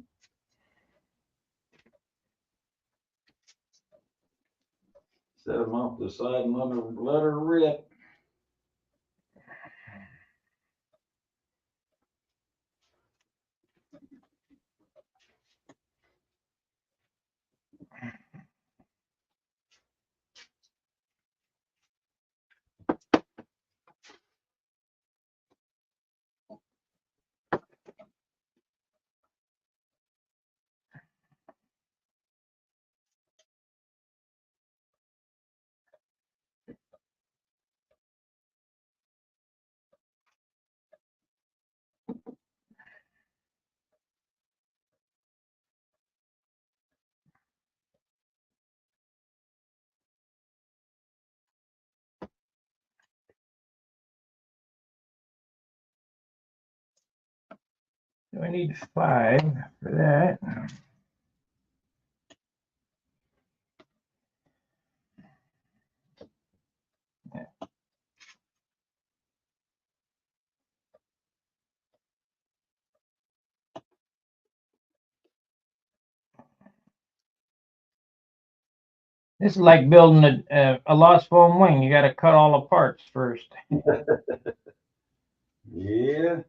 set them off the side and let her rip. So I need 5 for that. This is like building a lost foam wing. You got to cut all the parts first. Yeah.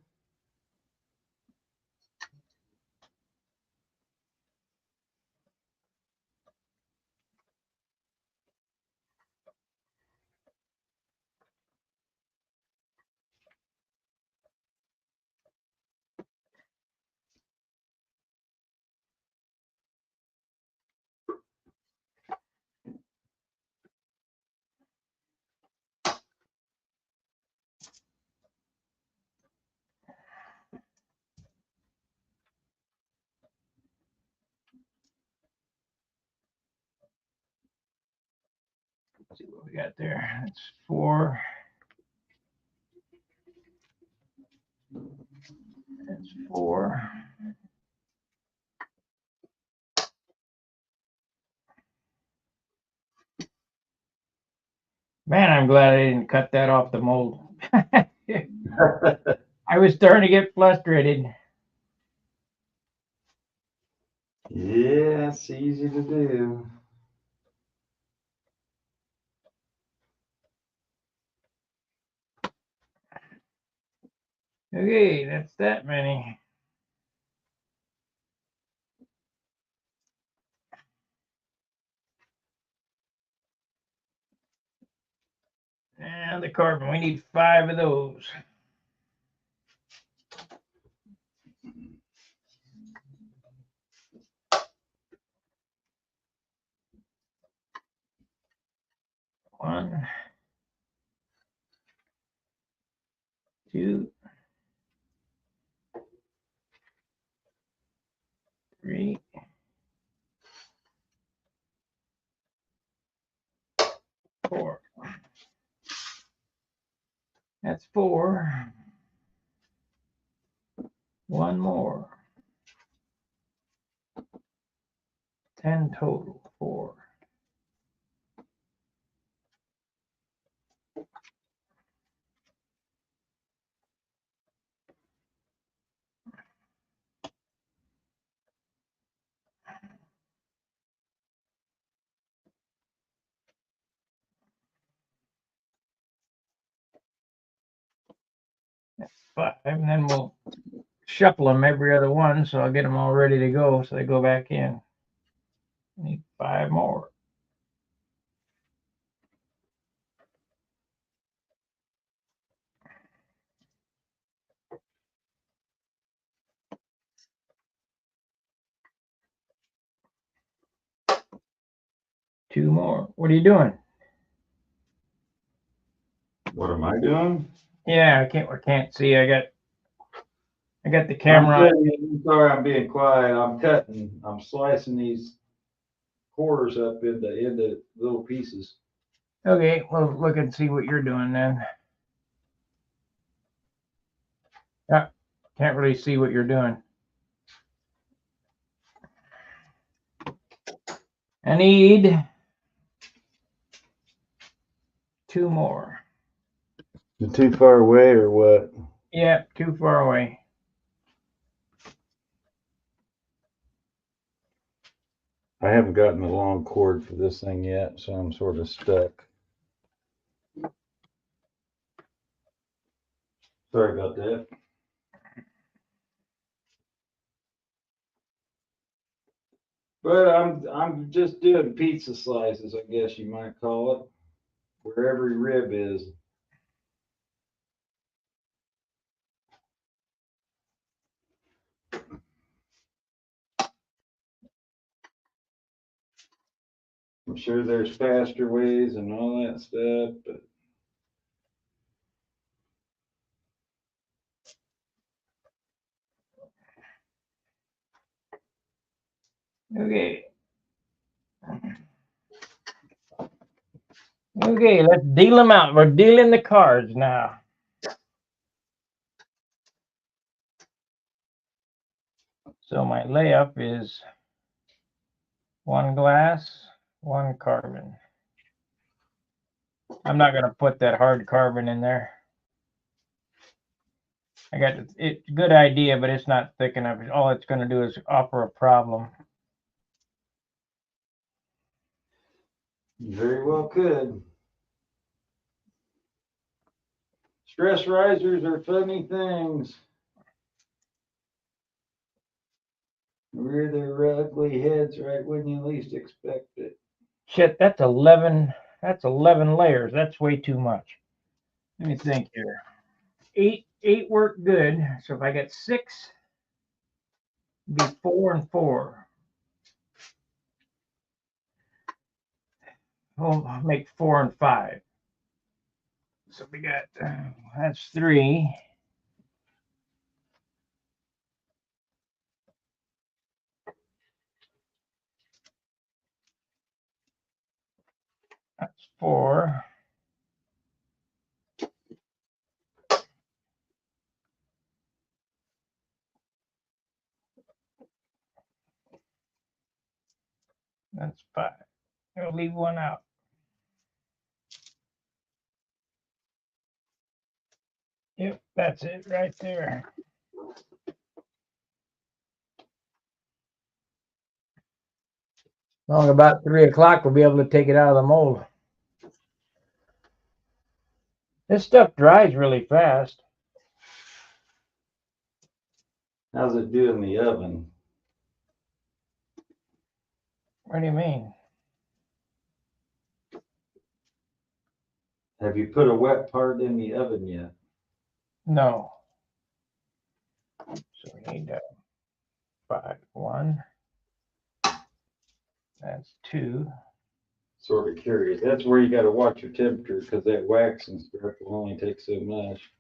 Let's see what we got there. That's 4. That's 4. Man, I'm glad I didn't cut that off the mold. I was starting to get frustrated. Yeah, it's easy to do. Okay, that's that many. And the carbon, we need 5 of those. One, 2, 3, 4. That's 4. 1 more. 10 total. 4. That's 5, and then we'll shuffle them every other one, so I'll get them all ready to go, so they go back in. Need 5 more. Two more. What are you doing? What am I doing? Yeah, I can't see. I got the I'm camera on. sorry, I'm being quiet. I'm slicing these quarters up into little pieces. Okay, well, look and see what you're doing then. Yeah, can't really see what you're doing. I need 2 more. You're too far away or what? Yeah, too far away. I haven't gotten the long cord for this thing yet, so I'm sort of stuck. Sorry about that. But I'm just doing pizza slices, I guess you might call it, where every rib is. I'm sure there's faster ways and all that stuff, but Okay. Okay, let's deal them out. We're dealing the cards now. So my layup is 1 glass, 1 carbon. I'm not going to put that hard carbon in there. I got it's a good idea, but it's not thick enough. All it's going to do is offer a problem. very well could. Stress risers are funny things. Rear their ugly heads right when you least expect it. Shit, that's 11. That's 11 layers. That's way too much. Let me think here. 8 work good. So if I get 6, it'd be 4 and 4. I'll make 4 and 5. So we got that's 3. That's 4. That's 5. I'll leave 1 out. Yep, that's it right there. Long about 3 o'clock, we'll be able to take it out of the mold. This stuff dries really fast. How's it do in the oven? What do you mean? Have you put a wet part in the oven yet? No. So we need 5. 1. That's 2. Sort of curious. That's where you got to watch your temperature because that wax and stuff will only take so much.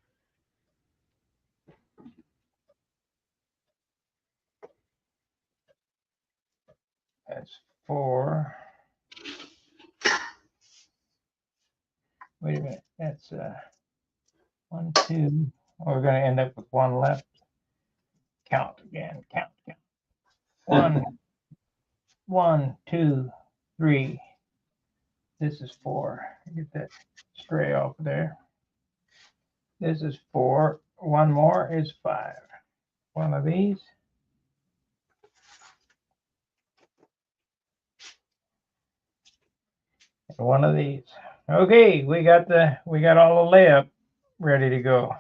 That's 4. Wait a minute. That's 1, 2. We're going to end up with 1 left. Count again. Count. 1, 1, 2, 3. This is 4. Get that stray off there. This is 4. 1 more is 5. 1 of these. And 1 of these. Okay, we got all the layup ready to go.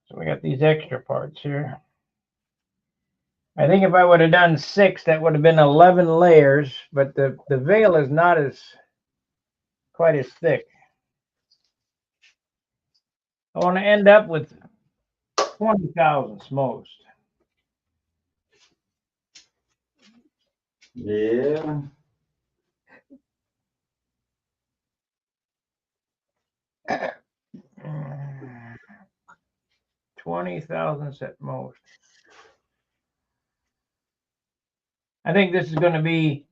So we got these extra parts here. I think if I would have done 6, that would have been 11 layers, but the veil is not quite as thick. I want to end up with 20 thousandths most. Yeah. 20 thousandths at most. I think this is going to be,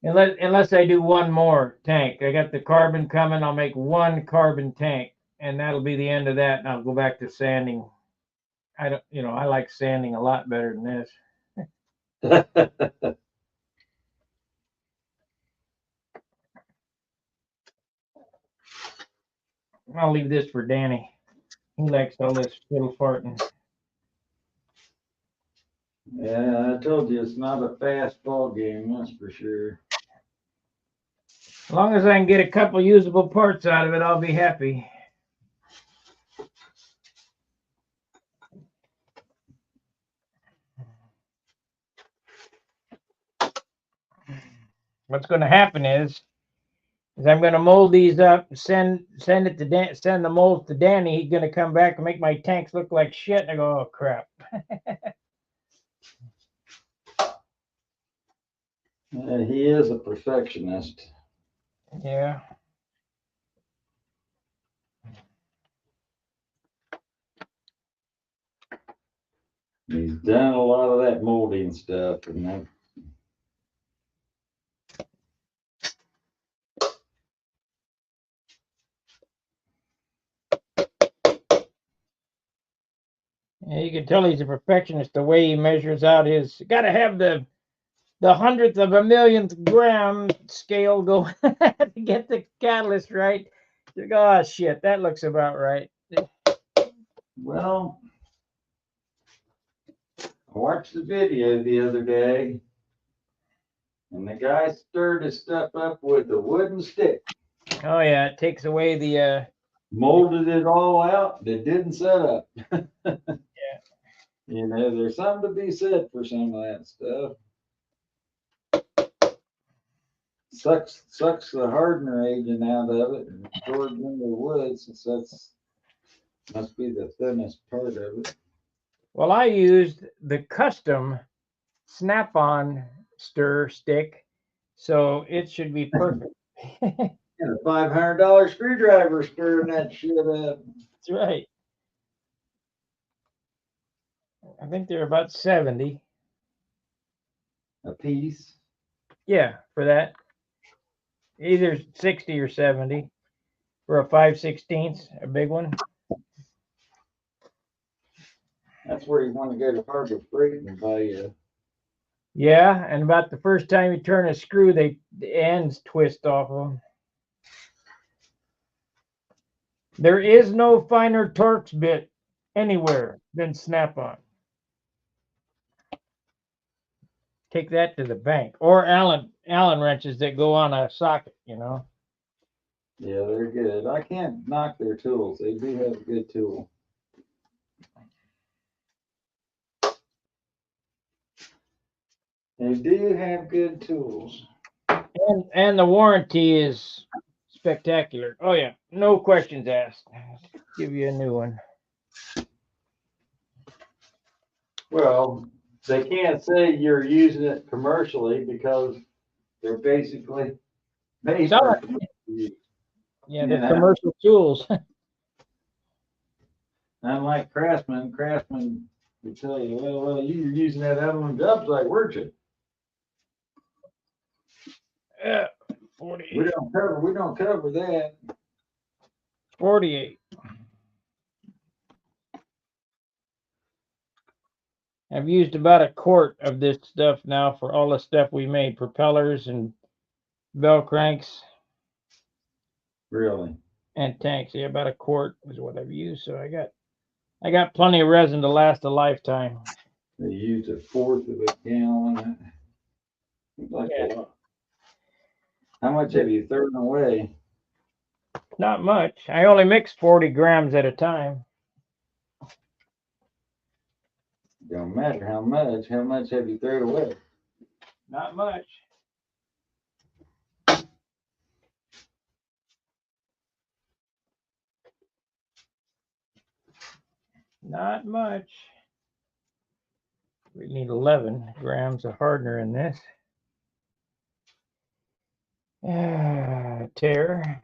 unless I do one more tank. I got the carbon coming. I'll make one carbon tank, and that'll be the end of that. And I'll go back to sanding. I like sanding a lot better than this. I'll leave this for Danny. He likes all this little farting. Yeah, I told you it's not a fast ball game, that's for sure. As long as I can get a couple usable parts out of it, I'll be happy. What's going to happen is I'm going to mold these up, send the molds to Danny. He's going to come back and make my tanks look like shit. And I go, oh crap. He is a perfectionist. Yeah. He's done a lot of that molding stuff, and that. Yeah, you can tell he's a perfectionist the way he measures out his. Got to have the hundredth of a millionth gram scale going to get the catalyst right. Oh shit, that looks about right. Well, I watched the video the other day, and the guy stirred his stuff up with a wooden stick. Oh yeah, it takes away the. Molded it all out. It didn't set up. Yeah. You know, there's something to be said for some of that stuff. Sucks the hardener agent out of it and stored in the wood, since that's must be the thinnest part of it. Well, I used the custom Snap-on stir stick, so it should be perfect. And a $500 screwdriver stirring that shit up. That's right. I think they're about 70. A piece. Yeah, for that. Either 60 or 70 for a 5/16, a big one. That's where you want to go to Harbor Freight and buy a. Yeah, and about the first time you turn a screw, the ends twist off of them. There is no finer Torx bit anywhere than Snap-on. Take that to the bank. Or Allen wrenches that go on a socket, you know. Yeah, they're good. I can't knock their tools. They do have a good tool. They do have good tools. And the warranty is spectacular. Oh yeah, no questions asked. Give you a new one. Well, they can't say you're using it commercially because they're basically made for use. Yeah, they're commercial tools. Unlike Craftsman would tell you, well, you were using that out on job site, weren't you? Yeah, 48. We don't cover that. 48. I've used about a quart of this stuff now for all the stuff we made, propellers and bell cranks. Really? And tanks. Yeah, about a quart is what I've used. So I got plenty of resin to last a lifetime. They used 1/4 of a gallon. Like a lot. How much have you thrown away? Not much. I only mix 40 grams at a time. Don't matter how much. How much have you thrown away? Not much. Not much. We need 11 grams of hardener in this. Tear.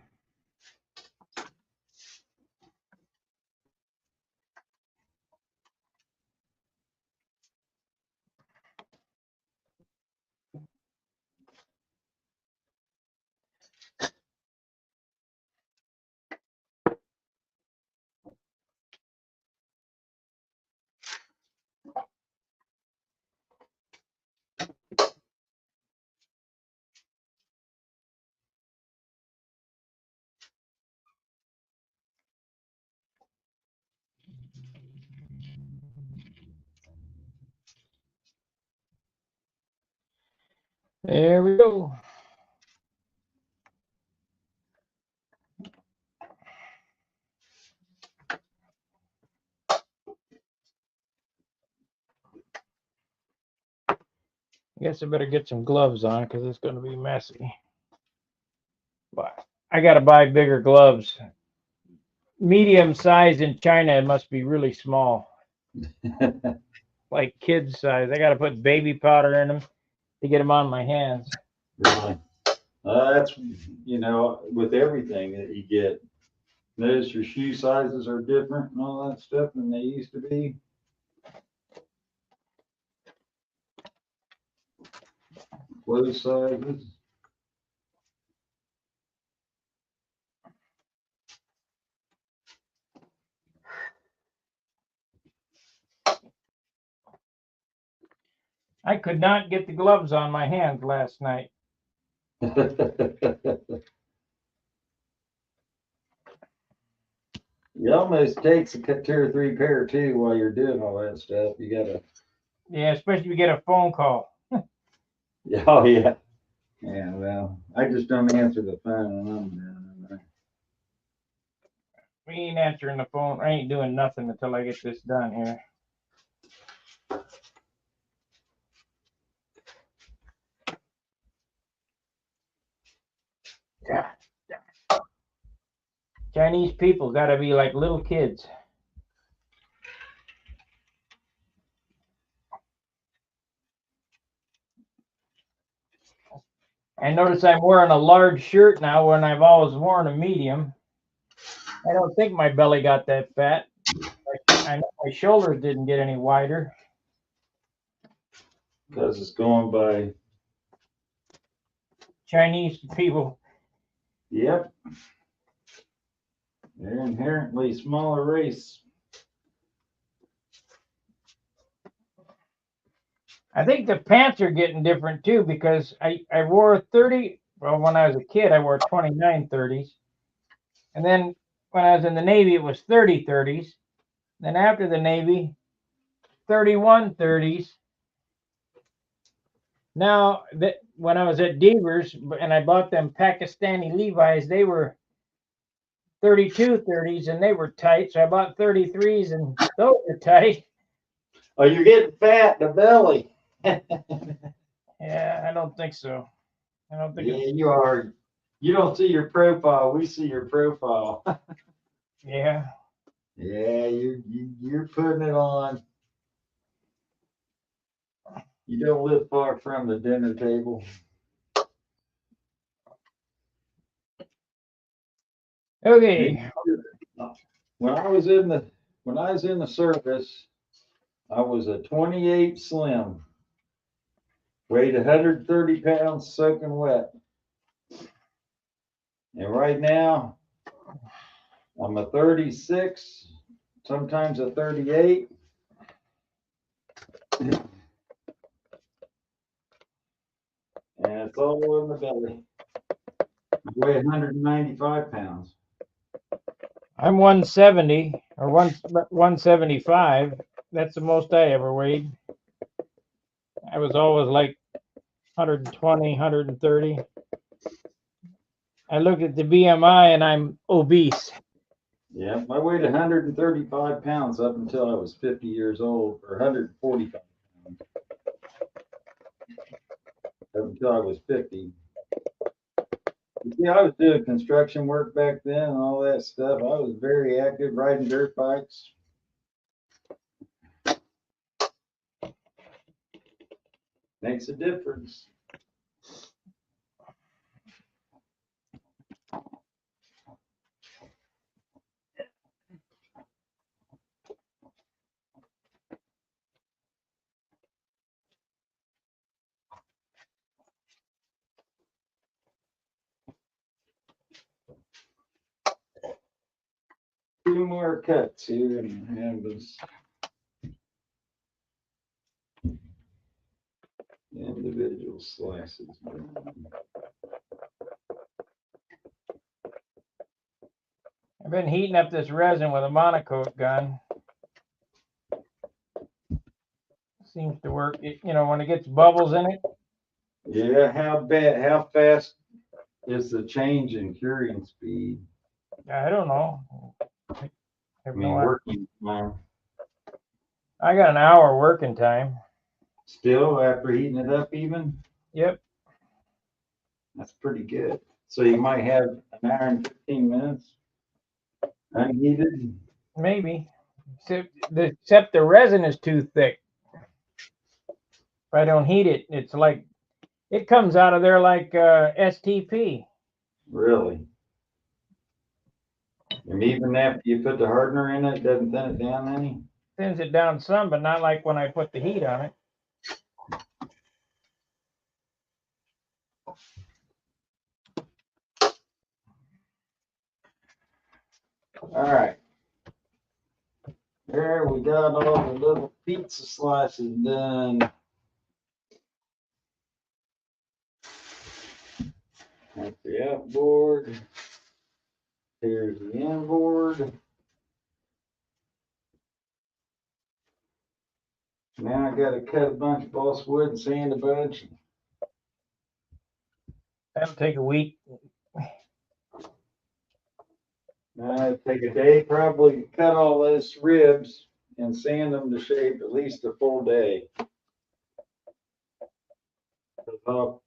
There we go. I guess I better get some gloves on because it's going to be messy. But I got to buy bigger gloves. Medium size in China, it must be really small. Like kids size. I got to put baby powder in them to get them on my hands. Really? That's, with everything that you get. Notice your shoe sizes are different and all that stuff than they used to be. Clothes sizes. I could not get the gloves on my hands last night. It almost takes a 2 or 3 pair too while you're doing all that stuff. You gotta. Yeah, especially if you get a phone call. Oh yeah. Yeah. Well, I just don't answer the phone when I'm doing it. We ain't answering the phone. I ain't doing nothing until I get this done here. Chinese people got to be like little kids. I notice I'm wearing a large shirt now when I've always worn a medium. I don't think my belly got that fat. I know my shoulders didn't get any wider. Because it's going by. Chinese people. Yep. They're inherently smaller race. I think the pants are getting different too because I wore 30. Well, when I was a kid, I wore 29 30s. And then when I was in the Navy, it was 30 30s. Then after the Navy, 31 30s. Now, when I was at Devers and I bought them Pakistani Levi's, they were 32 30s and they were tight. So I bought 33s and those were tight. Oh, you're getting fat in the belly. Yeah, I don't think so. I don't think. Yeah, you are. You don't see your profile. We see your profile. Yeah. Yeah, you're putting it on. You don't live far from the dinner table. Okay. When I was in the service, I was a 28 slim, weighed 130 pounds, soaking wet. And right now, I'm a 36, sometimes a 38. And it's all in the belly. I weigh 195 pounds. I'm 170 or 175. That's the most I ever weighed. I was always like 120, 130. I looked at the BMI and I'm obese. Yeah, I weighed 135 pounds up until I was 50 years old, or 145 pounds. Up until I was 50. You see, I was doing construction work back then and all that stuff. I was very active riding dirt bikes. Makes a difference. Two more cuts here and have this individual slices. I've been heating up this resin with a monocoat gun. Seems to work. When it gets bubbles in it, Yeah, how fast is the change in curing speed? I don't know. I mean, working time. I got an hour working time. Still after heating it up even? Yep. That's pretty good. So you might have an hour and 15 minutes unheated. Maybe. Except the resin is too thick. If I don't heat it, it's like it comes out of there like STP. Really? And even after you put the hardener in it, doesn't thin it down any? Thins it down some, but not like when I put the heat on it. All right. There we got all the little pizza slices done. That's the outboard. Here's the inboard. Now I gotta cut a bunch of balsa wood and sand a bunch. That'll take a week. It'd take a day probably to cut all those ribs and sand them to shape, at least a full day. 'Cause I'll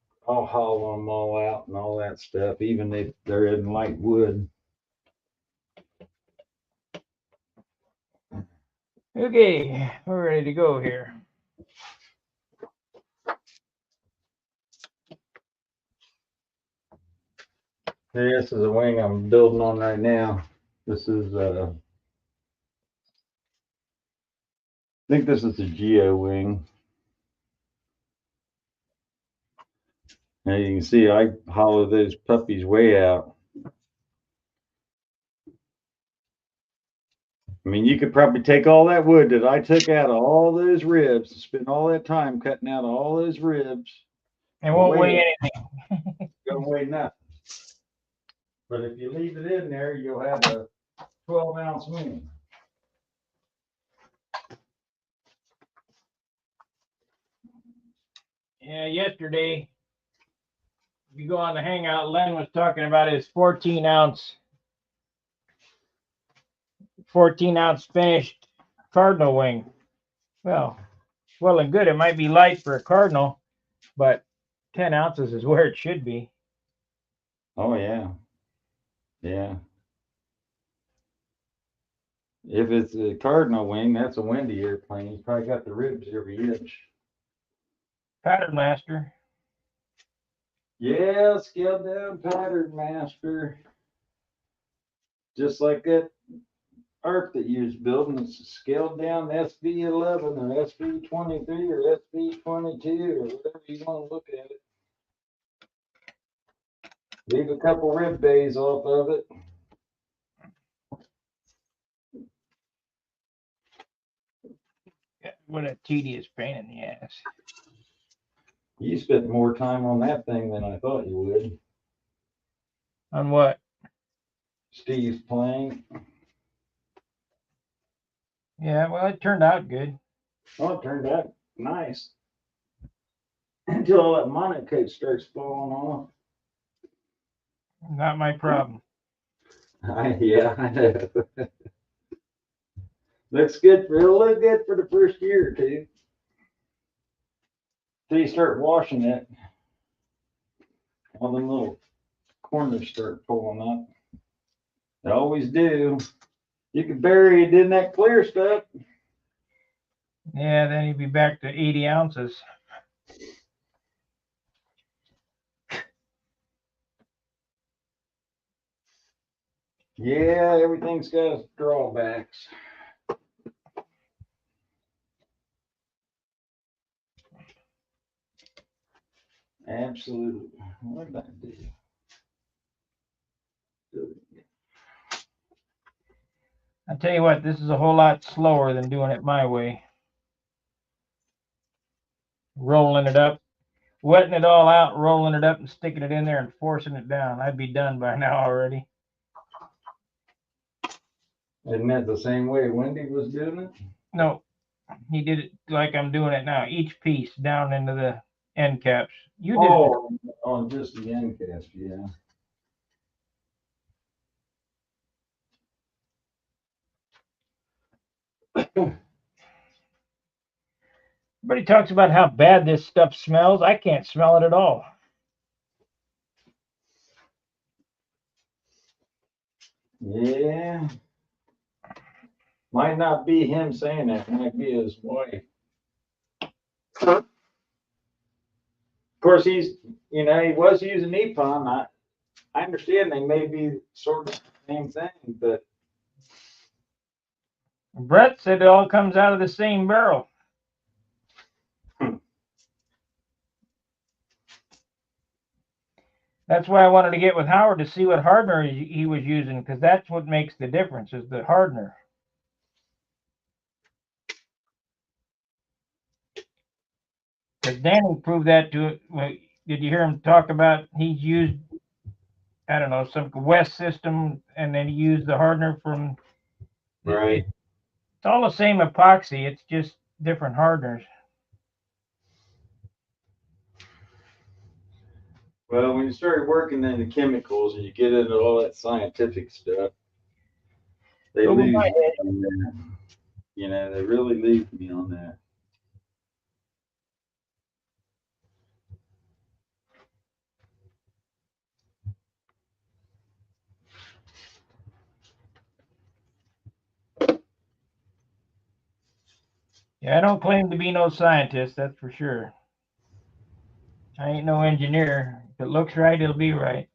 hollow them all out and all that stuff, even if they're in light wood. Okay, we're ready to go here. This is a wing I'm building on right now. This is I think this is a Geo wing. Now you can see I hollow those puppies way out. I mean, you could probably take all that wood that I took out of all those ribs, spend all that time cutting out all those ribs. It won't weigh anything. Don't weigh nothing. But if you leave it in there, you'll have a 12-ounce wing. Yeah, yesterday, if you go on the hangout, Len was talking about his 14-ounce finished cardinal wing. Well and good. It might be light for a cardinal, but 10 ounces is where it should be. Oh yeah. Yeah. If it's a cardinal wing, that's a windy airplane. He's probably got the ribs every inch. Pattern master. Yeah, scaled down pattern master. Just like that ARP that you was building, it's a scaled down SV11 or SV23 or SV22 or whatever you want to look at it. Leave a couple rib bays off of it. What a tedious pain in the ass. You spent more time on that thing than I thought you would. On what? Steve's plane. Yeah, well, it turned out good. Oh, it turned out nice. Until all that monocoat starts falling off. Not my problem. Yeah, I know. It'll look good for the first year or two. Till you start washing it, all them little corners start pulling up. They always do. You can bury it in that clear stuff. Yeah, then you'd be back to 80 ounces. Yeah, everything's got its drawbacks. Absolutely. What did I do? I tell you what, this is a whole lot slower than doing it my way. Rolling it up, wetting it all out, rolling it up and sticking it in there and forcing it down. I'd be done by now already. Isn't that the same way Wendy was doing it? No, he did it like I'm doing it now. Each piece down into the end caps. You did. Oh, on just the end cast, yeah. Everybody talks about how bad this stuff smells. I can't smell it at all. Yeah. Might not be him saying that, might be his wife. Of course, he's, he was using EPON. I understand they may be sort of the same thing, but Brett said it all comes out of the same barrel. That's why I wanted to get with Howard to see what hardener he was using, because that's what makes the difference, is the hardener. Because Danny proved that to it. Did you hear him talk about he's used, I don't know, some West system, and then he used the hardener from. right. It's all the same epoxy. It's just different hardeners. Well, when you start working in the chemicals and you get into all that scientific stuff, they Over lose my me on that. They really lose me on that. Yeah, I don't claim to be no scientist, that's for sure. I ain't no engineer. If it looks right, it'll be right.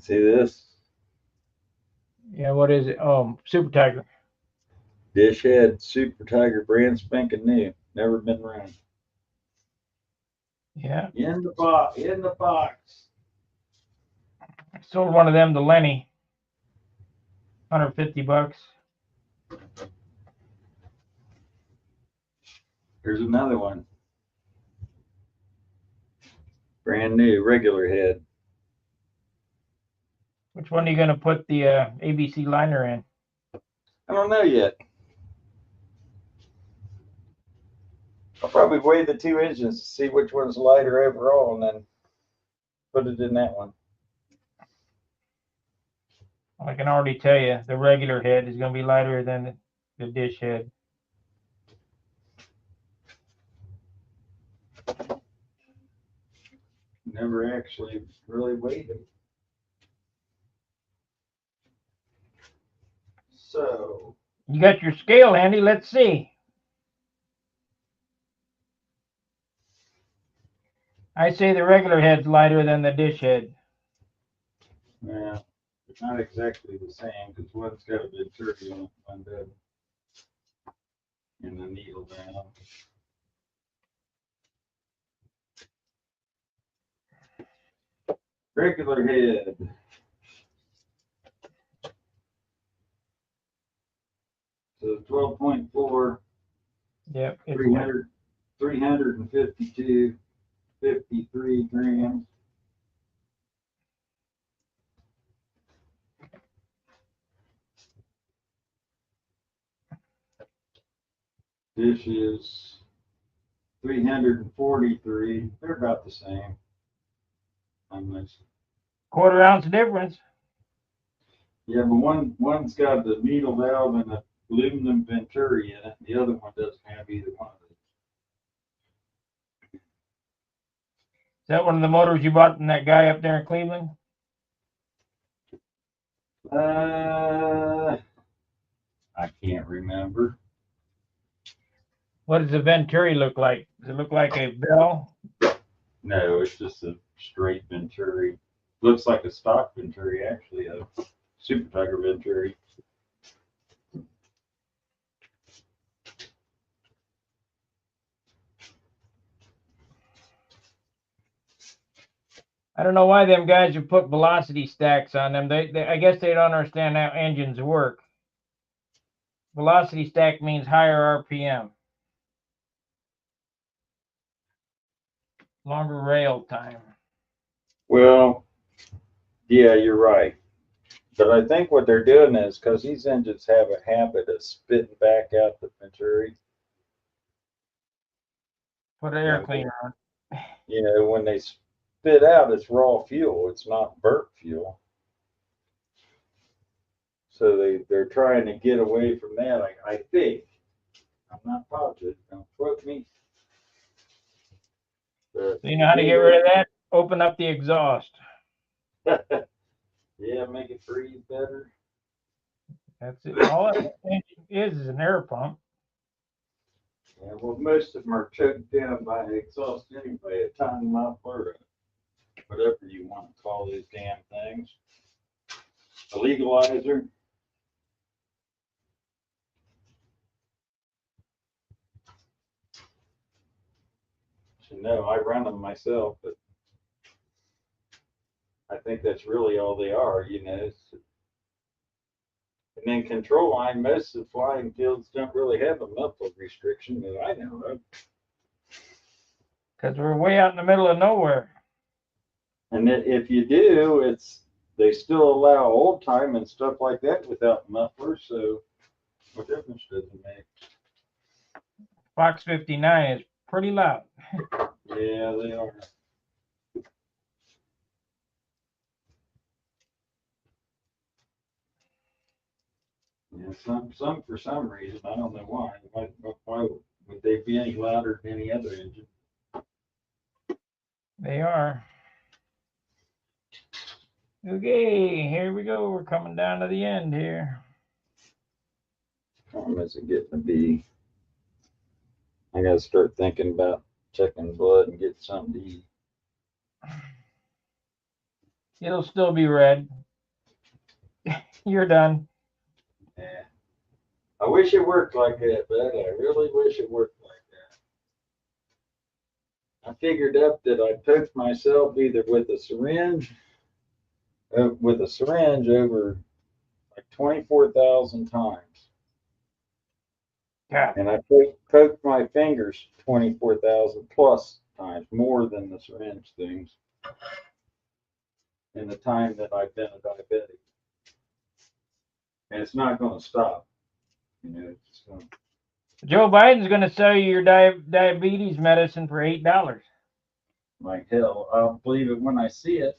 See this? Yeah, what is it? Oh, Super Tiger. Dish head Super Tiger, brand spanking new. Never been run. Yeah. In the box. In the box. I sold one of them to Lenny. $150. Here's another one. Brand new, regular head. Which one are you going to put the ABC liner in? I don't know yet. I'll probably weigh the two engines to see which one's lighter overall and then put it in that one. I can already tell you the regular head is going to be lighter than the dish head. Never actually really weighed it. So, You got your scale handy? Let's see. I say the regular head's lighter than the dish head. yeah, it's not exactly the same because one's got a bit turkey on it, one doesn't. And the needle down. Regular head. So 12.4. Yep. 352.53 grams. This is 343. They're about the same. Almost. Quarter ounce difference. Yeah, but one's got the needle valve and the aluminum venturi in it. The other one doesn't have either one of Is that one of the motors you bought from that guy up there in Cleveland? I can't remember. What does the venturi look like? Does it look like a bell? No, it's just a straight venturi. Looks like a stock venturi, actually, a Super Tiger venturi. I don't know why them guys have put velocity stacks on them. I guess they don't understand how engines work. Velocity stack means higher RPM. Longer rail time. Well, yeah, you're right. But I think what they're doing is because these engines have a habit of spitting back out the venturi. Put an air And, cleaner on. you know, when they spit out, it's raw fuel. It's not burnt fuel. So they're trying to get away from that. I think. I'm not positive. Don't quote me. So you know how to get rid of that? Open up the exhaust. Yeah, make it breathe better. That's it. All it is an air pump. Yeah, well, most of them are choked down by the exhaust anyway, a time muffler, whatever you want to call these damn things. A legalizer. So no, I run them myself, but I think that's really all they are, you know. And then control line, most of the flying fields don't really have a muffler restriction that I know of. Because we're way out in the middle of nowhere. And if you do, they still allow old time and stuff like that without mufflers. So what difference does it make? Fox 59 is pretty loud. Yeah, they are. Yeah, some for some reason, I don't know why. Why would they be any louder than any other engine? They are. Okay, here we go. We're coming down to the end here. How time is it getting to be? I gotta start thinking about checking blood and getting something to eat. It'll still be red. You're done. Yeah. I wish it worked like that, but I really wish it worked like that. I figured up that I poked myself either with a syringe over like 24,000 times. Yeah. And I poked my fingers 24,000 plus times, more than the syringe things, in the time that I've been a diabetic. And it's not going to stop. You know, it's going to. Joe Biden's going to sell you your diabetes medicine for $8. Like hell, I'll believe it when I see it.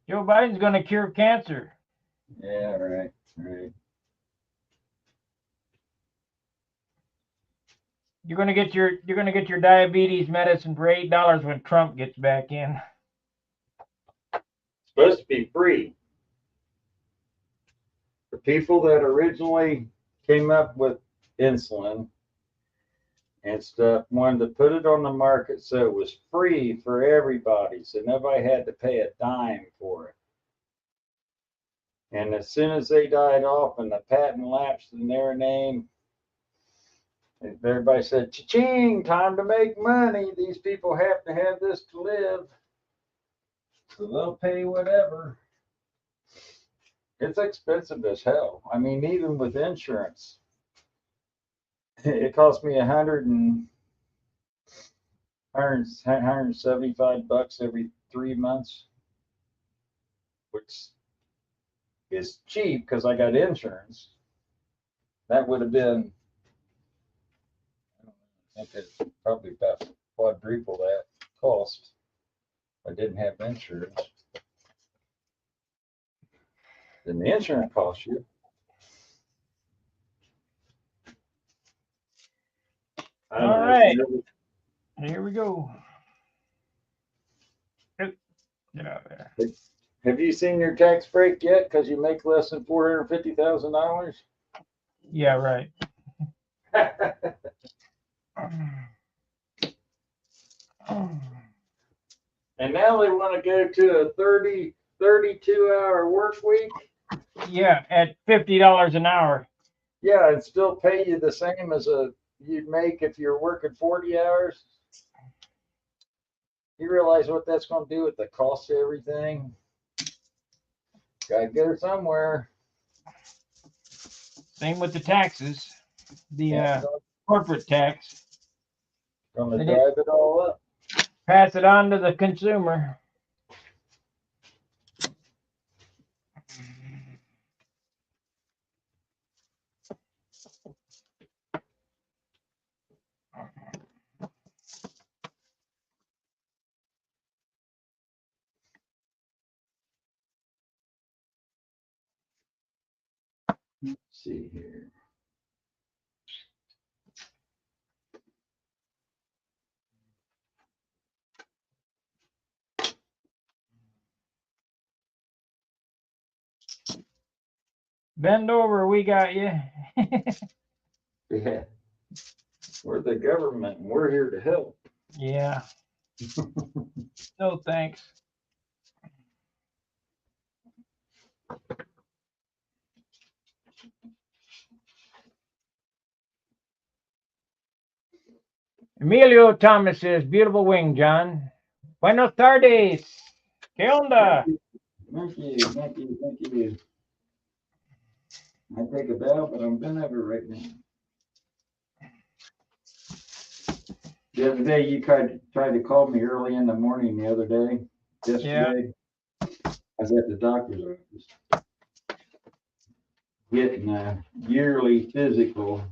Joe Biden's going to cure cancer. Yeah, right. You're going to get your diabetes medicine for $8 when Trump gets back in. It's supposed to be free. The people that originally came up with insulin and stuff wanted to put it on the market so it was free for everybody, so nobody had to pay a dime for it. And as soon as they died off and the patent lapsed in their name, everybody said, cha-ching, time to make money. These people have to have this to live. So they'll pay whatever. It's expensive as hell. I mean, even with insurance, it cost me $175 every 3 months, which is cheap because I got insurance. That would have been, I think it's probably about quadruple that cost. I didn't have insurance. Then the insurance costs you. All right. Here we go. Get out of there. Have you seen your tax break yet? Because you make less than $450,000. Yeah, right. And now they want to go to a 32-hour work week. Yeah, at $50 an hour. Yeah, and still pay you the same as you'd make if you're working 40 hours. You realize what that's going to do with the cost of everything? Got to go somewhere. Same with the taxes, the corporate tax. Going to drive it all up. Pass it on to the consumer. Let's see here. Bend over, we got you. Yeah. We're the government and we're here to help. Yeah. No thanks. Emilio Thomas says, beautiful wing, John. Buenos tardes. ¿Qué onda? Thank you, thank you, thank you. I take a bow, but I'm bent over right now. The other day, you tried to call me early in the morning the other day, yesterday. I was at the doctor's office getting a yearly physical,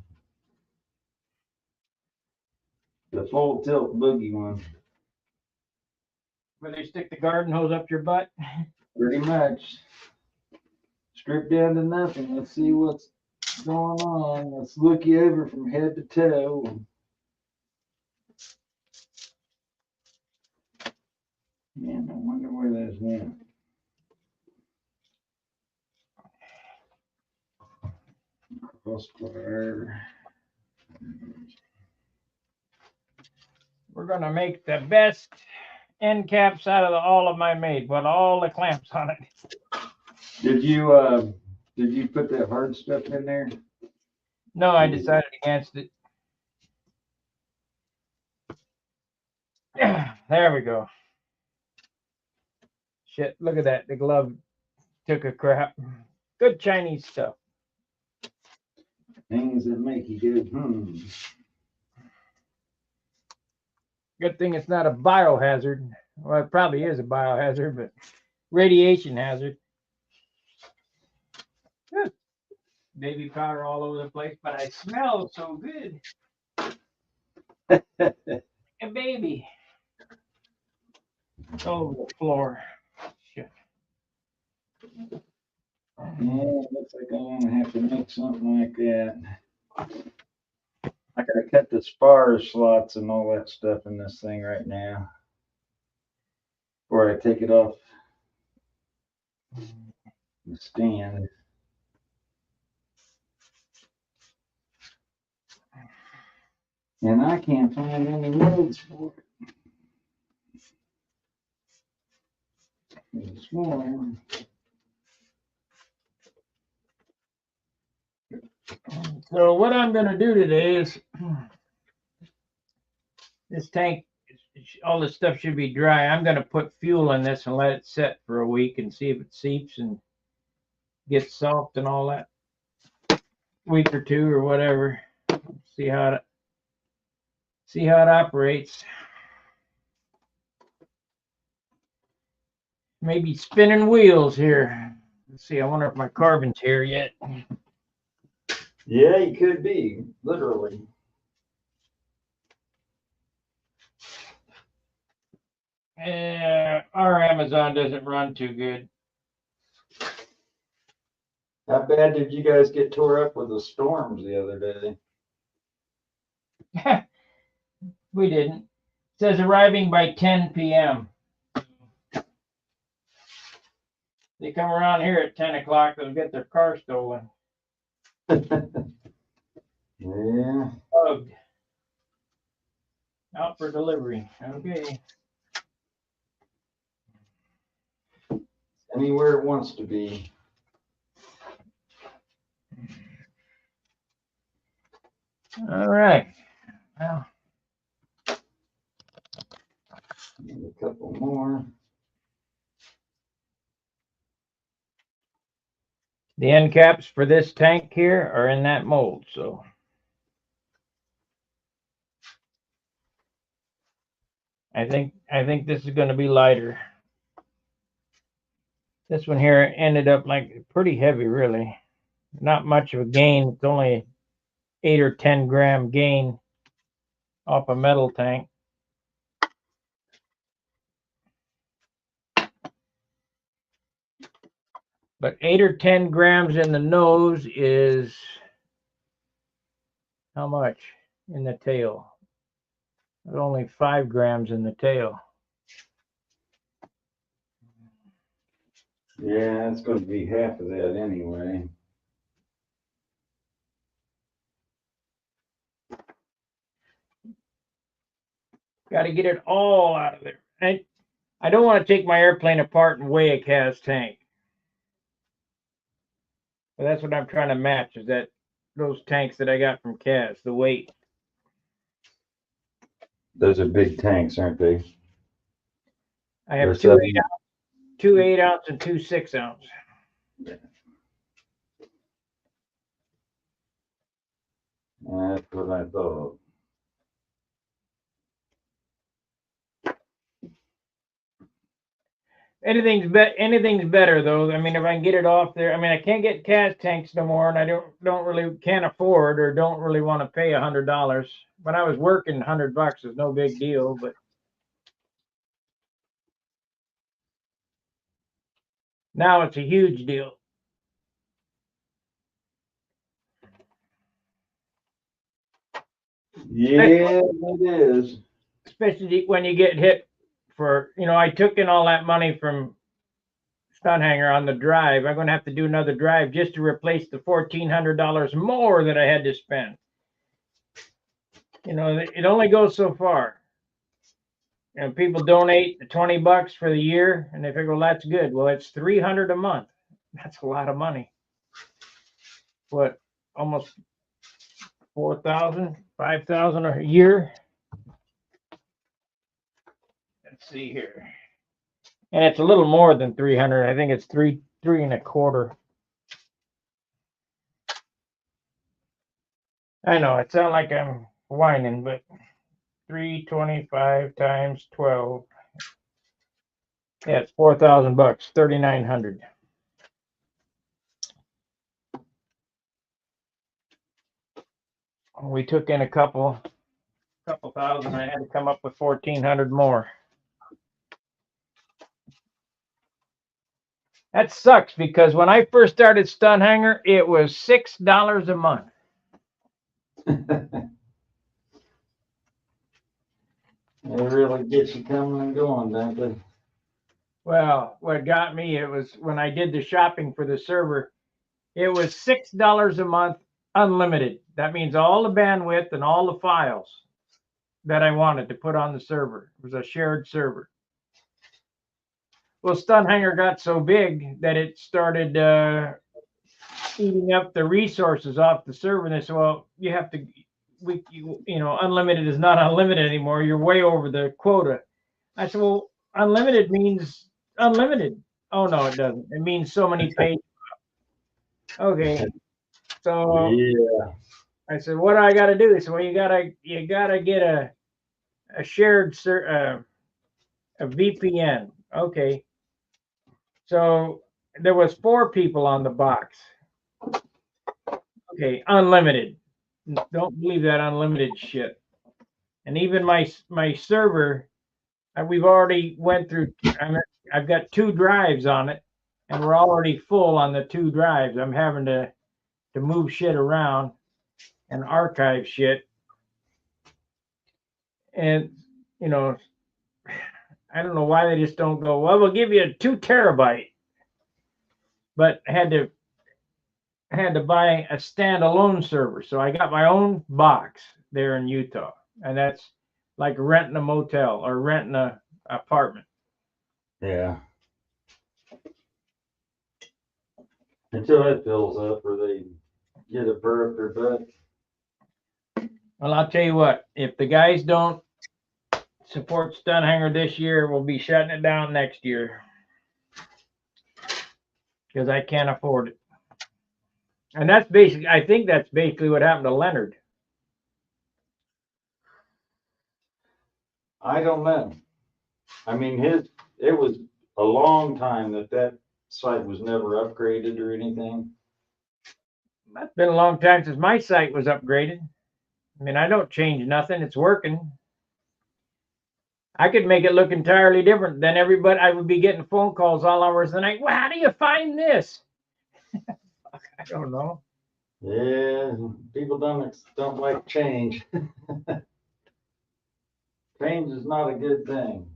the full tilt boogie one. Where they stick the garden hose up your butt? Pretty much. Strip down to nothing. Let's see what's going on. Let's look you over from head to toe. Man, I wonder where those went. Crossbar. We're going to make the best end caps out of all of my made, with all the clamps on it. Did you put that hard stuff in there? No, I decided against it. There we go. Shit, look at that. The glove took a crap. Good Chinese stuff. Things that make you go, Good thing it's not a biohazard. Well, it probably is a biohazard, but radiation hazard. Baby powder all over the place, but I smell so good. A baby. All over the floor. Shit. Yeah, looks like I'm gonna have to make something like that. I gotta cut the spar slots and all that stuff in this thing right now before I take it off the stand. And I can't find any molds for it. This one. So what I'm going to do today is this tank, all this stuff should be dry. I'm going to put fuel in this and let it set for a week and see if it seeps and gets soft and all that. Week or two or whatever. See how it operates. Maybe spinning wheels here. Let's see. I wonder if my carbon's here yet. Yeah, you could be, literally. Our Amazon doesn't run too good. How bad did you guys get tore up with the storms the other day? We didn't. It says arriving by 10 p.m. They come around here at 10 o'clock, they'll get their car stolen. Yeah. Bugged. Out for delivery. Okay. Anywhere it wants to be. All right. Well, A couple more. the end caps for this tank here are in that mold, so. I think this is going to be lighter. This one here ended up like pretty heavy, really. Not much of a gain. It's only 8 or 10 gram gain off a metal tank. But 8 or 10 grams in the nose is how much in the tail? There's only 5 grams in the tail. Yeah, it's going to be half of that anyway. Got to get it all out of there. I don't want to take my airplane apart and weigh a Kaz tank. But that's what I'm trying to match, is that those tanks that I got from Kaz, the weight. Those are big tanks, aren't they? I have They're 2 8-ounce and 2 6-ounce. That's what I thought. Anything's better though. I mean, if I can get it off there. I mean, I can't get Kaz tanks no more, and I can't afford or don't really want to pay $100. When I was working, $100 is no big deal, but now it's a huge deal. Yeah, it is. Especially when you get hit for, I took in all that money from Stun Hanger on the drive. I'm going to have to do another drive just to replace the $1,400 more that I had to spend. It only goes so far. People donate the $20 for the year, and they figure, well, that's good. Well, it's $300 a month. That's a lot of money. What, almost 4,000, 5,000 a year? Let's see here. And it's a little more than 300. I think it's three and a quarter. I know it sounds like I'm whining, but 325 times 12. Yeah, it's $4,000, 3,900. We took in a couple thousand. I had to come up with 1,400 more. That sucks because when I first started Stun Hanger, it was $6 a month. They really get you coming and going, don't they? Well, what got me, it was when I did the shopping for the server, it was $6 a month, unlimited. That means all the bandwidth and all the files that I wanted to put on the server. It was a shared server. Well, Stun Hanger got so big that it started eating up the resources off the server. And they said, well, you have to, unlimited is not unlimited anymore. You're way over the quota. I said, well, unlimited means unlimited. Oh, no, it doesn't. It means so many pages. Okay. So yeah. I said, what do I got to do? They said, well, you gotta get a shared a VPN. Okay. So there was 4 people on the box. Okay, unlimited. Don't believe that unlimited shit. And even my server, we've already went through. I've got 2 drives on it, and we're already full on the 2 drives. I'm having to move shit around and archive shit. And I don't know why they just don't go, well, we'll give you a 2 terabyte. But I had to buy a standalone server. So I got my own box there in Utah. And that's like renting a motel or renting an apartment. Yeah. Until that fills up or they get a burr up their butt. Well, I'll tell you what, if the guys don't support Stun Hanger this year, we'll be shutting it down next year. Because I can't afford it. And I think that's basically what happened to Leonard. I don't know. I mean, it was a long time that site was never upgraded or anything. That's been a long time since my site was upgraded. I mean, I don't change nothing. It's working. I could make it look entirely different than everybody. I would be getting phone calls all hours of the night. Well, how do you find this? I don't know. Yeah, people don't like change. Change is not a good thing.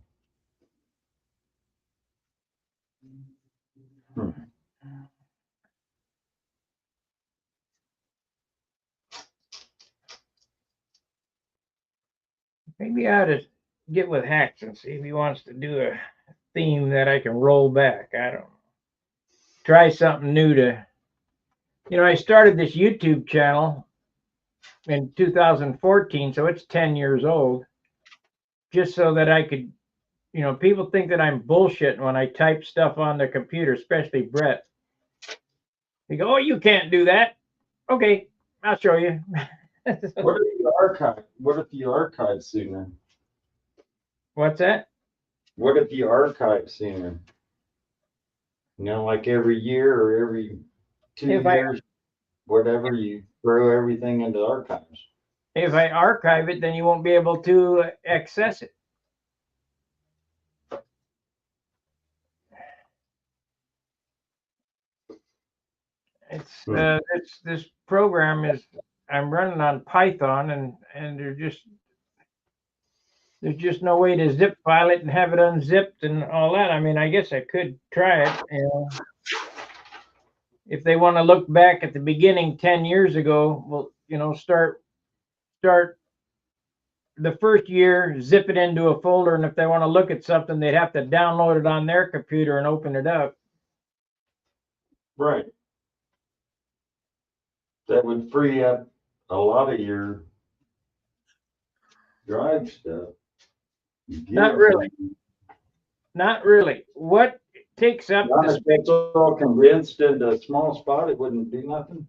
Maybe I ought to get with Hacks and see if he wants to do a theme that I can roll back. I don't know. Try something new to, I started this YouTube channel in 2014, so it's 10 years old, just so that I could, people think that I'm bullshitting when I type stuff on the computer, especially Brett. They go, "Oh, you can't do that." Okay, I'll show you. What if you archive? What if you archive sooner? What's that? What if you archive sooner? Like every year or every 2 years, whatever, you throw everything into archives. If I archive it, then you won't be able to access it. This program is, I'm running on Python, and there's just no way to zip file it and have it unzipped and all that. I mean, I guess I could try it. If they want to look back at the beginning 10 years ago, well, start the first year, zip it into a folder, and if they want to look at something, they'd have to download it on their computer and open it up. Right. That would free up a lot of your drive stuff. Not really. Not really. What takes up Not the if it's all condensed into a small spot, it wouldn't do nothing.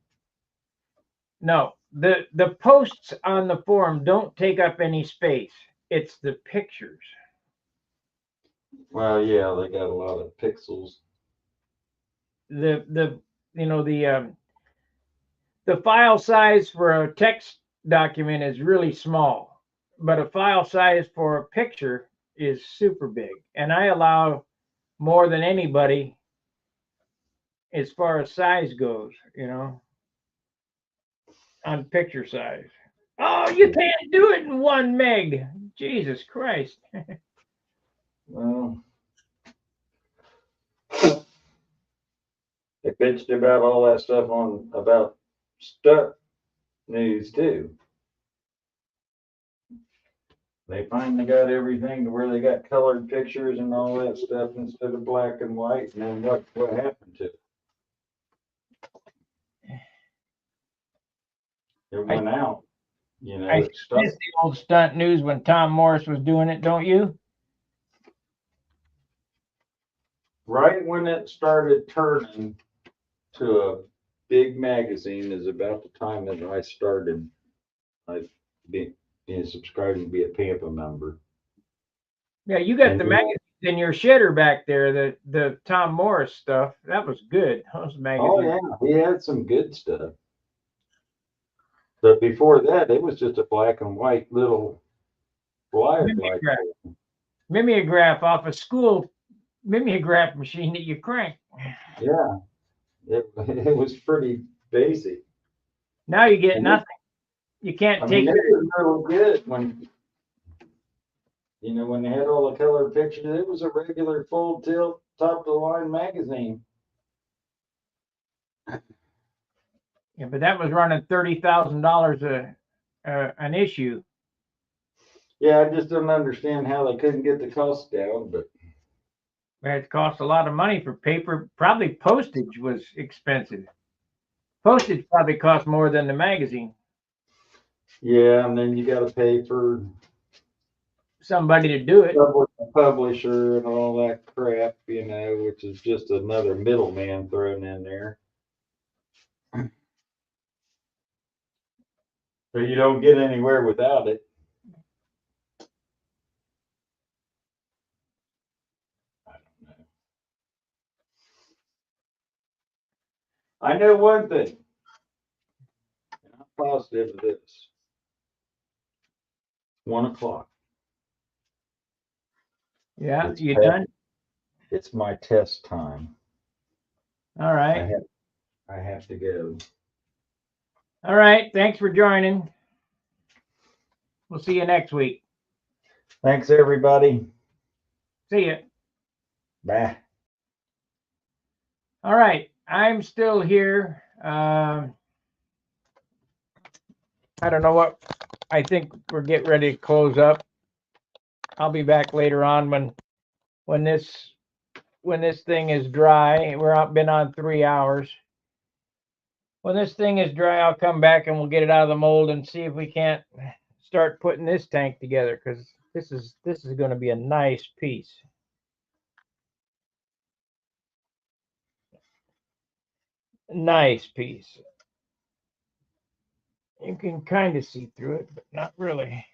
No, the posts on the forum don't take up any space. It's the pictures. Well, yeah, they got a lot of pixels. The file size for a text document is really small, but a file size for a picture is super big. And I allow more than anybody as far as size goes, on picture size. Oh, you can't do it in 1 meg. Jesus Christ. Well, they bitched about all that stuff about Stuck News too. They finally got everything to where they got colored pictures and all that stuff instead of black and white. And then what happened to it? It went out. I It stopped. missed the old stunt news when Tom Morris was doing it, don't you? Right when it started turning to a big magazine is about the time that I started. I've been subscribed to be a Pampa member. Yeah, you got the magazines in your shitter back there, the Tom Morris stuff. That was good. Those magazines. Oh yeah, he had some good stuff. But before that, it was just a black and white little flyer. Mimeograph off a school mimeograph machine that you crank. Yeah, it was pretty basic. Now you get nothing. You can't take it. It was real good when when they had all the color pictures. It was a regular full tilt, top of the line magazine. Yeah, but that was running $30,000 an issue. Yeah, I just don't understand how they couldn't get the cost down, but it cost a lot of money for paper. Probably postage was expensive. Postage probably cost more than the magazine. Yeah, and then you got to pay for somebody to do it. Publisher and all that crap, which is just another middleman thrown in there. So you don't get anywhere without it. I don't know. I know one thing. I'm positive of this. 1 o'clock. Yeah, you done? It's my test time. All right. I have to go. All right. Thanks for joining. We'll see you next week. Thanks, everybody. See ya. Bye. All right. I'm still here. I don't know what. I think we're getting ready to close up. I'll be back later on when this thing is dry. Been on 3 hours. When this thing is dry, I'll come back and we'll get it out of the mold and see if we can't start putting this tank together, because this is going to be a nice piece. Nice piece. You can kind of see through it, but not really.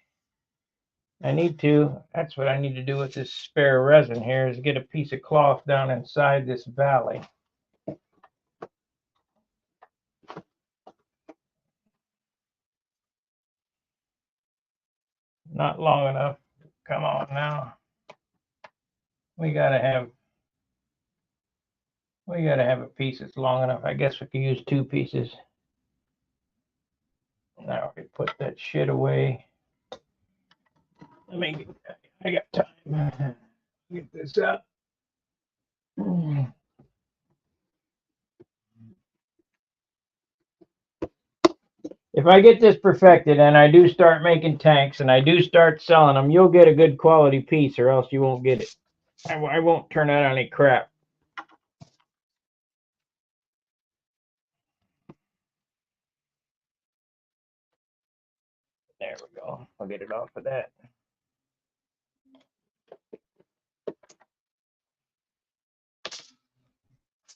That's what I need to do with this spare resin here, is get a piece of cloth down inside this valley. Not long enough. Come on now. We gotta have a piece that's long enough. I guess we could use 2 pieces. Now we put that shit away. I got time. Get this out. If I get this perfected and I do start making tanks and I do start selling them, you'll get a good quality piece, or else you won't get it. I won't turn out any crap. There we go. I'll get it off of that.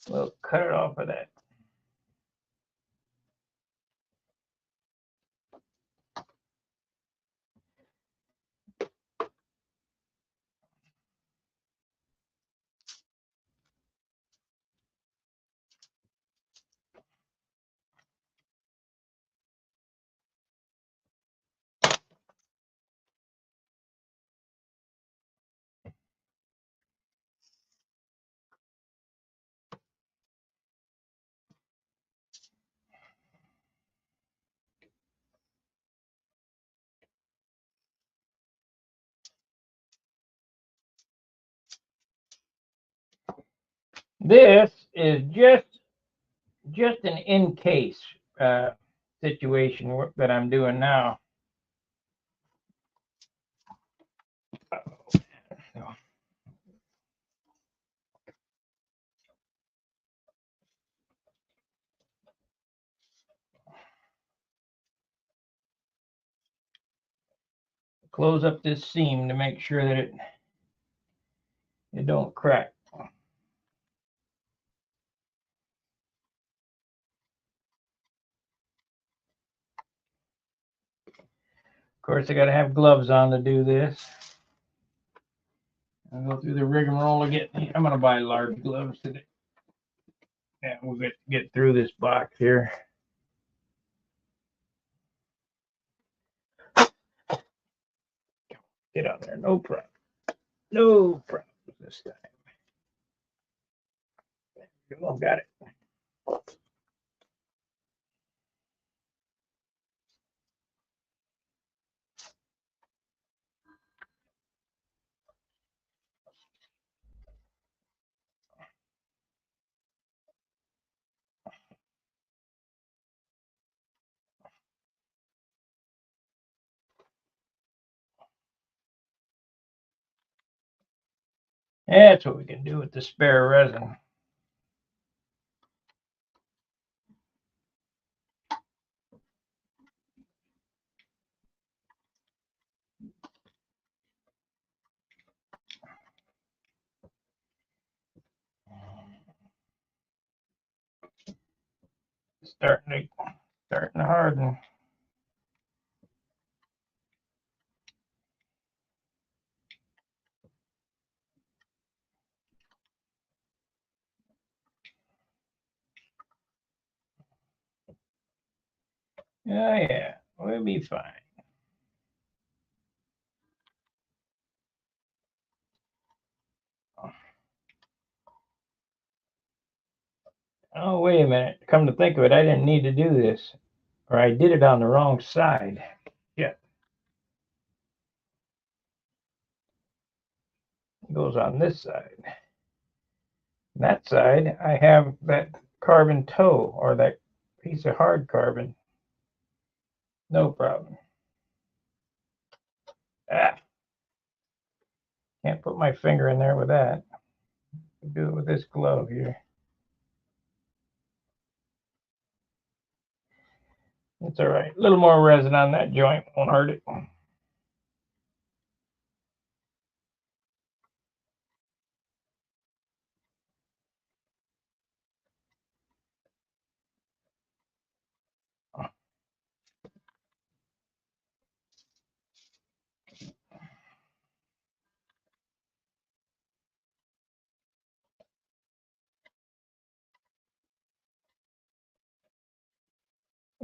We'll cut it off of that. This is just an in case situation that I'm doing now. Close up this seam to make sure that it don't crack. Of course, I got to have gloves on to do this. I'll go through the rigmarole again. I'm going to buy large gloves today. Yeah, we'll get through this box here. Get on there, no problem. No problem this time. There we go, got it. That's what we can do with the spare resin. Starting to harden. Oh yeah, we'll be fine. Oh, wait a minute. Come to think of it, I didn't need to do this. Or I did it on the wrong side. Yeah. It goes on this side. That side, I have that carbon toe or that piece of hard carbon. No problem. Ah, can't put my finger in there with that. Do it with this glove here. It's all right. A little more resin on that joint won't hurt it.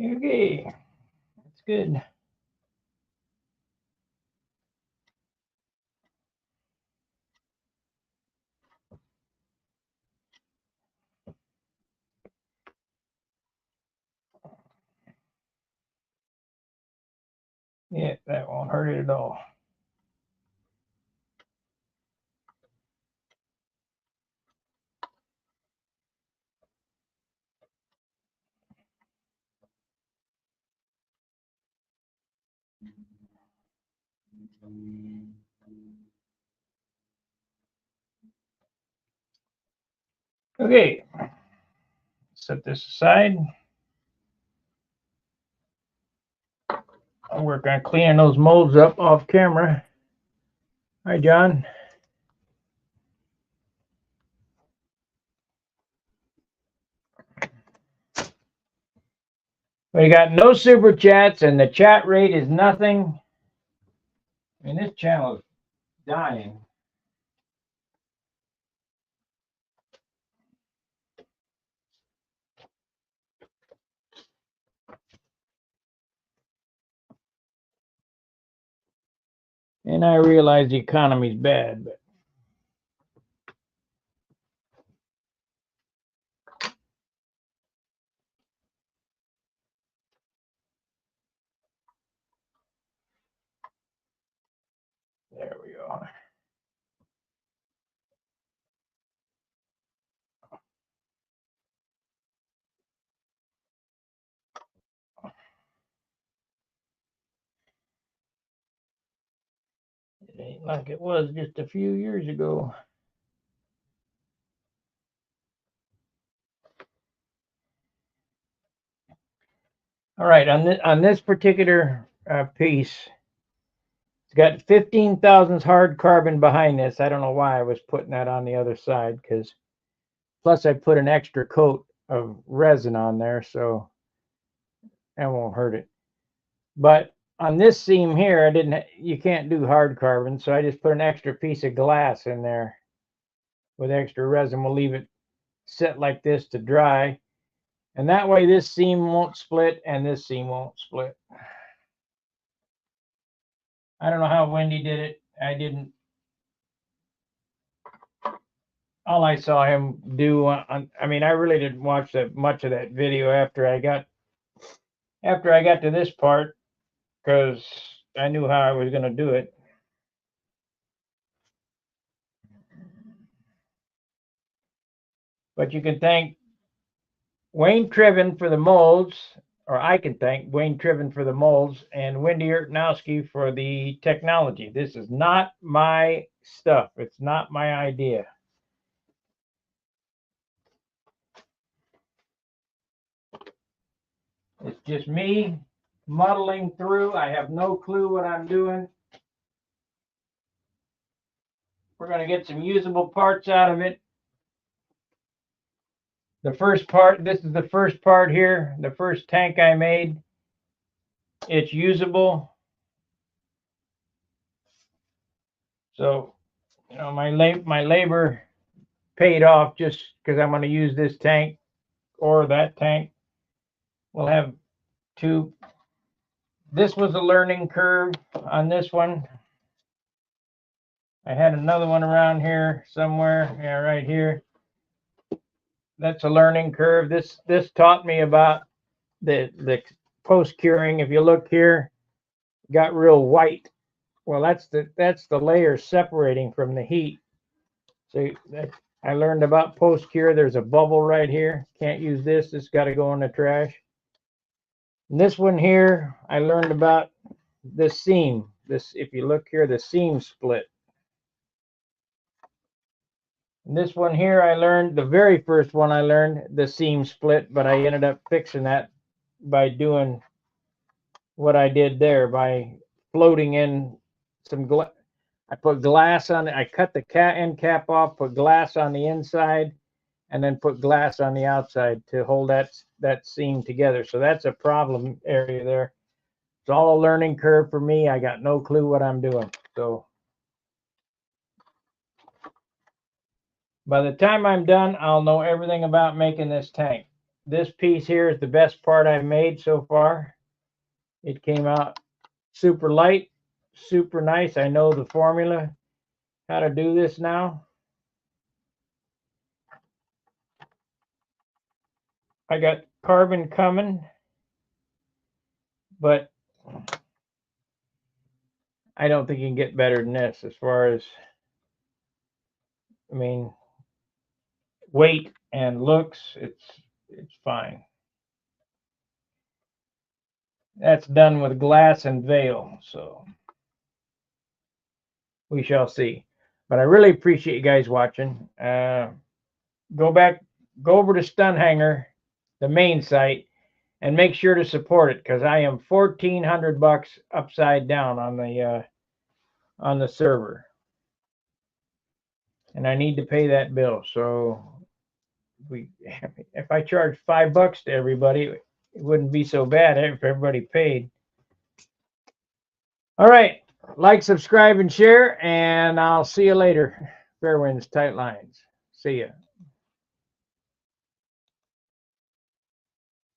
Okay, that's good. Yeah, that won't hurt it at all. Okay, set this aside. I'll work on cleaning those molds up off camera. Hi, John. We got no super chats, and the chat rate is nothing. I mean, this channel is dying. And I realize the economy's bad, but there we go. It ain't like it was just a few years ago. All right, on this particular piece, it's got 15 thousandths hard carbon behind this. I don't know why I was putting that on the other side, because plus I put an extra coat of resin on there, so that won't hurt it. But on this seam here, you can't do hard carbon, so I just put an extra piece of glass in there with extra resin. We'll leave it set like this to dry, and that way this seam won't split and this seam won't split. I don't know how Wendy did it. I didn't. All I saw him do, I mean, I really didn't watch that much of that video after I got to this part, because I knew how I was going to do it. But you can thank Wayne Triven for the molds, or I can thank Wayne Triven for the molds and Wendy Ertnowski for the technology. This is not my stuff. It's not my idea. It's just me muddling through. I have no clue what I'm doing. We're going to get some usable parts out of it. The first part, this is the first part here, the first tank I made. It's usable. So, you know, my labor paid off just because I'm going to use this tank or that tank. We'll have two. This was a learning curve on this one. I had another one around here somewhere. Yeah, right here. that's a learning curve. This taught me about the post curing. If you look here, got real white. Well, that's the layer separating from the heat. So I learned about post cure. There's a bubble right here. Can't use this. It's got to go in the trash. And this one here, I learned about the seam. This, if you look here, the seam split. And this one here, I learned, the very first one I learned, the seam split, but I ended up fixing that by doing what I did there, by floating in some glass. I put glass on it. I cut the end cap off, put glass on the inside, and then put glass on the outside to hold that seam together. So that's a problem area there. It's all a learning curve for me. I got no clue what I'm doing. So by the time I'm done, I'll know everything about making this tank. This piece here is the best part I've made so far. It came out super light, super nice. I know the formula, how to do this now. I got carbon coming, but I don't think you can get better than this as far as, I mean, weight and looks. It's fine. That's done with glass and veil, so we shall see. But I really appreciate you guys watching. Go over to Stunhanger, the main site, and make sure to support it, because I am $1,400 upside down on the server, and I need to pay that bill. So if I charge $5 to everybody, it wouldn't be so bad if everybody paid. All right, like, subscribe, and share, and I'll see you later. Fair winds, tight lines. See ya.